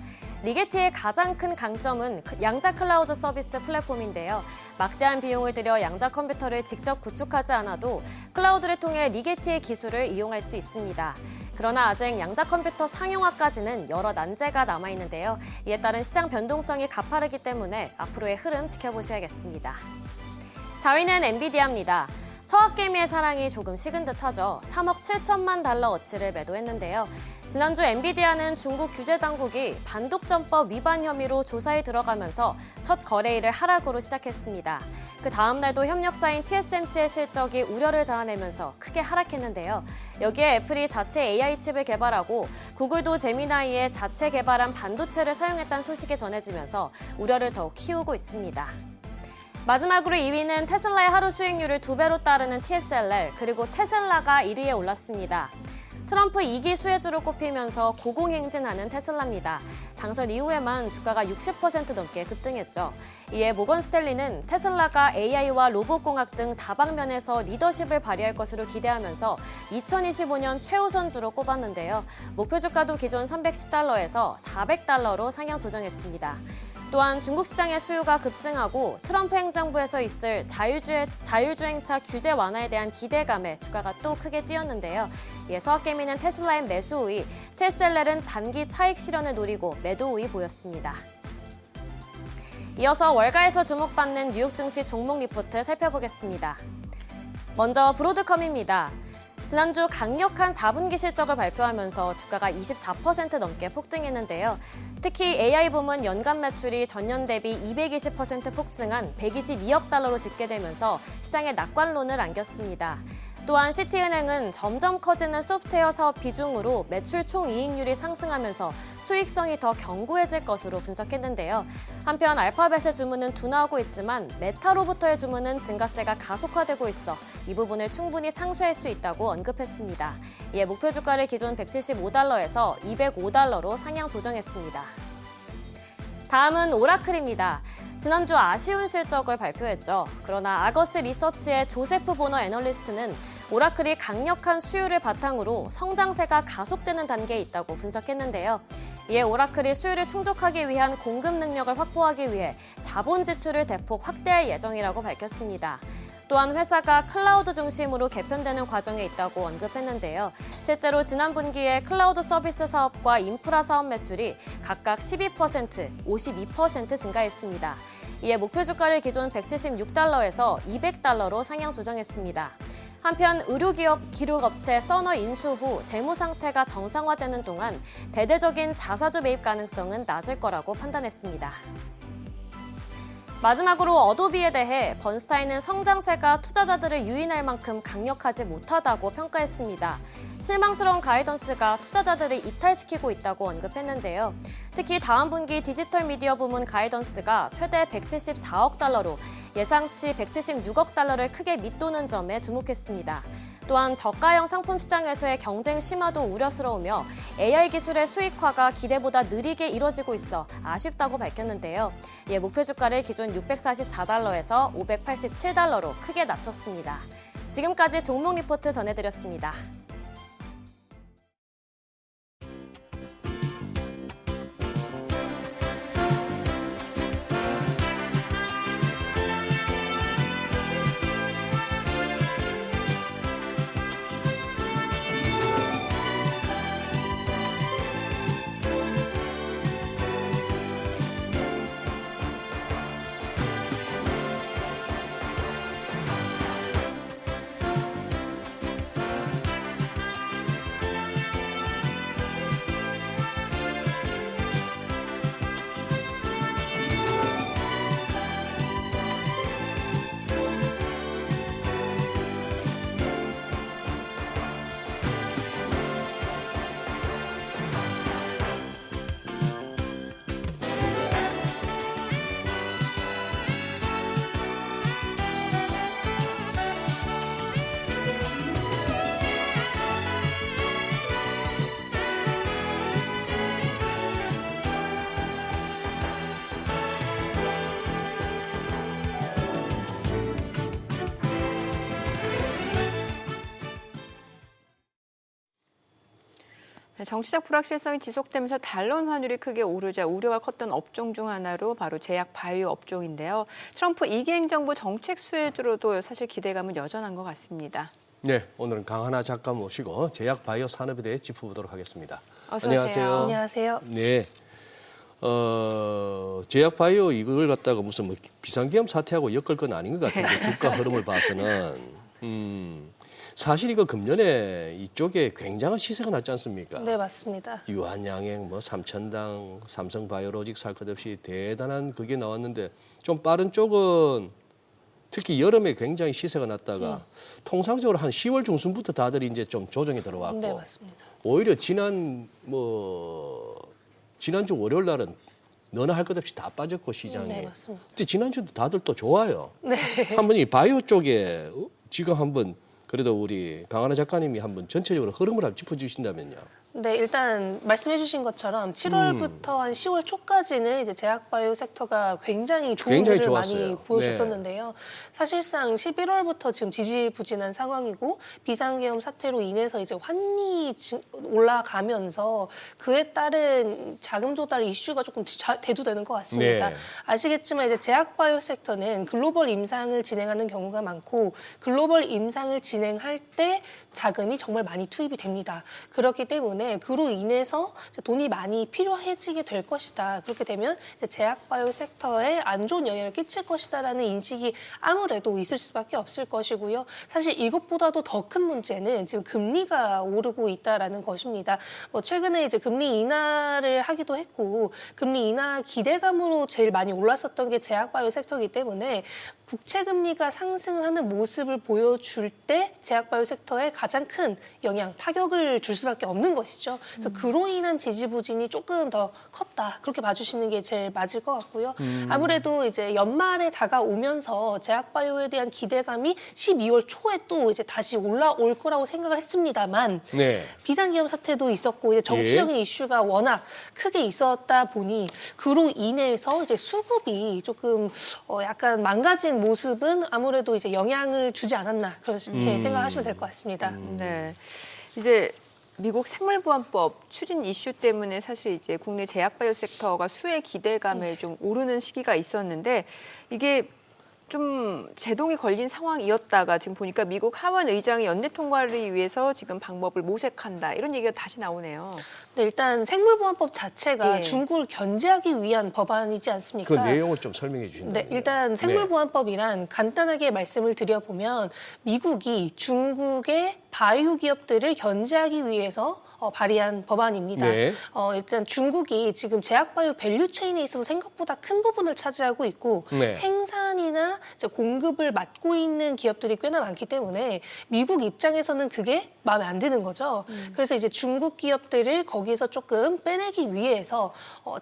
H: 리게티의 가장 큰 강점은 양자 클라우드 서비스 플랫폼인데요. 막대한 비용을 들여 양자 컴퓨터를 직접 구축하지 않아도 클라우드를 통해 리게티의 기술을 이용할 수 있습니다. 그러나 아직 양자 컴퓨터 상용화까지는 여러 난제가 남아있는데요. 이에 따른 시장 변동성이 가파르기 때문에 앞으로의 흐름 지켜보셔야겠습니다. 4위는 엔비디아입니다. 서학개미의 사랑이 조금 식은 듯하죠. 3억 7천만 달러 어치를 매도했는데요. 지난주 엔비디아는 중국 규제 당국이 반독점법 위반 혐의로 조사에 들어가면서 첫 거래일을 하락으로 시작했습니다. 그 다음 날도 협력사인 TSMC의 실적이 우려를 자아내면서 크게 하락했는데요. 여기에 애플이 자체 AI 칩을 개발하고 구글도 제미나이의 자체 개발한 반도체를 사용했다는 소식이 전해지면서 우려를 더욱 키우고 있습니다. 마지막으로 2위는 테슬라의 하루 수익률을 2배로 따르는 TSLR, 그리고 테슬라가 1위에 올랐습니다. 트럼프 2기 수혜주로 꼽히면서 고공행진하는 테슬라입니다. 당선 이후에만 주가가 60% 넘게 급등했죠. 이에 모건 스탠리는 테슬라가 AI와 로봇공학 등 다방면에서 리더십을 발휘할 것으로 기대하면서 2025년 최우선주로 꼽았는데요. 목표 주가도 기존 310달러에서 400달러로 상향 조정했습니다. 또한 중국 시장의 수요가 급증하고 트럼프 행정부에서 있을 자율주행차 규제 완화에 대한 기대감에 주가가 또 크게 뛰었는데요. 이에 서학개미는 테슬라의 매수 우위, TSLR은 단기 차익 실현을 노리고 매도 우위 보였습니다. 이어서 월가에서 주목받는 뉴욕 증시 종목 리포트 살펴보겠습니다. 먼저 브로드컴입니다. 지난주 강력한 4분기 실적을 발표하면서 주가가 24% 넘게 폭등했는데요. 특히 AI 부문 연간 매출이 전년 대비 220% 폭증한 122억 달러로 집계되면서 시장에 낙관론을 안겼습니다. 또한 시티은행은 점점 커지는 소프트웨어 사업 비중으로 매출 총이익률이 상승하면서 수익성이 더 견고해질 것으로 분석했는데요. 한편 알파벳의 주문은 둔화하고 있지만 메타로부터의 주문은 증가세가 가속화되고 있어 이 부분을 충분히 상쇄할 수 있다고 언급했습니다. 이에 목표 주가를 기존 175달러에서 205달러로 상향 조정했습니다. 다음은 오라클입니다. 지난주 아쉬운 실적을 발표했죠. 그러나 아거스 리서치의 조세프 보너 애널리스트는 오라클이 강력한 수요를 바탕으로 성장세가 가속되는 단계에 있다고 분석했는데요. 이에 오라클이 수요를 충족하기 위한 공급 능력을 확보하기 위해 자본 지출을 대폭 확대할 예정이라고 밝혔습니다. 또한 회사가 클라우드 중심으로 개편되는 과정에 있다고 언급했는데요. 실제로 지난 분기에 클라우드 서비스 사업과 인프라 사업 매출이 각각 12%, 52% 증가했습니다. 이에 목표 주가를 기존 176달러에서 200달러로 상향 조정했습니다. 한편 의료기업 기록업체 서너 인수 후 재무 상태가 정상화되는 동안 대대적인 자사주 매입 가능성은 낮을 거라고 판단했습니다. 마지막으로 어도비에 대해 번스타인은 성장세가 투자자들을 유인할 만큼 강력하지 못하다고 평가했습니다. 실망스러운 가이던스가 투자자들을 이탈시키고 있다고 언급했는데요. 특히 다음 분기 디지털 미디어 부문 가이던스가 최대 174억 달러로 예상치 176억 달러를 크게 밑도는 점에 주목했습니다. 또한 저가형 상품 시장에서의 경쟁 심화도 우려스러우며 AI 기술의 수익화가 기대보다 느리게 이뤄지고 있어 아쉽다고 밝혔는데요. 이에 목표 주가를 기존 644달러에서 587달러로 크게 낮췄습니다. 지금까지 종목 리포트 전해드렸습니다.
A: 정치적 불확실성이 지속되면서 달러 환율이 크게 오르자 우려가 컸던 업종 중 하나로 바로 제약 바이오 업종인데요. 트럼프 2기 행정부 정책 수혜주로도 사실 기대감은 여전한 것 같습니다.
B: 네, 오늘은 강하나 작가 모시고 제약 바이오 산업에 대해 짚어보도록 하겠습니다.
A: 어서 오세요.
I: 안녕하세요.
B: 네. 제약 바이오 이걸 갖다가 무슨 뭐 비상계엄 사태하고 엮을 건 아닌 것 같은데 주가 흐름을 봐서는 사실 이거 금년에 이쪽에 굉장한 시세가 났지 않습니까?
I: 네, 맞습니다.
B: 유한양행, 뭐 삼천당, 삼성바이오로직 살 것 없이 대단한 그게 나왔는데 좀 빠른 쪽은 특히 여름에 굉장히 시세가 났다가 통상적으로 한 10월 중순부터 다들 이제 좀 조정이 들어왔고
I: 네, 맞습니다.
B: 오히려 지난주 월요일 날은 너나 할 것 없이 다 빠졌고 시장이.
I: 네, 맞습니다.
B: 근데 지난주도 다들 또 좋아요.
I: 네.
B: 한번 이 바이오 쪽에 지금 한번 그래도 우리 강하나 작가님이 한번 전체적으로 흐름을 한번 짚어주신다면요.
I: 네, 일단 말씀해주신 것처럼 7월부터 한 10월 초까지는 이제 제약바이오 섹터가 굉장히 좋은
B: 굉장히
I: 흐름을
B: 좋았어요.
I: 많이 보여줬었는데요. 사실상 11월부터 지금 지지부진한 상황이고 비상계엄 사태로 인해서 이제 환이 올라가면서 그에 따른 자금 조달 이슈가 조금 대두되는 것 같습니다.
B: 네.
I: 아시겠지만 이제 제약바이오 섹터는 글로벌 임상을 진행하는 경우가 많고 글로벌 임상을 진행할 때 자금이 정말 많이 투입이 됩니다. 그렇기 때문에 때문에 그로 인해서 이제 돈이 많이 필요해지게 될 것이다. 그렇게 되면 이제 제약바이오 섹터에 안 좋은 영향을 끼칠 것이다라는 인식이 아무래도 있을 수밖에 없을 것이고요. 사실 이것보다도 더 큰 문제는 지금 금리가 오르고 있다라는 것입니다. 뭐 최근에 이제 금리 인하를 하기도 했고 금리 인하 기대감으로 제일 많이 올랐었던 게 제약바이오 섹터이기 때문에 국채 금리가 상승하는 모습을 보여줄 때 제약바이오 섹터에 가장 큰 영향, 타격을 줄 수밖에 없는 것이죠. 그래서 그로 인한 지지부진이 조금 더 컸다. 그렇게 봐주시는 게 제일 맞을 것 같고요. 아무래도 이제 연말에 다가오면서 제약바이오에 대한 기대감이 12월 초에 또 이제 다시 올라올 거라고 생각을 했습니다만
B: 네.
I: 비상계엄 사태도 있었고 이제 정치적인 이슈가 워낙 크게 있었다 보니 그로 인해서 이제 수급이 조금 약간 망가진 모습은 아무래도 이제 영향을 주지 않았나 그렇게 생각하시면 될 것 같습니다.
A: 네. 이제 미국 생물보안법 추진 이슈 때문에 사실 이제 국내 제약바이오 섹터가 수혜 기대감에 좀 오르는 시기가 있었는데 이게 좀 제동이 걸린 상황이었다가 지금 보니까 미국 하원 의장이 연내 통과를 위해서 지금 방법을 모색한다 이런 얘기가 다시 나오네요.
I: 네, 일단 생물보안법 자체가
A: 예.
I: 중국을 견제하기 위한 법안이지 않습니까?
B: 그 내용을 좀 설명해 주신다면.
I: 네, 일단 생물보안법이란 간단하게 말씀을 드려보면 미국이 중국의 바이오 기업들을 견제하기 위해서 발의한 법안입니다.
B: 네.
I: 일단 중국이 지금 제약바이오 밸류체인에 있어서 생각보다 큰 부분을 차지하고 있고
B: 네.
I: 생산이나 이제 공급을 맡고 있는 기업들이 꽤나 많기 때문에 미국 입장에서는 그게 마음에 안 드는 거죠. 그래서 이제 중국 기업들을 거기에서 조금 빼내기 위해서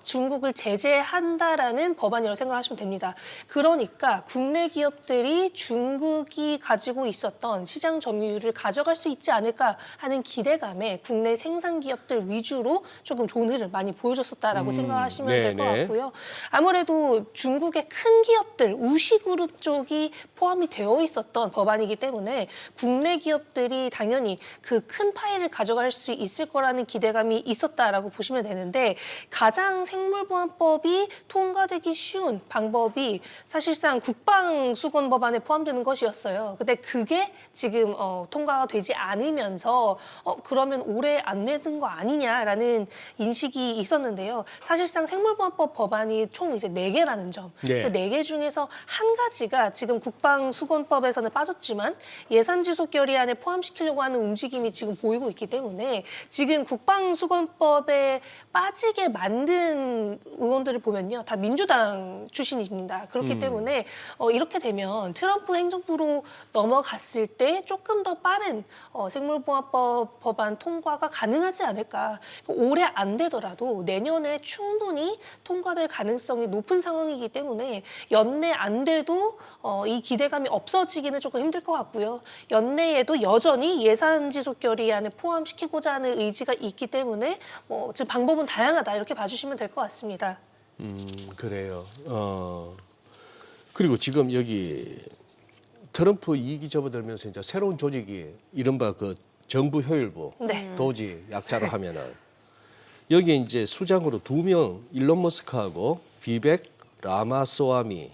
I: 중국을 제재한다라는 법안이라고 생각하시면 됩니다. 그러니까 국내 기업들이 중국이 가지고 있었던 시장 점유율을 가져갈 수 있지 않을까 하는 기대감에 국내 생산 기업들 위주로 조금 좋은 흐름 많이 보여줬었다라고 생각을 하시면 될 것
B: 네네.
I: 같고요. 아무래도 중국의 큰 기업들, 우시그룹 쪽이 포함이 되어 있었던 법안이기 때문에 국내 기업들이 당연히 그 큰 파일을 가져갈 수 있을 거라는 기대감이 있었다라고 보시면 되는데 가장 생물보안법이 통과되기 쉬운 방법이 사실상 국방수건 법안에 포함되는 것이었어요. 근데 그게 지금 통과가 되지 않으면서 그러면 올해 안 내는 거 아니냐라는 인식이 있었는데요. 사실상 생물보안법 법안이 총 이제 4개라는 점.
B: 네.
I: 그 4개 중에서 한 가지가 지금 국방수건법에서는 빠졌지만 예산지속 결의안에 포함시키려고 하는 움직임이 지금 보이고 있기 때문에 지금 국방수건법에 빠지게 만든 의원들을 보면요. 다 민주당 출신입니다. 그렇기 때문에 이렇게 되면 트럼프 행정부로 넘어갔을 때 조금 더 빠른 생물보안법 법안 통과가 가능하지 않을까. 올해 안 되더라도 내년에 충분히 통과될 가능성이 높은 상황이기 때문에 연내 안 돼도 이 기대감이 없어지기는 조금 힘들 것 같고요. 연내에도 여전히 예산지속 결의안에 포함시키고자 하는 의지가 있기 때문에 지금 방법은 다양하다 이렇게 봐주시면 될 것 같습니다.
B: 그래요. 그리고 지금 여기 트럼프 2기 접어들면서 이제 새로운 조직이 이른바 그 정부 효율부
I: 네.
B: 도지 약자로 하면은 여기에 이제 수장으로 2명 일론 머스크하고 비벡 라마스와미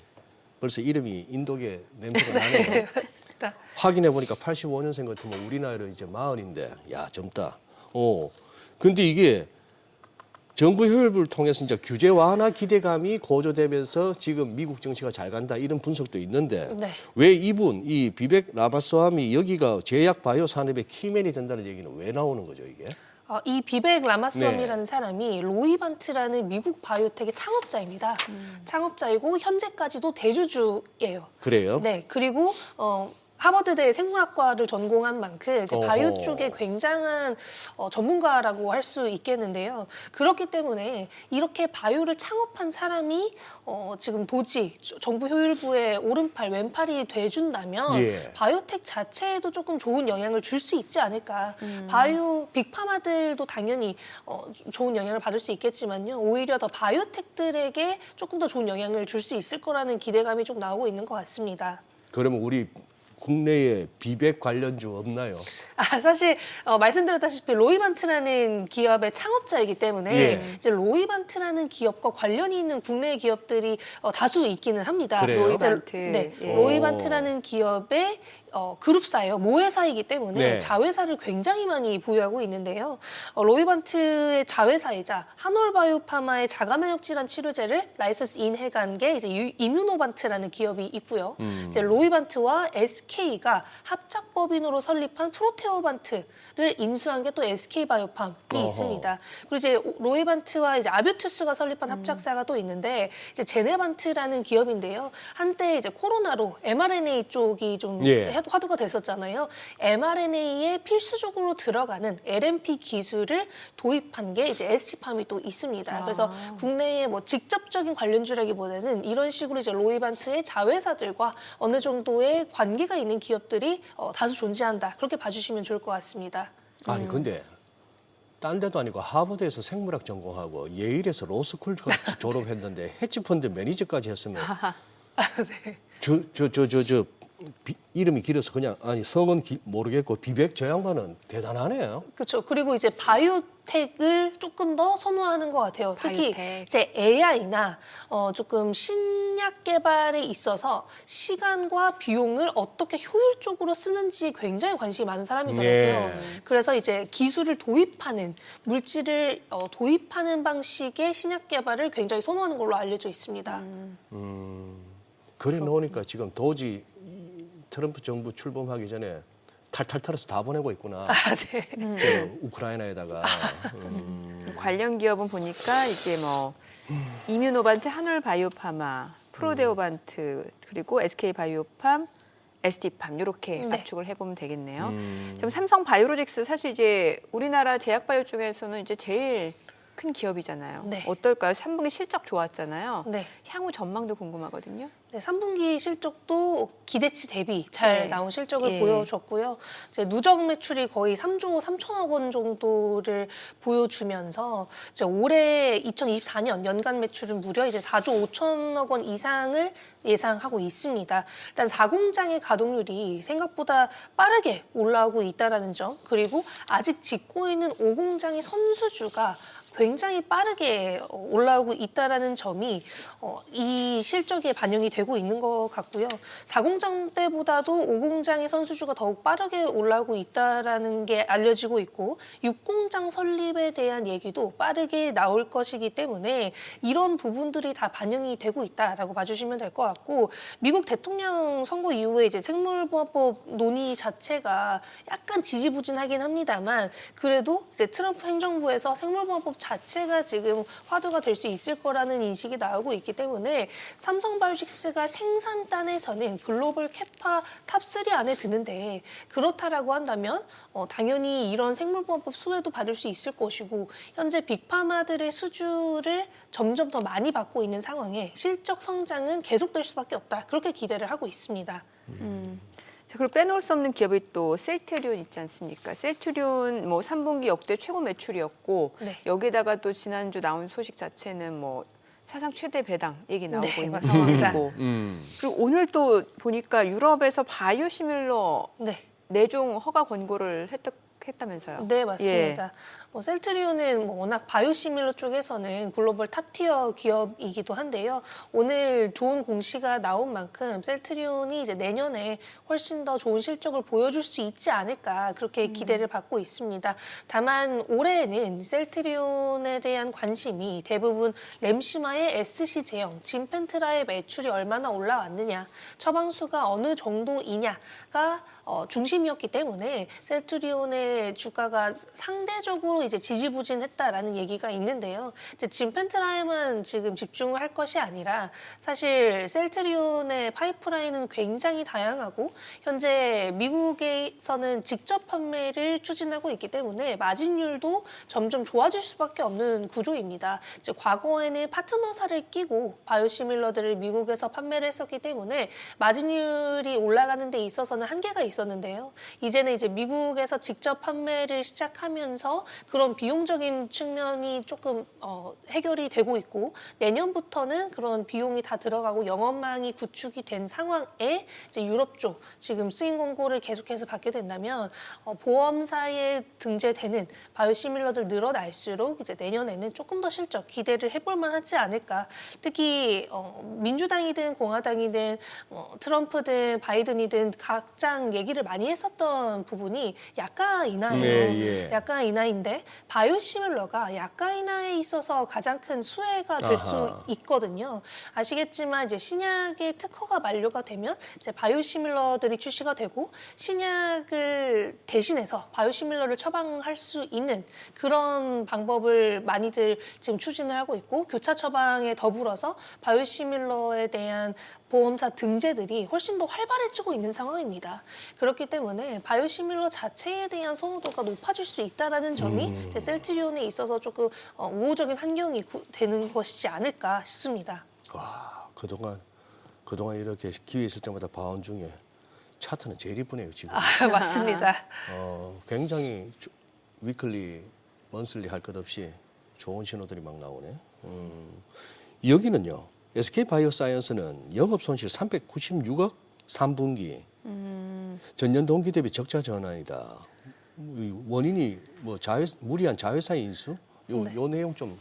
B: 벌써 이름이 인도계 냄새가 나네요.
I: 맞습니다.
B: 확인해 보니까 85년생 같으면 우리 나이로 이제 40인데 야 젊다. 근데 이게 정부 효율부를 통해서 이제 규제 완화 기대감이 고조되면서 지금 미국 정치가 잘 간다 이런 분석도 있는데
I: 네.
B: 왜 이 비벡 라마스와미 여기가 제약 바이오 산업의 키맨이 된다는 얘기는 왜 나오는 거죠 이게?
I: 이 비벡 라마스와미라는 사람이 로이반트라는 미국 바이오텍의 창업자입니다. 창업자이고 현재까지도 대주주예요.
B: 그래요?
I: 네, 그리고 하버드대 생물학과를 전공한 만큼 이제 바이오
B: 어허.
I: 쪽에 굉장한 전문가라고 할 수 있겠는데요. 그렇기 때문에 이렇게 바이오를 창업한 사람이 지금 도지 정부 효율부의 오른팔 왼팔이 돼준다면
B: 예.
I: 바이오텍 자체에도 조금 좋은 영향을 줄 수 있지 않을까. 바이오 빅파마들도 당연히 좋은 영향을 받을 수 있겠지만요. 오히려 더 바이오텍들에게 조금 더 좋은 영향을 줄 수 있을 거라는 기대감이 좀 나오고 있는 것 같습니다.
B: 그러면 우리 국내에 비백 관련주 없나요?
I: 사실 말씀드렸다시피 로이반트라는 기업의 창업자이기 때문에
B: 예.
I: 이제 로이반트라는 기업과 관련이 있는 국내 기업들이 다수 있기는 합니다.
B: 그래요?
A: 로이반트.
I: 네,
A: 예.
I: 로이반트라는 기업의 그룹사예요. 모회사이기 때문에
B: 네.
I: 자회사를 굉장히 많이 보유하고 있는데요. 로이반트의 자회사이자 한올바이오파마의 자가면역 질환 치료제를 라이선스 인해간 게 이제 이뮤노반트라는 기업이 있고요. 이제 로이반트와 SK가 합작법인으로 설립한 프로테오반트를 인수한 게 또 SK바이오팜이
B: 어허.
I: 있습니다. 그리고 이제 로이반트와 이제 아뷰투스가 설립한 합작사가 또 있는데 이제 제네반트라는 기업인데요. 한때 이제 코로나로 mRNA 쪽이 좀
B: 예.
I: 화두가 됐었잖아요. mRNA에 필수적으로 들어가는 LNP 기술을 도입한 게 이제 ST팜이 또 있습니다. 그래서 국내에 뭐 직접적인 관련주라기보다는 이런 식으로 이제 로이반트의 자회사들과 어느 정도의 관계가 있는 기업들이 다수 존재한다. 그렇게 봐주시면 좋을 것 같습니다.
B: 아니 근데 딴 데도 아니고 하버드에서 생물학 전공하고 예일에서 로스쿨 졸업했는데 헤지펀드 매니저까지 했으면
I: 네.
B: 이름이 길어서 그냥 아니 성은 모르겠고 비백 저 양반은 대단하네요.
I: 그렇죠. 그리고 이제 바이오텍을 조금 더 선호하는 것 같아요. 특히
E: 바이오텍.
I: 이제 AI나 조금 신약 개발에 있어서 시간과 비용을 어떻게 효율적으로 쓰는지 굉장히 관심이 많은 사람이더라고요.
B: 예.
I: 그래서 이제 기술을 도입하는 물질을 도입하는 방식의 신약 개발을 굉장히 선호하는 걸로 알려져 있습니다.
B: 그래 놓으니까 지금 도저히 트럼프 정부 출범하기 전에 탈탈 털어서 다 보내고 있구나.
I: 네.
B: 저 우크라이나에다가.
A: 관련 기업은 보니까 이제 뭐 이뮤노반트, 한올바이오파마, 프로데오반트 그리고 SK바이오팜, ST팜 이렇게
I: 네.
A: 압축을 해보면 되겠네요. 그럼 삼성바이오로직스 사실 이제 우리나라 제약바이오 중에서는 이제 제일 큰 기업이잖아요.
I: 네.
A: 어떨까요? 3분기 실적 좋았잖아요.
I: 네.
A: 향후 전망도 궁금하거든요.
I: 네, 3분기 실적도 기대치 대비 잘
A: 네.
I: 나온 실적을
A: 예.
I: 보여줬고요. 이제 누적 매출이 거의 3조 3천억 원 정도를 보여주면서 이제 올해 2024년 연간 매출은 무려 이제 4조 5천억 원 이상을 예상하고 있습니다. 일단 4공장의 가동률이 생각보다 빠르게 올라오고 있다라는 점, 그리고 아직 짓고 있는 5공장의 선수주가 굉장히 빠르게 올라오고 있다라는 점이 이 실적에 반영이 되고 있는 것 같고요. 4공장 때보다도 5공장의 선수주가 더욱 빠르게 올라오고 있다라는 게 알려지고 있고 6공장 설립에 대한 얘기도 빠르게 나올 것이기 때문에 이런 부분들이 다 반영이 되고 있다라고 봐주시면 될 것 같고 미국 대통령 선거 이후에 이제 생물보호법 논의 자체가 약간 지지부진하긴 합니다만 그래도 이제 트럼프 행정부에서 생물보호법 자체가 지금 화두가 될 수 있을 거라는 인식이 나오고 있기 때문에 삼성바이오틱스가 생산단에서는 글로벌 캐파 탑3 안에 드는데 그렇다라고 한다면 당연히 이런 생물보호법 수혜도 받을 수 있을 것이고 현재 빅파마들의 수주를 점점 더 많이 받고 있는 상황에 실적 성장은 계속될 수밖에 없다. 그렇게 기대를 하고 있습니다.
A: 자, 그리고 빼놓을 수 없는 기업이 또 셀트리온 있지 않습니까? 셀트리온 뭐 3분기 역대 최고 매출이었고
I: 네.
A: 여기다가 또 지난주 나온 소식 자체는 뭐 사상 최대 배당 얘기 나오고
I: 네,
A: 있는
I: 맞습니다.
A: 상황이고 그리고 오늘 또 보니까 유럽에서 바이오시밀러
I: 네.
A: 내종 허가 권고를 했다면서요?
I: 네, 맞습니다. 셀트리온은 워낙 바이오시밀러 쪽에서는 글로벌 탑티어 기업이기도 한데요. 오늘 좋은 공시가 나온 만큼 셀트리온이 이제 내년에 훨씬 더 좋은 실적을 보여줄 수 있지 않을까 그렇게 기대를 받고 있습니다. 다만 올해에는 셀트리온에 대한 관심이 대부분 램시마의 SC 제형, 진펜트라의 매출이 얼마나 올라왔느냐, 처방수가 어느 정도이냐가 중심이었기 때문에 셀트리온의 주가가 상대적으로 이제 지지부진했다라는 얘기가 있는데요. 이제 진펜트라에만 지금 집중을 할 것이 아니라 사실 셀트리온의 파이프라인은 굉장히 다양하고 현재 미국에서는 직접 판매를 추진하고 있기 때문에 마진율도 점점 좋아질 수밖에 없는 구조입니다. 이제 과거에는 파트너사를 끼고 바이오시밀러들을 미국에서 판매를 했었기 때문에 마진율이 올라가는 데 있어서는 한계가 있었는데요. 이제는 이제 미국에서 직접 직접 판매를 시작하면서 그런 비용적인 측면이 조금 해결이 되고 있고 내년부터는 그런 비용이 다 들어가고 영업망이 구축이 된 상황에 이제 유럽 쪽 지금 승인 권고를 계속해서 받게 된다면 보험사에 등재되는 바이오시밀러들 늘어날수록 이제 내년에는 조금 더 실적 기대를 해볼 만하지 않을까. 특히 민주당이든 공화당이든 트럼프든 바이든이든 각장 얘기를 많이 했었던 부분이 약가 인하예요.
B: 예.
I: 약가 인하인데 바이오시밀러가 약가 인하에 있어서 가장 큰 수혜가 될 수 있거든요. 아시겠지만 이제 신약의 특허가 만료가 되면 이제 바이오시밀러들이 출시가 되고 신약을 대신해서 바이오시밀러를 처방할 수 있는 그런 방법을 많이들 지금 추진을 하고 있고 교차 처방에 더불어서 바이오시밀러에 대한 보험사 등재들이 훨씬 더 활발해지고 있는 상황입니다. 그렇기 때문에 바이오시밀러 자체에 대한 선호도가 높아질 수 있다는 점이 이제 셀트리온에 있어서 조금 우호적인 환경이 되는 것이지 않을까 싶습니다.
B: 와, 그동안 이렇게 기회 있을 때마다 봐온 중에 차트는 제일 이쁘네요, 지금.
I: 맞습니다.
B: 굉장히 위클리, 먼슬리 할 것 없이 좋은 신호들이 막 나오네. 여기는요. SK바이오사이언스는 영업 손실 396억 3분기. 전년 동기 대비 적자 전환이다. 원인이 뭐 무리한 자회사 인수? 요 내용 좀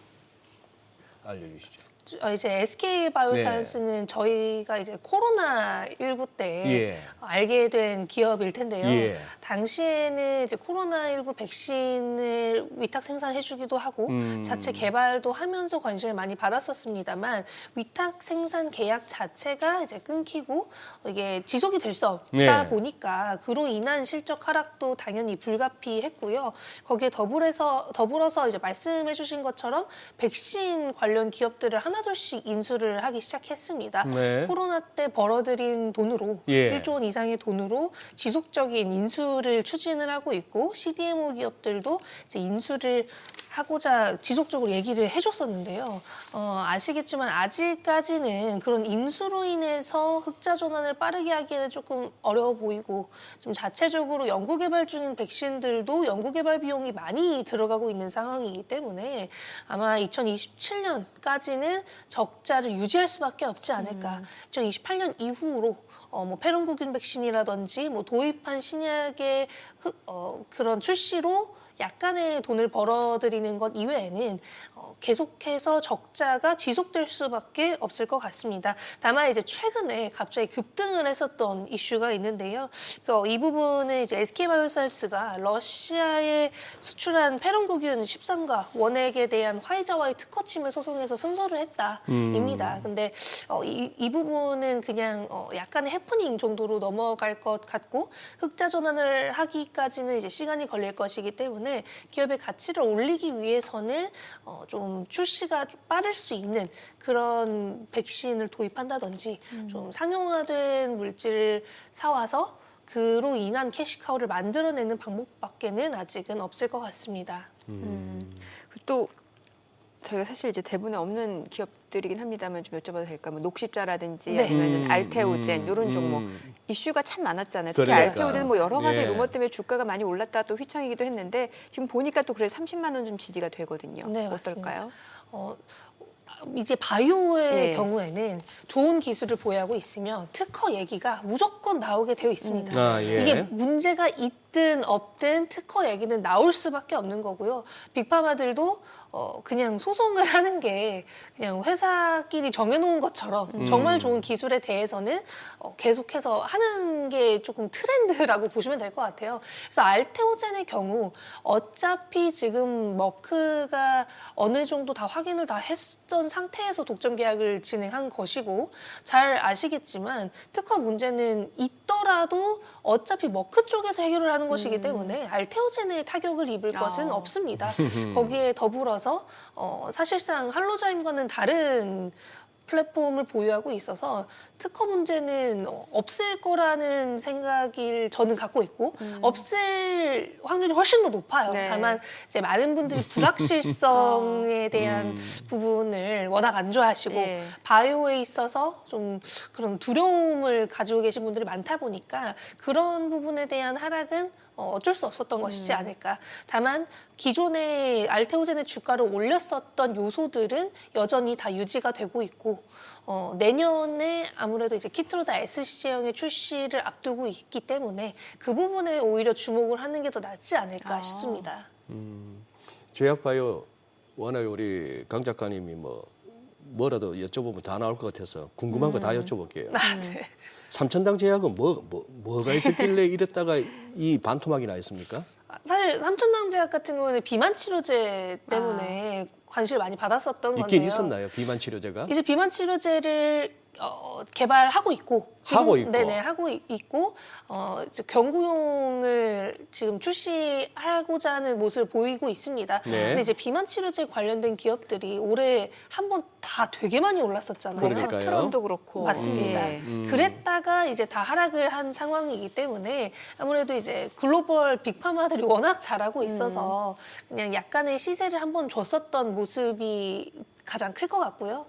B: 알려주시죠.
I: 이제 SK 바이오사이언스는 저희가 이제 코로나19 때 알게 된 기업일 텐데요. 당시에는 이제 코로나19 백신을 위탁 생산해주기도 하고 자체 개발도 하면서 관심을 많이 받았었습니다만 위탁 생산 계약 자체가 이제 끊기고 이게 지속이 될 수 없다 보니까 그로 인한 실적 하락도 당연히 불가피했고요. 거기에 더불어서 이제 말씀해주신 것처럼 백신 관련 기업들을 하나둘씩 인수를 하기 시작했습니다. 코로나 때 벌어들인 돈으로 1조 원 이상의 돈으로 지속적인 인수를 추진을 하고 있고 CDMO 기업들도 이제 인수를 하고자 지속적으로 얘기를 해줬었는데요. 아시겠지만 아직까지는 그런 인수로 인해서 흑자 전환을 빠르게 하기에는 조금 어려워 보이고 좀 자체적으로 연구개발 중인 백신들도 연구개발 비용이 많이 들어가고 있는 상황이기 때문에 아마 2027년까지는 적자를 유지할 수밖에 없지 않을까. 2028년 이후로 뭐 페론구균 백신이라든지 뭐 도입한 신약의 그런 출시로 약간의 돈을 벌어들이는 것 이외에는 계속해서 적자가 지속될 수밖에 없을 것 같습니다. 다만 이제 최근에 갑자기 급등을 했었던 이슈가 있는데요. 이 부분은 이제 SK바이오사이언스가 러시아에 수출한 페론구균 13가 원액에 대한 화이자와의 특허 침해 소송에서 승소를 했다입니다. 근데 이 부분은 그냥 약간의 해프닝 정도로 넘어갈 것 같고 흑자 전환을 하기까지는 이제 시간이 걸릴 것이기 때문에 기업의 가치를 올리기 위해서는 좀 출시가 좀 빠를 수 있는 그런 백신을 도입한다든지 좀 상용화된 물질을 사와서 그로 인한 캐시카우를 만들어내는 방법밖에는 아직은 없을 것 같습니다.
A: 또 저희가 사실 이제 대본에 없는 기업들이긴 합니다만 좀 여쭤봐도 될까요? 뭐 녹십자라든지 아니면 알테오젠 이런 종목 이슈가 참 많았잖아요. 특히 알테오젠은 뭐 여러 가지 루머 때문에 주가가 많이 올랐다 또 휘청이기도 했는데 지금 보니까 또 그래서 30만 원 좀 지지가 되거든요.
I: 네,
A: 어떨까요?
I: 이제 바이오의 경우에는 좋은 기술을 보유하고 있으면 특허 얘기가 무조건 나오게 되어 있습니다. 이게 문제가 있든 없든 특허 얘기는 나올 수밖에 없는 거고요. 빅파마들도 그냥 소송을 하는 게 그냥 회사끼리 정해놓은 것처럼 정말 좋은 기술에 대해서는 계속해서 하는 게 조금 트렌드라고 보시면 될 것 같아요. 그래서 알테오젠의 경우 어차피 지금 머크가 어느 정도 다 확인을 다 했던 상태에서 독점 계약을 진행한 것이고 잘 아시겠지만 특허 문제는 있더라도 어차피 머크 쪽에서 해결을 하는 것이기 때문에 알테오젠에 타격을 입을 것은 없습니다. 거기에 더불어서 사실상 할로자임과는 다른 플랫폼을 보유하고 있어서 특허 문제는 없을 거라는 생각을 저는 갖고 있고 없을 확률이 훨씬 더 높아요. 다만 이제 많은 분들이 불확실성에 대한 부분을 워낙 안 좋아하시고 바이오에 있어서 좀 그런 두려움을 가지고 계신 분들이 많다 보니까 그런 부분에 대한 하락은 어쩔 수 없었던 것이지 않을까. 다만 기존의 알테오젠의 주가를 올렸었던 요소들은 여전히 다 유지가 되고 있고 내년에 아무래도 이제 키트로다 SC제형의 출시를 앞두고 있기 때문에 그 부분에 오히려 주목을 하는 게 더 낫지 않을까 싶습니다.
B: 제약바이오 워낙 우리 강 작가님이 뭐라도 여쭤보면 다 나올 것 같아서 궁금한 거 다 여쭤볼게요.
I: 네.
B: 삼천당 제약은 뭐가 있었길래 이랬다가 이 반토막이 나 있습니까?
I: 사실 삼천당 제약 같은 경우는 비만 치료제 때문에 관심을 많이 받았었던 건데요.
B: 있긴 있었나요? 비만 치료제가?
I: 이제 비만 치료제를 개발하고 있고
B: 하고 있고.
I: 네네 하고 있고 이제 경구용을 지금 출시하고자 하는 모습을 보이고 있습니다.
B: 네.
I: 근데 이제 비만 치료제 관련된 기업들이 올해 한 번 다 되게 많이 올랐었잖아요.
B: 그러니까요.
A: 프론도 그렇고.
I: 맞습니다.
A: 예.
I: 그랬다가 이제 다 하락을 한 상황이기 때문에 아무래도 이제 글로벌 빅파마들이 워낙 잘하고 있어서 그냥 약간의 시세를 한번 줬었던 모습이 가장 클 것 같고요.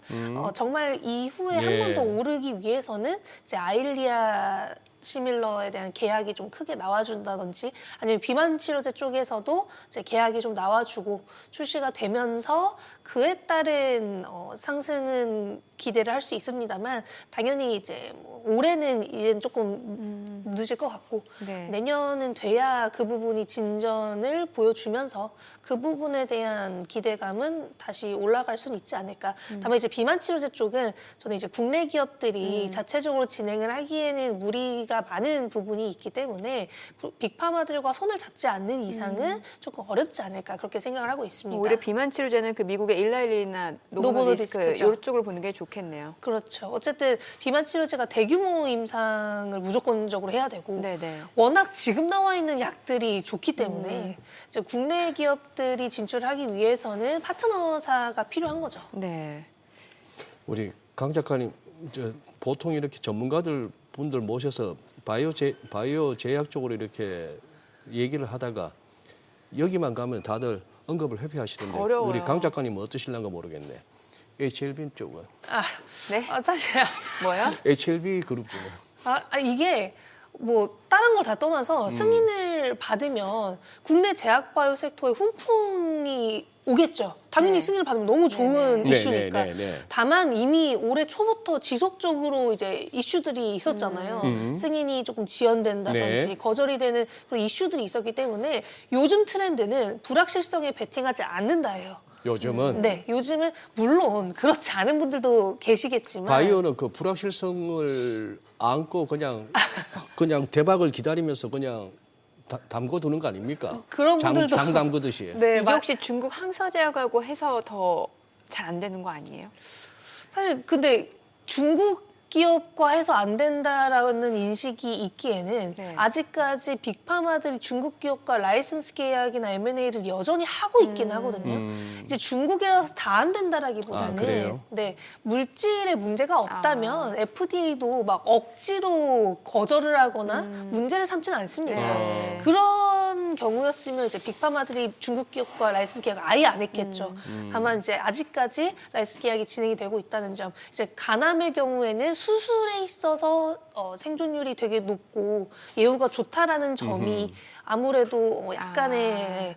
I: 정말 이후에 한 번 더 오르기 위해서는 이제 아일리아 시밀러에 대한 계약이 좀 크게 나와준다든지 아니면 비만 치료제 쪽에서도 이제 계약이 좀 나와주고 출시가 되면서 그에 따른 상승은 기대를 할 수 있습니다만 당연히 이제 올해는 이제 조금 늦을 것 같고
A: 네.
I: 내년은 돼야 그 부분이 진전을 보여주면서 그 부분에 대한 기대감은 다시 올라갈 수는 있지 않을까. 다만 이제 비만 치료제 쪽은 저는 이제 국내 기업들이 자체적으로 진행을 하기에는 무리가 많은 부분이 있기 때문에 빅파마들과 손을 잡지 않는 이상은 조금 어렵지 않을까 그렇게 생각을 하고 있습니다.
A: 오히려 비만 치료제는 그 미국의 일라일리나 노보노디스크
I: 노보노디스크죠.
A: 이쪽을 보는 게 좋겠네요.
I: 그렇죠. 어쨌든 비만 치료제가 대규모 임상을 무조건적으로 해야 되고
A: 네네.
I: 워낙 지금 나와 있는 약들이 좋기 때문에 이제 국내 기업들이 진출하기 위해서는 파트너사가 필요한 거죠.
A: 네.
B: 우리 강 작가님 보통 이렇게 분들 모셔서 바이오 제약 쪽으로 이렇게 얘기를 하다가 여기만 가면 다들 언급을 회피하시던데
A: 어려워요.
B: 우리 강 작가님은 어떠실란가 모르겠네. HLB 쪽은
A: 네?
I: 사실
A: 뭐요?
B: HLB 그룹 쪽은
I: 이게 뭐 다른 걸 다 떠나서 승인을 받으면 국내 제약 바이오 섹터에 훈풍이 오겠죠. 당연히
A: 네.
I: 승인을 받으면 너무 좋은
B: 네,
I: 이슈니까.
B: 네, 네, 네.
I: 다만 이미 올해 초부터 지속적으로 이제 이슈들이 있었잖아요. 승인이 조금 지연된다든지
B: 네.
I: 거절이 되는 그런 이슈들이 있었기 때문에 요즘 트렌드는 불확실성에 베팅하지 않는다예요.
B: 요즘은
I: 네, 요즘은 물론 그렇지 않은 분들도 계시겠지만
B: 바이오는 그 불확실성을 안고 그냥 대박을 기다리면서 그냥 담궈두는 거 아닙니까?
I: 그런 분들도
B: 장 담그듯이.
I: 네,
A: 이게 혹시 중국 항서제약하고 해서 더 잘 안 되는 거 아니에요?
I: 사실 근데 중국 기업과 해서 안 된다라는 인식이 있기에는
A: 네.
I: 아직까지 빅파마들이 중국 기업과 라이선스 계약이나 M&A를 여전히 하고 있긴 하거든요. 이제 중국이라서 다 안 된다라기보다는
B: 그래요?
I: 네, 물질에 문제가 없다면 FDA도 막 억지로 거절을 하거나 문제를 삼지는 않습니다.
A: 네.
I: 그런 경우였으면 이제 빅파마들이 중국 기업과 라이선스 계약을 아예 안 했겠죠. 다만 이제 아직까지 라이선스 계약이 진행이 되고 있다는 점. 이제 가남의 경우에는 수술에 있어서 생존율이 되게 높고 예후가 좋다라는 점이 아무래도 약간의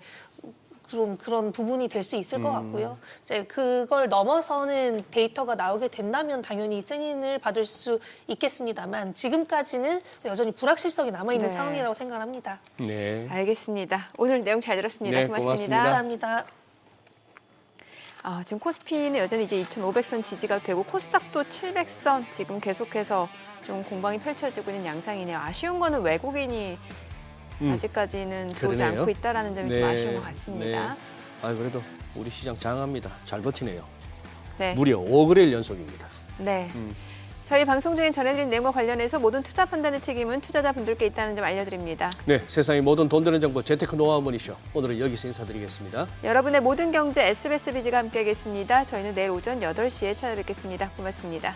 I: 좀 그런 부분이 될 수 있을 것 같고요. 이제 그걸 넘어서는 데이터가 나오게 된다면 당연히 승인을 받을 수 있겠습니다만 지금까지는 여전히 불확실성이 남아있는
A: 네.
I: 상황이라고 생각합니다.
B: 네.
A: 알겠습니다. 오늘 내용 잘 들었습니다.
B: 네,
A: 고맙습니다.
B: 고맙습니다.
I: 감사합니다.
A: 지금 코스피는 여전히 이제 2,500선 지지가 되고 코스닥도 700선 지금 계속해서 좀 공방이 펼쳐지고 있는 양상이네요. 아쉬운 거는 외국인이 아직까지는 들어오지
B: 그러네요.
A: 않고 있다는 점이 좀 아쉬운 것 같습니다.
B: 그래도 우리 시장 장합니다. 잘 버티네요.
A: 네.
B: 무려 5거래일 연속입니다.
A: 네. 저희 방송 중에 전해드린 내용과 관련해서 모든 투자 판단의 책임은 투자자분들께 있다는 점 알려드립니다.
B: 네, 세상의 모든 돈 되는 정보 재테크 노하우 머니쇼. 오늘은 여기서 인사드리겠습니다.
A: 여러분의 모든 경제 SBS 비즈가 함께하겠습니다. 저희는 내일 오전 8시에 찾아뵙겠습니다. 고맙습니다.